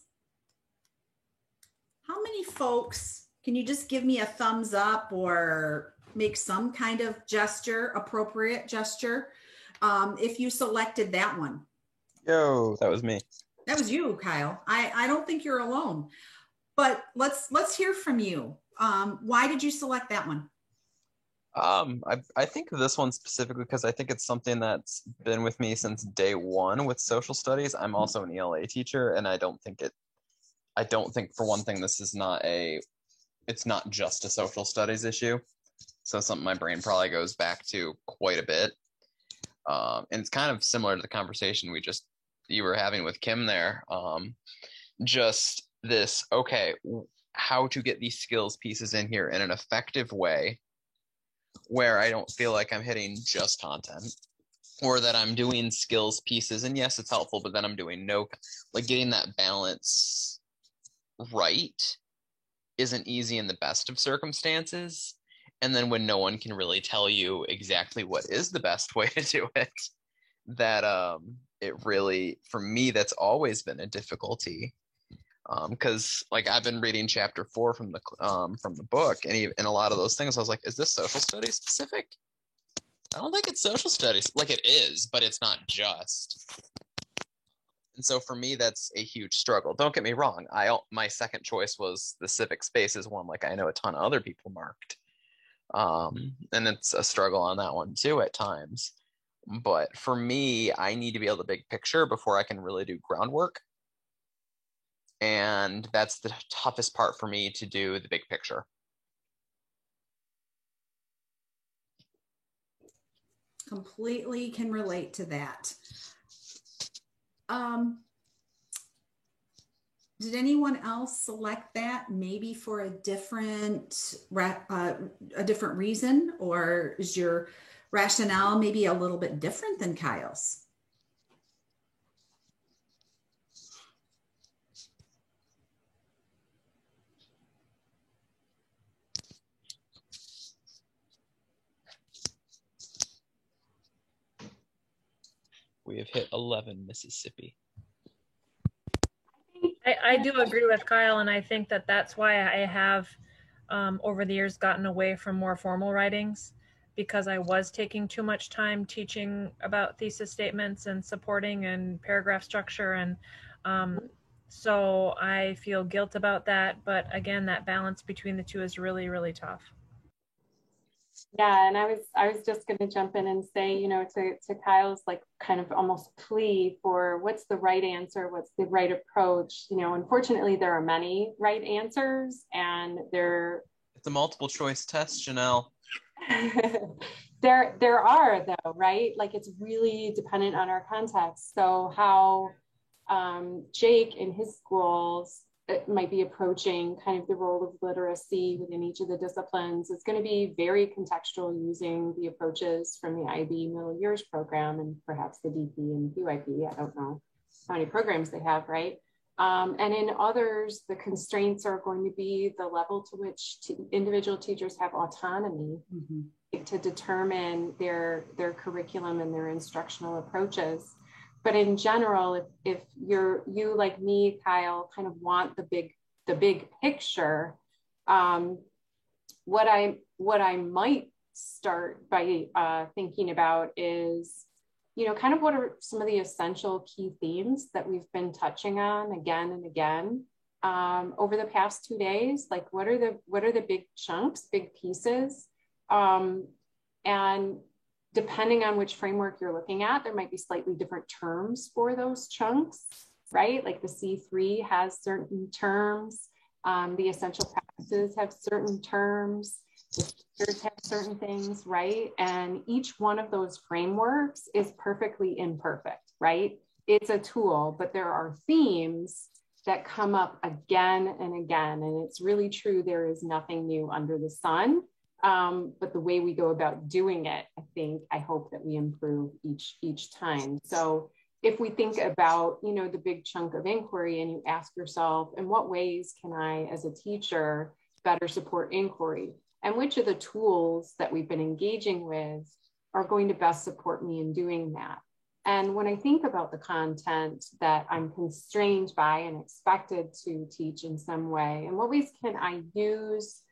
How many folks, can you just give me a thumbs up or make some kind of gesture, appropriate gesture, if you selected that one? Yo, that was me. That was you, Kyle. I don't think you're alone. but let's hear from you. Why did you select that one? I think of this one specifically because I think it's something that's been with me since day one with social studies. I'm also an ELA teacher, and I don't think for one thing, it's not just a social studies issue. So something my brain probably goes back to quite a bit. And it's kind of similar to the conversation you were having with Kim there. Just this, okay, how to get these skills pieces in here in an effective way where I don't feel like I'm hitting just content, or that I'm doing skills pieces. And yes, it's helpful, but then I'm doing getting that balance right isn't easy in the best of circumstances. And then when no one can really tell you exactly what is the best way to do it, that it really, for me, that's always been a difficulty. Because I've been reading chapter 4 from the book, and in a lot of those things, I was like, is this social studies specific? I don't think it's social studies. It is, but it's not just. And so for me, that's a huge struggle. Don't get me wrong. My second choice was the civic spaces one, I know a ton of other people marked. And it's a struggle on that one too at times. But for me, I need to be able to big picture before I can really do groundwork. And that's the toughest part for me, to do the big picture. Completely can relate to that. Did anyone else select that maybe for a different reason, or is your rationale maybe a little bit different than Kyle's? We have hit 11, Mississippi. I do agree with Kyle, and I think that's why I have over the years gotten away from more formal writings, because I was taking too much time teaching about thesis statements and supporting and paragraph structure, and so I feel guilt about that. But again, that balance between the two is really, really tough. Yeah, and I was just going to jump in and say, to Kyle's kind of almost plea for what's the right answer, what's the right approach. Unfortunately, there are many right answers, and it's a multiple choice test, Janelle. there are though, right? It's really dependent on our context. So how Jake in his schools might be approaching kind of the role of literacy within each of the disciplines is going to be very contextual, using the approaches from the IB middle years program and perhaps the DP and PYP. I don't know how many programs they have, right? And in others, the constraints are going to be the level to which individual teachers have autonomy to determine their curriculum and their instructional approaches. But in general, if you like me, Kyle, kind of want the big picture, what I might start by thinking about is, kind of what are some of the essential key themes that we've been touching on again and again over the past 2 days. What are the big chunks, big pieces, and depending on which framework you're looking at, there might be slightly different terms for those chunks, right? The C3 has certain terms, the essential practices have certain terms, the teachers have certain things, right? And each one of those frameworks is perfectly imperfect, right? It's a tool, but there are themes that come up again and again. And it's really true, there is nothing new under the sun. But the way we go about doing it, I hope that we improve each time. So if we think about, the big chunk of inquiry, and you ask yourself, in what ways can I, as a teacher, better support inquiry? And which of the tools that we've been engaging with are going to best support me in doing that? And when I think about the content that I'm constrained by and expected to teach in some way, in what ways can I use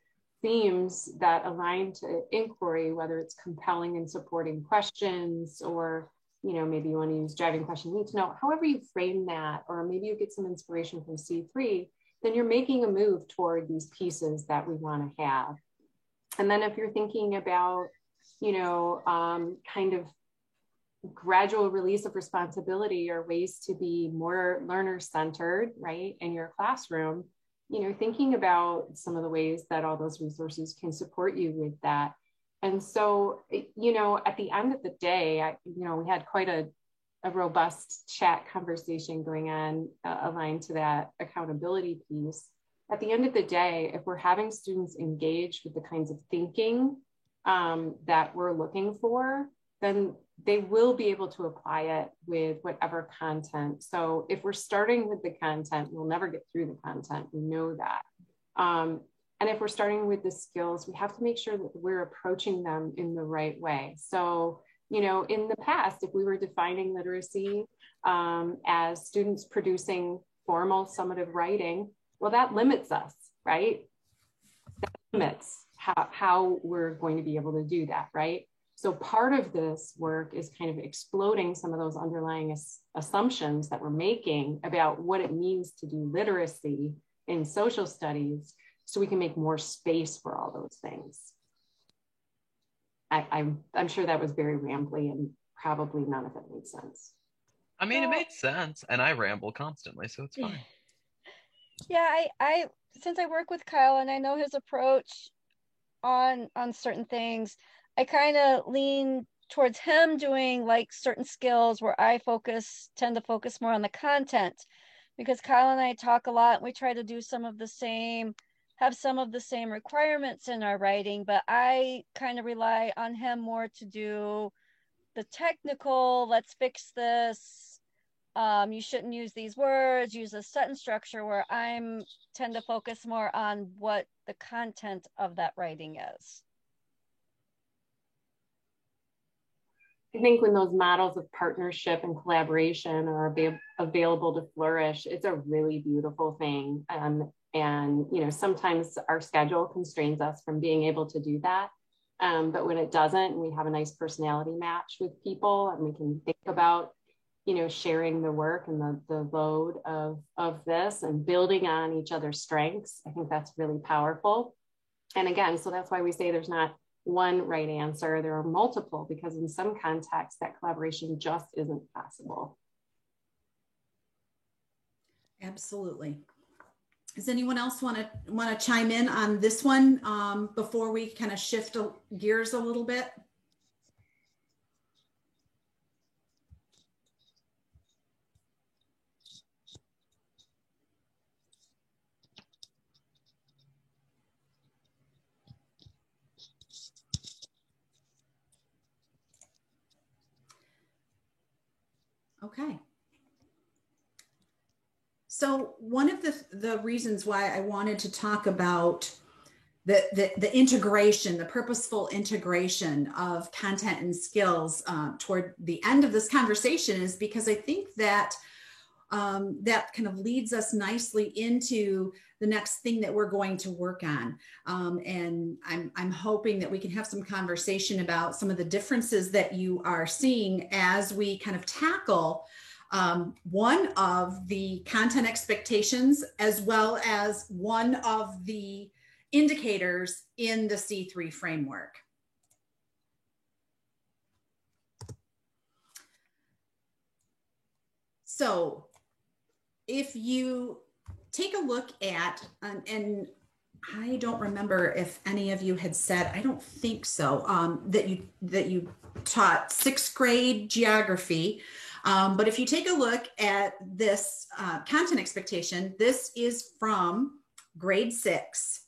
themes that align to inquiry, whether it's compelling and supporting questions, or maybe you want to use driving question, need to know, however you frame that, or maybe you get some inspiration from C3 then you're making a move toward these pieces that we want to have. And then if you're thinking about, kind of gradual release of responsibility or ways to be more learner-centered, right, in your classroom, thinking about some of the ways that all those resources can support you with that. And so, at the end of the day, we had quite a robust chat conversation going on aligned to that accountability piece. At the end of the day, if we're having students engage with the kinds of thinking that we're looking for, then they will be able to apply it with whatever content. So if we're starting with the content, we'll never get through the content. We know that. And if we're starting with the skills, we have to make sure that we're approaching them in the right way. So, in the past, if we were defining literacy as students producing formal summative writing, well, that limits us, right? That limits how we're going to be able to do that, right? So part of this work is kind of exploding some of those underlying assumptions that we're making about what it means to do literacy in social studies, so we can make more space for all those things. I'm sure that was very rambly and probably none of it made sense. I mean, it made sense, and I ramble constantly, so it's fine. Yeah, I since I work with Kyle and I know his approach on certain things, I kind of lean towards him doing like certain skills where I tend to focus more on the content, because Kyle and I talk a lot and we try to do have some of the same requirements in our writing, but I kind of rely on him more to do the technical, let's fix this. You shouldn't use these words, use a sentence structure, where I tend to focus more on what the content of that writing is. I think when those models of partnership and collaboration are available to flourish, it's a really beautiful thing. And sometimes our schedule constrains us from being able to do that. But when it doesn't, we have a nice personality match with people, and we can think about, sharing the work and the load of this and building on each other's strengths. I think that's really powerful. And again, so that's why we say there's not one right answer. There are multiple, because in some contexts that collaboration just isn't possible. Absolutely. Does anyone else want to chime in on this one before we kind of shift gears a little bit? Okay. So one of the reasons why I wanted to talk about the integration, the purposeful integration of content and skills toward the end of this conversation is because I think that that kind of leads us nicely into the next thing that we're going to work on. And I'm hoping that we can have some conversation about some of the differences that you are seeing as we kind of tackle one of the content expectations, as well as one of the indicators in the C3 framework. So if you take a look at, and I don't remember if any of you had said, I don't think so, that you taught 6th grade geography. But if you take a look at this content expectation, this is from grade 6.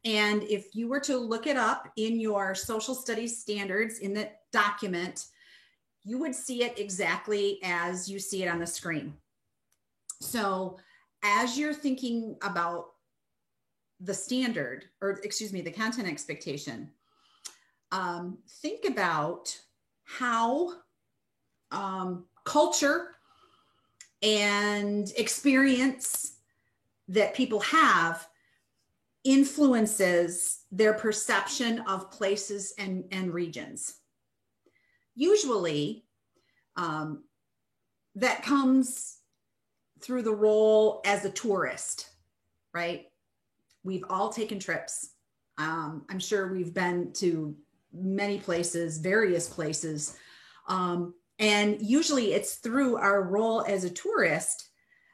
And if you were to look it up in your social studies standards in the document, you would see it exactly as you see it on the screen. So as you're thinking about the standard, or excuse me, the content expectation, think about how culture and experience that people have influences their perception of places and regions. Usually, that comes through the role as a tourist. right? We've all taken trips. I'm sure we've been to many places, various places. And usually it's through our role as a tourist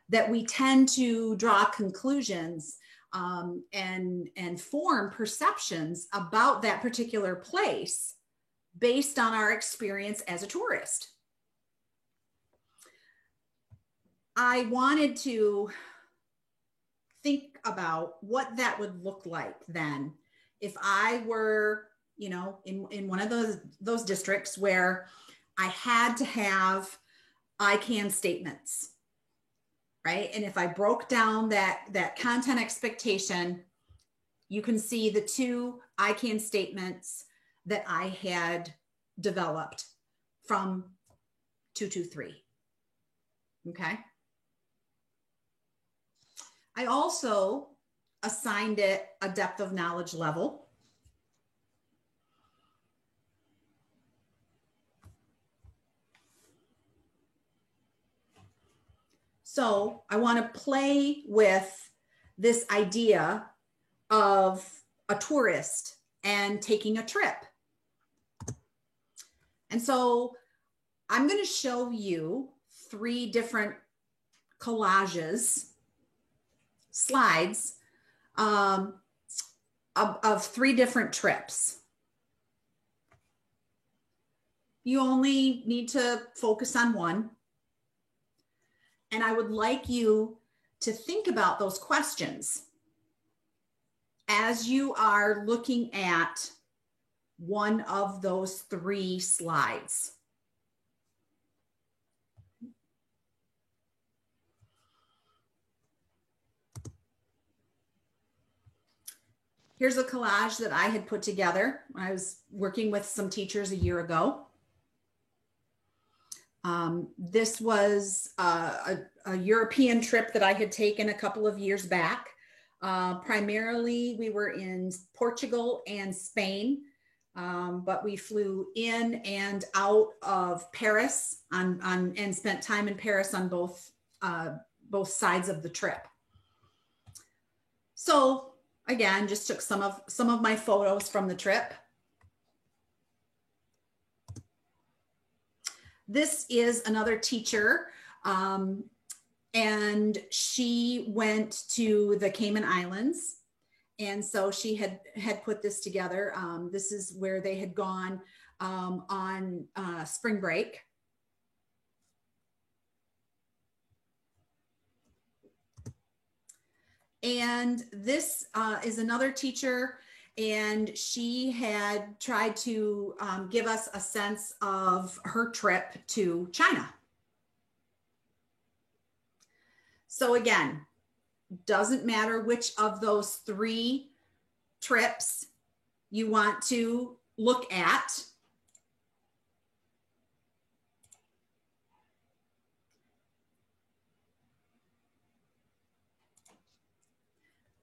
that we tend to draw conclusions and form perceptions about that particular place based on our experience as a tourist. I wanted to think about what that would look like then if I were, you know, in one of those districts where I had to have ICANN statements, right? And if I broke down that content expectation, you can see the 2 ICANN statements that I had developed from 223, okay? I also assigned it a depth of knowledge level. So I want to play with this idea of a tourist and taking a trip. And so I'm going to show you 3 different collages, slides of 3 different trips. You only need to focus on one. And I would like you to think about those questions as you are looking at one of those 3 slides. Here's a collage that I had put together when I was working with some teachers a year ago. This was a European trip that I had taken a couple of years back. Primarily, we were in Portugal and Spain, but we flew in and out of Paris and spent time in Paris on both sides of the trip. So again, just took some of my photos from the trip. This is another teacher, and she went to the Cayman Islands, and so she had put this together. This is where they had gone on spring break. And this is another teacher, and she had tried to give us a sense of her trip to China. So again, doesn't matter which of those 3 trips you want to look at.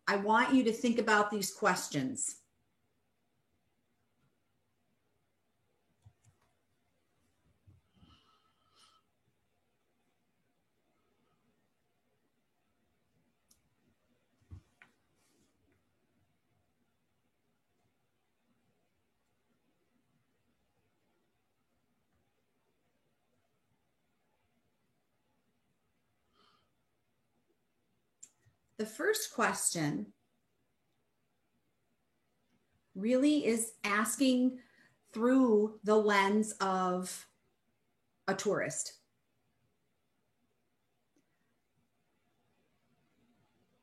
I want you to think about these questions. The first question really is asking through the lens of a tourist.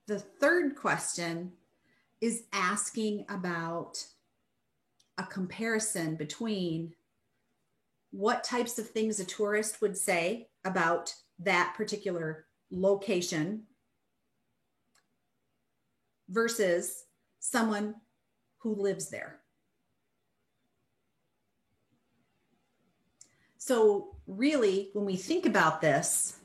The third question is asking about a comparison between what types of things a tourist would say about that particular location versus someone who lives there. So really, when we think about this,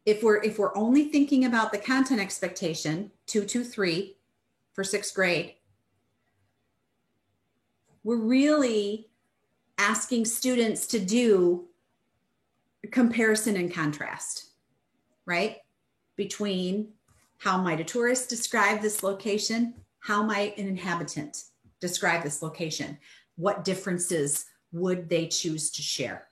if we're only thinking about the content expectation, 223 for 6th grade, we're really asking students to do comparison and contrast, right? Between How might a tourist describe this location? How might an inhabitant describe this location? What differences would they choose to share?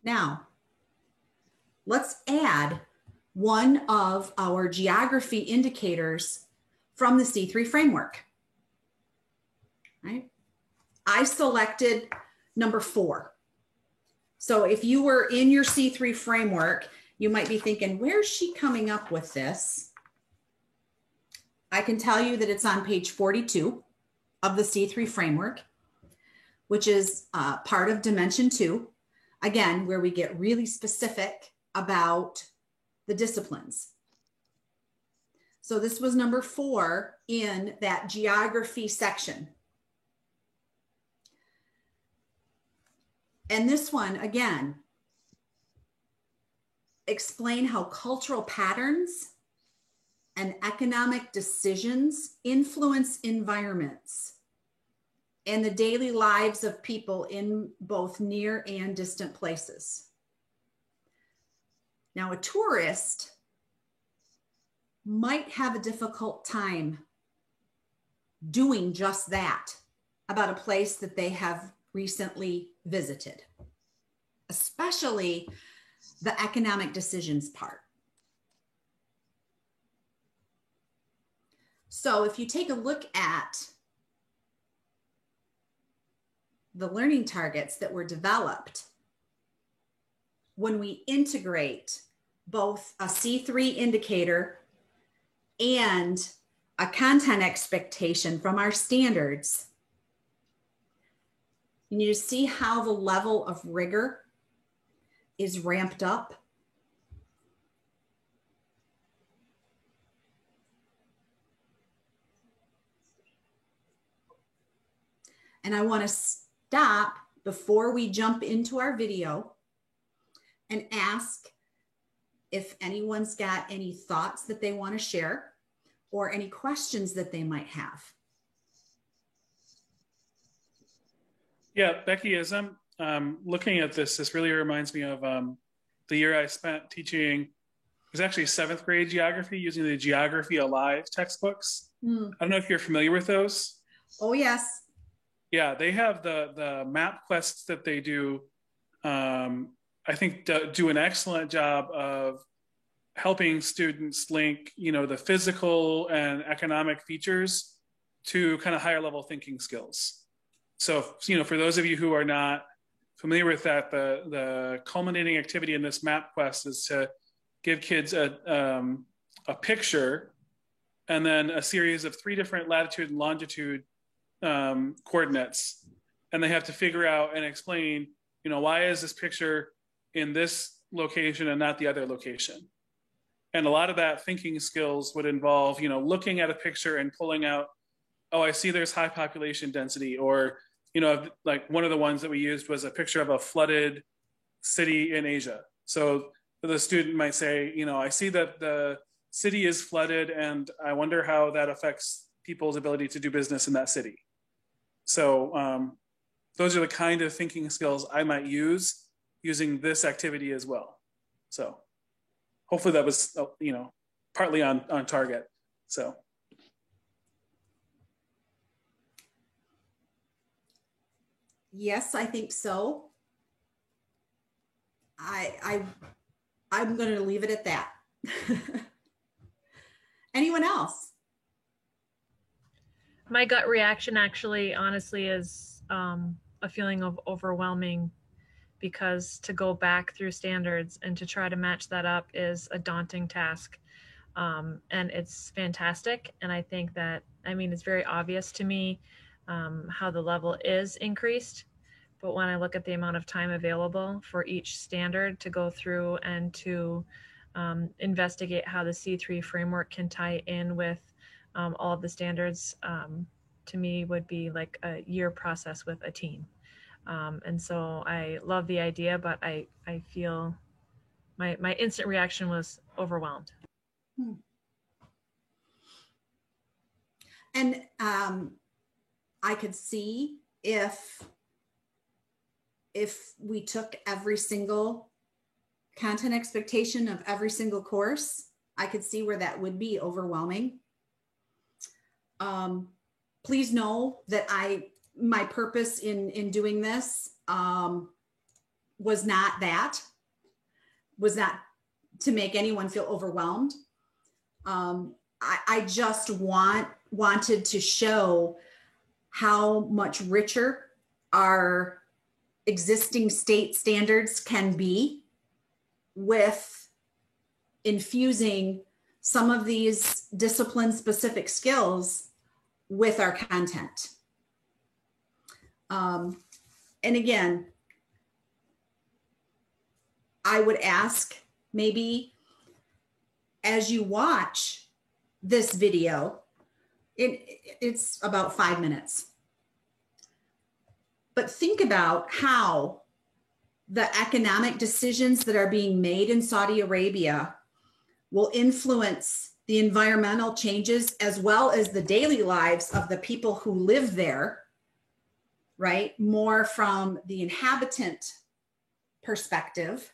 Now, let's add one of our geography indicators from the C3 framework. Right? I selected number 4. So if you were in your C3 framework, you might be thinking, where's she coming up with this? I can tell you that it's on page 42 of the C3 framework, which is part of Dimension 2. Again, where we get really specific about the disciplines. So this was number 4 in that geography section. And this one, again, explain how cultural patterns and economic decisions influence environments and the daily lives of people in both near and distant places. Now, a tourist might have a difficult time doing just that about a place that they have recently visited, especially the economic decisions part. So if you take a look at the learning targets that were developed, when we integrate both a C3 indicator and a content expectation from our standards, you need to see how the level of rigor is ramped up. And I want to stop before we jump into our video and ask if anyone's got any thoughts that they want to share or any questions that they might have. Yeah, Becky, as I'm looking at this really reminds me of the year I spent teaching. It was actually 7th grade geography using the Geography Alive textbooks. I don't know if you're familiar with those. Oh, yes. Yeah, they have the map quests that they do. I think do an excellent job of helping students link, the physical and economic features to kind of higher level thinking skills. So, for those of you who are not familiar with that, the culminating activity in this map quest is to give kids a picture and then a series of 3 different latitude and longitude coordinates. And they have to figure out and explain, why is this picture in this location and not the other location? And a lot of that thinking skills would involve, looking at a picture and pulling out, oh, I see there's high population density, or, like one of the ones that we used was a picture of a flooded city in Asia. So the student might say, I see that the city is flooded and I wonder how that affects people's ability to do business in that city. So those are the kind of thinking skills I might use using this activity as well. So hopefully that was, partly on target. So. Yes, I think so. I'm going to leave it at that. Anyone else? My gut reaction actually, honestly, is a feeling of overwhelming, because to go back through standards and to try to match that up is a daunting task. And it's fantastic. And I think that, it's very obvious to me how the level is increased. But when I look at the amount of time available for each standard to go through and to investigate how the C3 framework can tie in with all of the standards, to me would be like a year process with a team. And so I love the idea, but I feel my instant reaction was overwhelmed. And I could see if if we took every single content expectation of every single course, I could see where that would be overwhelming. Please know that my purpose in doing this was not to make anyone feel overwhelmed. I just wanted to show how much richer our existing state standards can be with infusing some of these discipline-specific skills with our content. And again, I would ask, maybe as you watch this video, it's about 5 minutes, but think about how the economic decisions that are being made in Saudi Arabia will influence the environmental changes as well as the daily lives of the people who live there, right? More from the inhabitant perspective.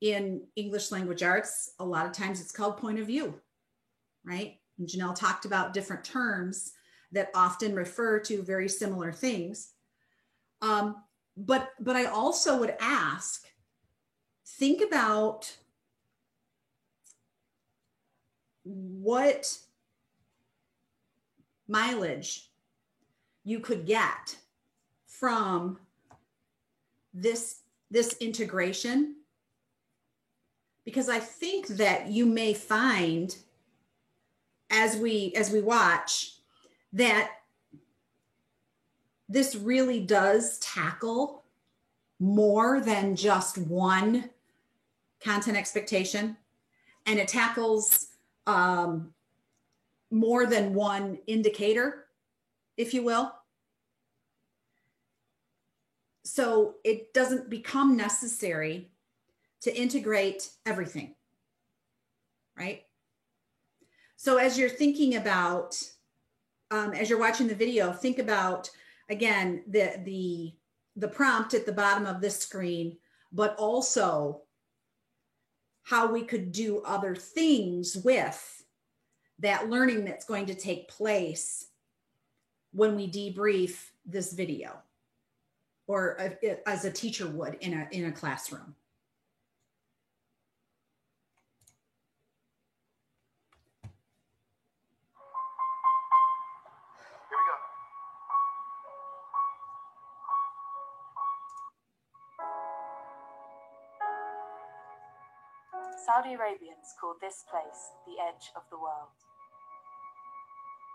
In English language arts, a lot of times it's called point of view, right? And Janelle talked about different terms that often refer to very similar things. But I also would ask, think about what mileage you could get from this integration, because I think that you may find as we watch that this really does tackle more than just one content expectation, and it tackles more than one indicator, if you will. So it doesn't become necessary to integrate everything, right? So as you're thinking about, as you're watching the video, think about, again, the prompt at the bottom of this screen, but also how we could do other things with that learning that's going to take place when we debrief this video, or as a teacher would in a classroom. Saudi Arabians call this place the edge of the world.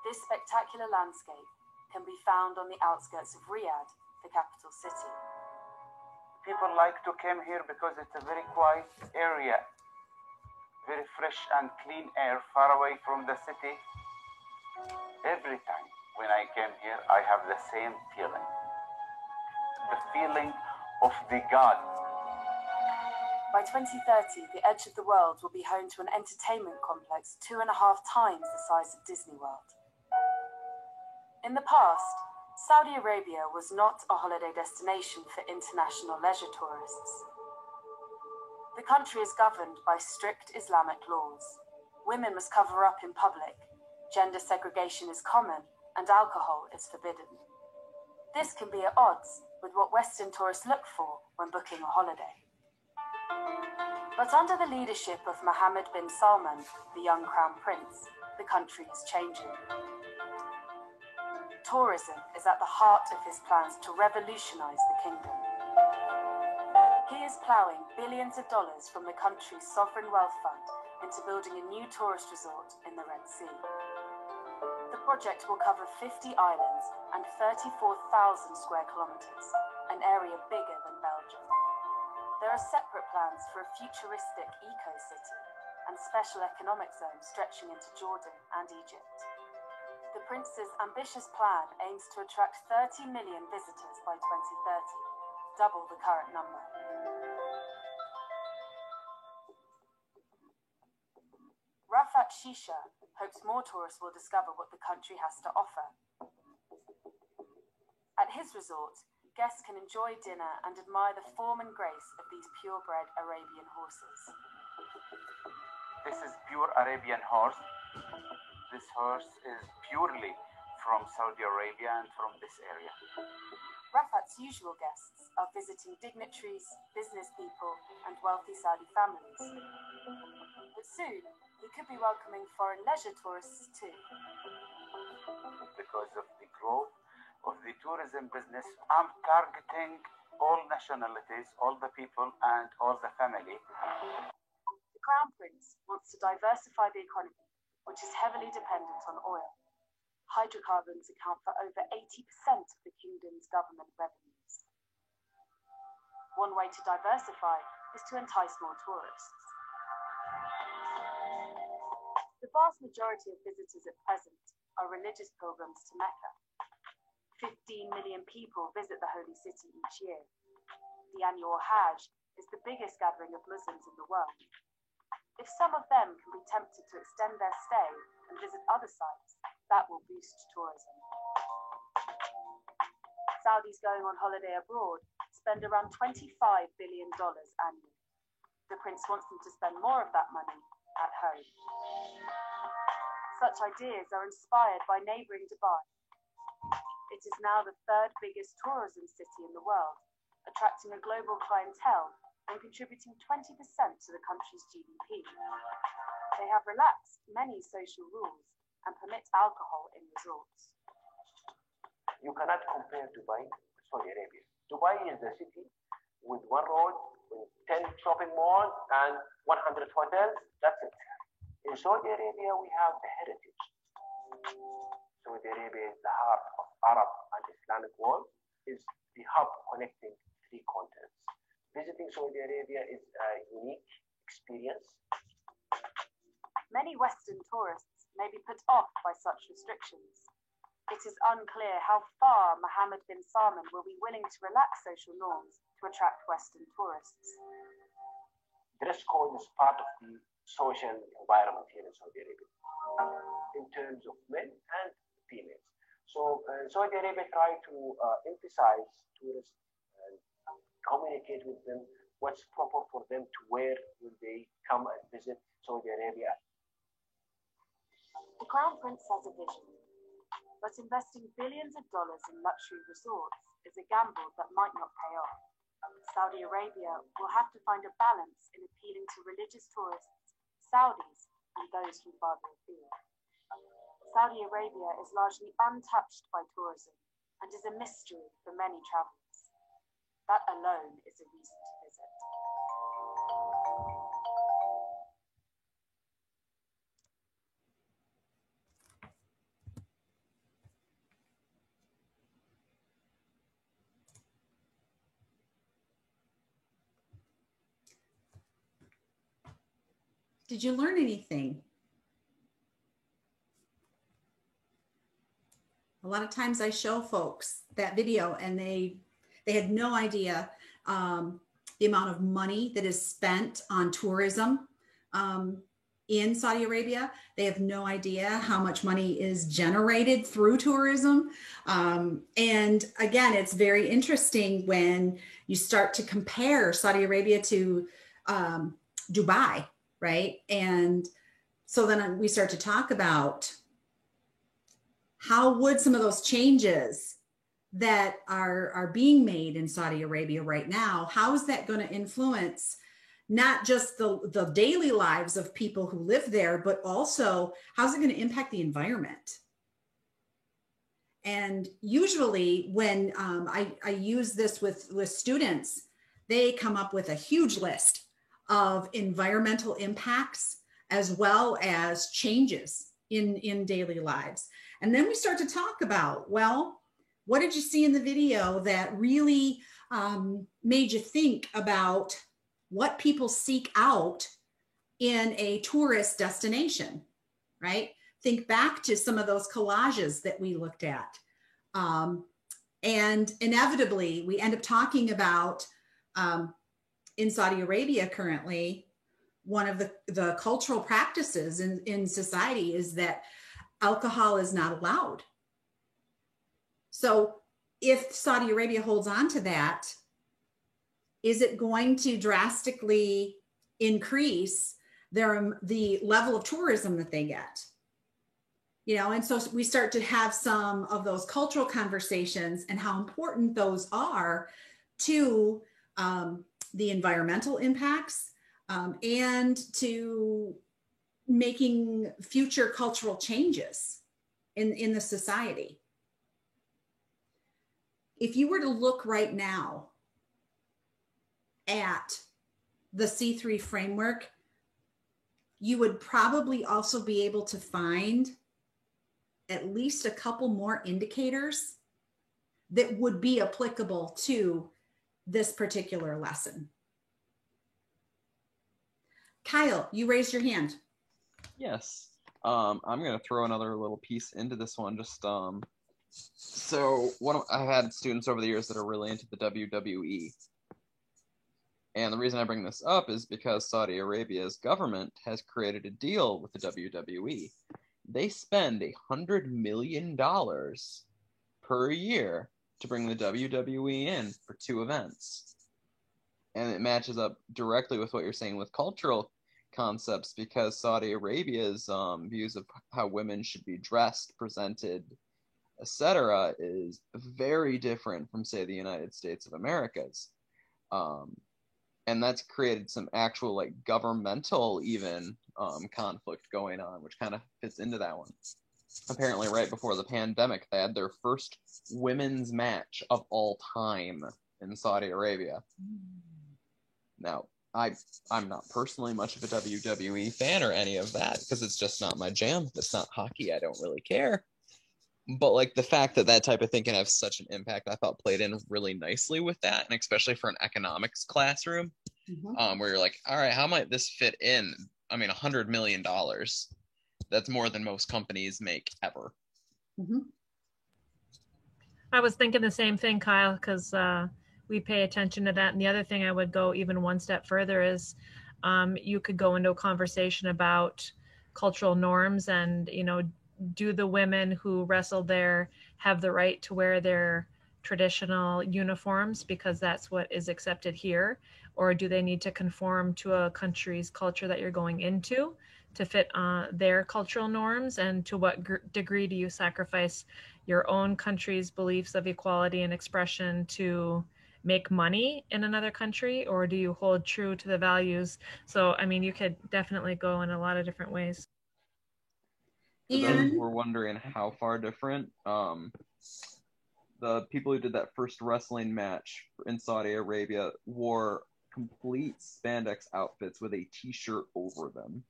This spectacular landscape can be found on the outskirts of Riyadh, the capital city. People like to come here because it's a very quiet area, very fresh and clean air, far away from the city. Every time when I came here, I have the same feeling. The feeling of the God. By 2030, the edge of the world will be home to an entertainment complex 2.5 times the size of Disney World. In the past, Saudi Arabia was not a holiday destination for international leisure tourists. The country is governed by strict Islamic laws. Women must cover up in public, gender segregation is common, and alcohol is forbidden. This can be at odds with what Western tourists look for when booking a holiday. But under the leadership of Mohammed bin Salman, the young crown prince, the country is changing. Tourism is at the heart of his plans to revolutionize the kingdom. He is plowing billions of dollars from the country's sovereign wealth fund into building a new tourist resort in the Red Sea. The project will cover 50 islands and 34,000 square kilometers, an area bigger than Belgium. There are separate plans for a futuristic eco-city and special economic zones stretching into Jordan and Egypt. The prince's ambitious plan aims to attract 30 million visitors by 2030, double the current number. Rafat Shisha hopes more tourists will discover what the country has to offer. At his resort, guests can enjoy dinner and admire the form and grace of these purebred Arabian horses. This is pure Arabian horse. This horse is purely from Saudi Arabia and from this area. Rafat's usual guests are visiting dignitaries, business people, and wealthy Saudi families. But soon, he could be welcoming foreign leisure tourists too. Because of the growth of the tourism business, I'm targeting all nationalities, all the people, and all the family. The Crown Prince wants to diversify the economy, which is heavily dependent on oil. Hydrocarbons account for over 80% of the kingdom's government revenues. One way to diversify is to entice more tourists. The vast majority of visitors at present are religious pilgrims to Mecca. 15 million people visit the holy city each year. The annual Hajj is the biggest gathering of Muslims in the world. If some of them can be tempted to extend their stay and visit other sites, that will boost tourism. Saudis going on holiday abroad spend around $25 billion annually. The prince wants them to spend more of that money at home. Such ideas are inspired by neighbouring Dubai. It is now the third biggest tourism city in the world, attracting a global clientele and contributing 20% to the country's GDP. They have relaxed many social rules and permit alcohol in resorts. You cannot compare Dubai with Saudi Arabia. Dubai is a city with one road, with 10 shopping malls and 100 hotels. That's it. In Saudi Arabia, we have the heritage. Saudi Arabia is the heart of Arab and Islamic world, is the hub connecting 3 continents. Visiting Saudi Arabia is a unique experience. Many Western tourists may be put off by such restrictions. It is unclear how far Mohammed bin Salman will be willing to relax social norms to attract Western tourists. Dress code is part of the social environment here in Saudi Arabia, in terms of men and females. So Saudi Arabia try to emphasize tourists and communicate with them what's proper for them to wear when they come and visit Saudi Arabia. The Crown Prince has a vision, but investing billions of dollars in luxury resorts is a gamble that might not pay off. Saudi Arabia will have to find a balance in appealing to religious tourists, Saudis, and those from farther afield. Saudi Arabia is largely untouched by tourism and is a mystery for many travelers. That alone is a reason to visit. Did you learn anything? A lot of times I show folks that video and they had no idea the amount of money that is spent on tourism in Saudi Arabia. They have no idea how much money is generated through tourism. And again, it's very interesting when you start to compare Saudi Arabia to Dubai, right? And so then we start to talk about how would some of those changes that are being made in Saudi Arabia right now, how is that going to influence not just the daily lives of people who live there, but also how's it going to impact the environment? And usually when I use this with students, they come up with a huge list of environmental impacts as well as changes in daily lives. And then we start to talk about, well, what did you see in the video that really made you think about what people seek out in a tourist destination, right? Think back to some of those collages that we looked at. And inevitably, we end up talking about, in Saudi Arabia currently, one of the cultural practices in society is that alcohol is not allowed. So if Saudi Arabia holds on to that, is it going to drastically increase the level of tourism that they get? You know, and so we start to have some of those cultural conversations and how important those are to the environmental impacts and to making future cultural changes in the society. If you were to look right now at the C3 framework, you would probably also be able to find at least a couple more indicators that would be applicable to this particular lesson. Kyle, you raised your hand. Yes. I'm going to throw another little piece into this one. Just so I've had students over the years that are really into the WWE. And the reason I bring this up is because Saudi Arabia's government has created a deal with the WWE. They spend $100 million per year to bring the WWE in for 2 events. And it matches up directly with what you're saying with cultural concepts, because Saudi Arabia's views of how women should be dressed, presented, etc., is very different from, say, the United States of America's. And that's created some actual, like, governmental even conflict going on, which kind of fits into that one. Apparently, right before the pandemic, they had their first women's match of all time in Saudi Arabia. Now, I'm not personally much of a WWE fan or any of that, because it's just not my jam. It's not hockey. I don't really care. But, like, the fact that that type of thing can have such an impact, I thought played in really nicely with that, and especially for an economics classroom, where you're like, all right, how might this fit in? I mean, $100 million. That's more than most companies make ever. I was thinking the same thing, Kyle, because we pay attention to that. And the other thing I would go even one step further is you could go into a conversation about cultural norms and, you know, do the women who wrestle there have the right to wear their traditional uniforms because that's what is accepted here? Or do they need to conform to a country's culture that you're going into to fit their cultural norms? And to what degree do you sacrifice your own country's beliefs of equality and expression to make money in another country? Or do you hold true to the values? So, I mean, you could definitely go in a lot of different ways. For those who were wondering how far different, the people who did that first wrestling match in Saudi Arabia wore complete spandex outfits with a t-shirt over them,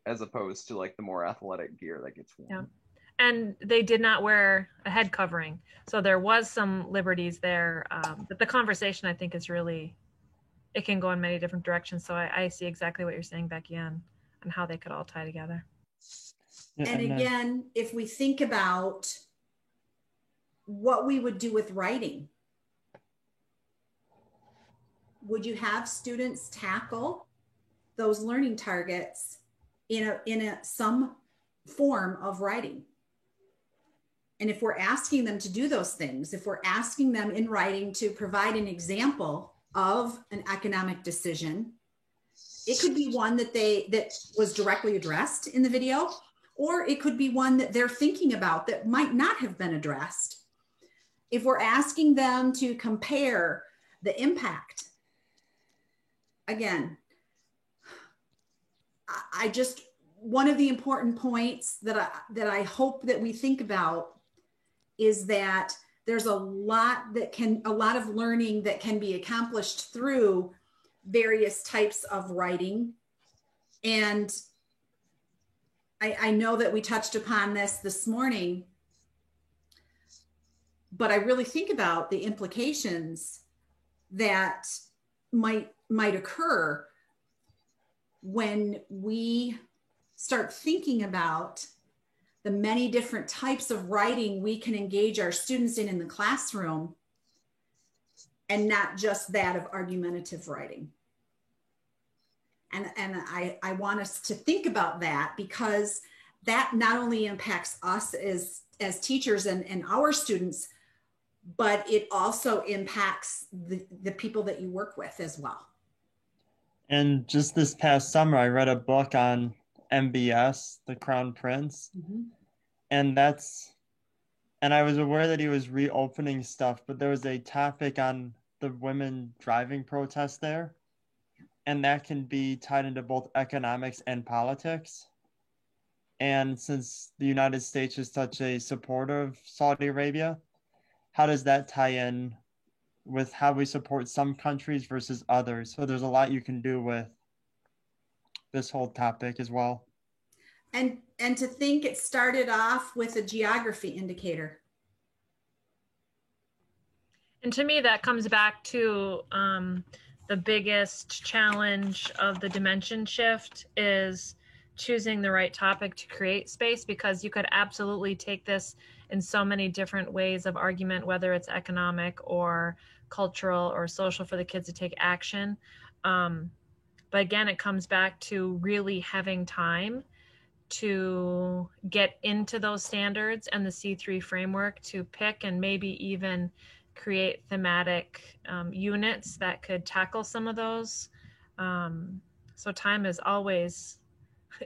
as opposed to like the more athletic gear that gets worn. Yeah. And they did not wear a head covering. So there was some liberties there. But the conversation, I think, is really, it can go in many different directions. So I see exactly what you're saying, Becky, and how they could all tie together. And again, if we think about what we would do with writing, would you have students tackle those learning targets in some form of writing? And if we're asking them to do those things, if we're asking them in writing to provide an example of an economic decision, it could be one that was directly addressed in the video, or it could be one that they're thinking about that might not have been addressed. If we're asking them to compare the impact, again, one of the important points that I hope that we think about is that there's a lot of learning that can be accomplished through various types of writing. And I know that we touched upon this morning, but I really think about the implications that might occur when we start thinking about the many different types of writing we can engage our students in the classroom, and not just that of argumentative writing. And I want us to think about that, because that not only impacts us as teachers and our students, but it also impacts the people that you work with as well. And just this past summer, I read a book on MBS, the Crown Prince. Mm-hmm. And I was aware that he was reopening stuff, but there was a topic on the women driving protest there. And that can be tied into both economics and politics. And since the United States is such a supporter of Saudi Arabia, how does that tie in with how we support some countries versus others? So there's a lot you can do with this whole topic as well. And to think it started off with a geography indicator. And to me, that comes back to the biggest challenge of the dimension shift is choosing the right topic to create space, because you could absolutely take this in so many different ways of argument, whether it's economic or cultural or social, for the kids to take action. But again, it comes back to really having time to get into those standards and the C3 framework to pick and maybe even create thematic units that could tackle some of those. So time is always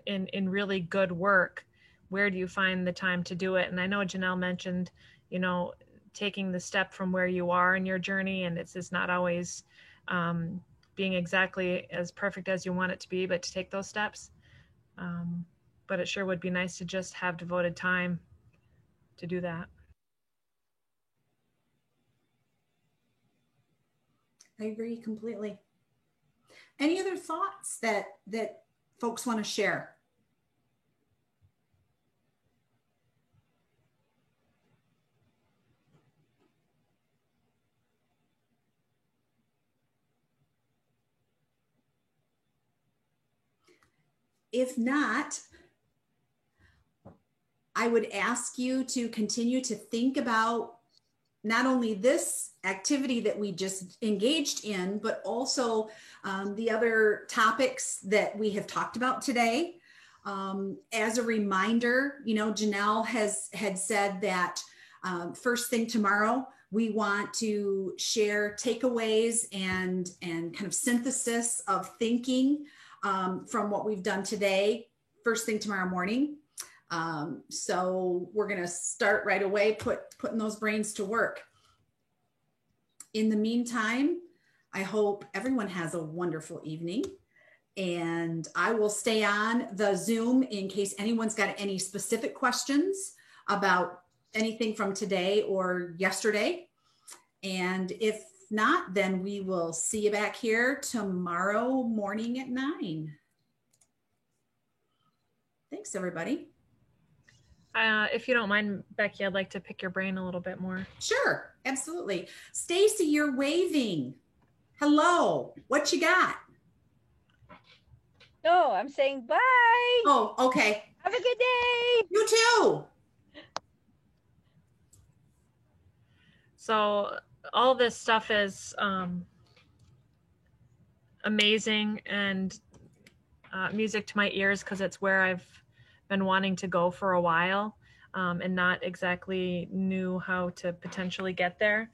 in really good work. Where do you find the time to do it? And I know Janelle mentioned, taking the step from where you are in your journey, and it's just not always being exactly as perfect as you want it to be, but to take those steps. But it sure would be nice to just have devoted time to do that. I agree completely. Any other thoughts that folks want to share? If not, I would ask you to continue to think about not only this activity that we just engaged in, but also the other topics that we have talked about today. As a reminder, Janelle had said that first thing tomorrow, we want to share takeaways and kind of synthesis of thinking from what we've done today, first thing tomorrow morning. So we're going to start right away, putting those brains to work. In the meantime, I hope everyone has a wonderful evening, and I will stay on the Zoom in case anyone's got any specific questions about anything from today or yesterday. And if not, then we will see you back here tomorrow morning at 9. Thanks, everybody. If you don't mind, Becky, I'd like to pick your brain a little bit more. Sure, absolutely. Stacy, you're waving. Hello, what you got? No, I'm saying bye. Oh, okay. Have a good day. You too. So all this stuff is amazing and music to my ears, because it's where I've been wanting to go for a while and not exactly knew how to potentially get there.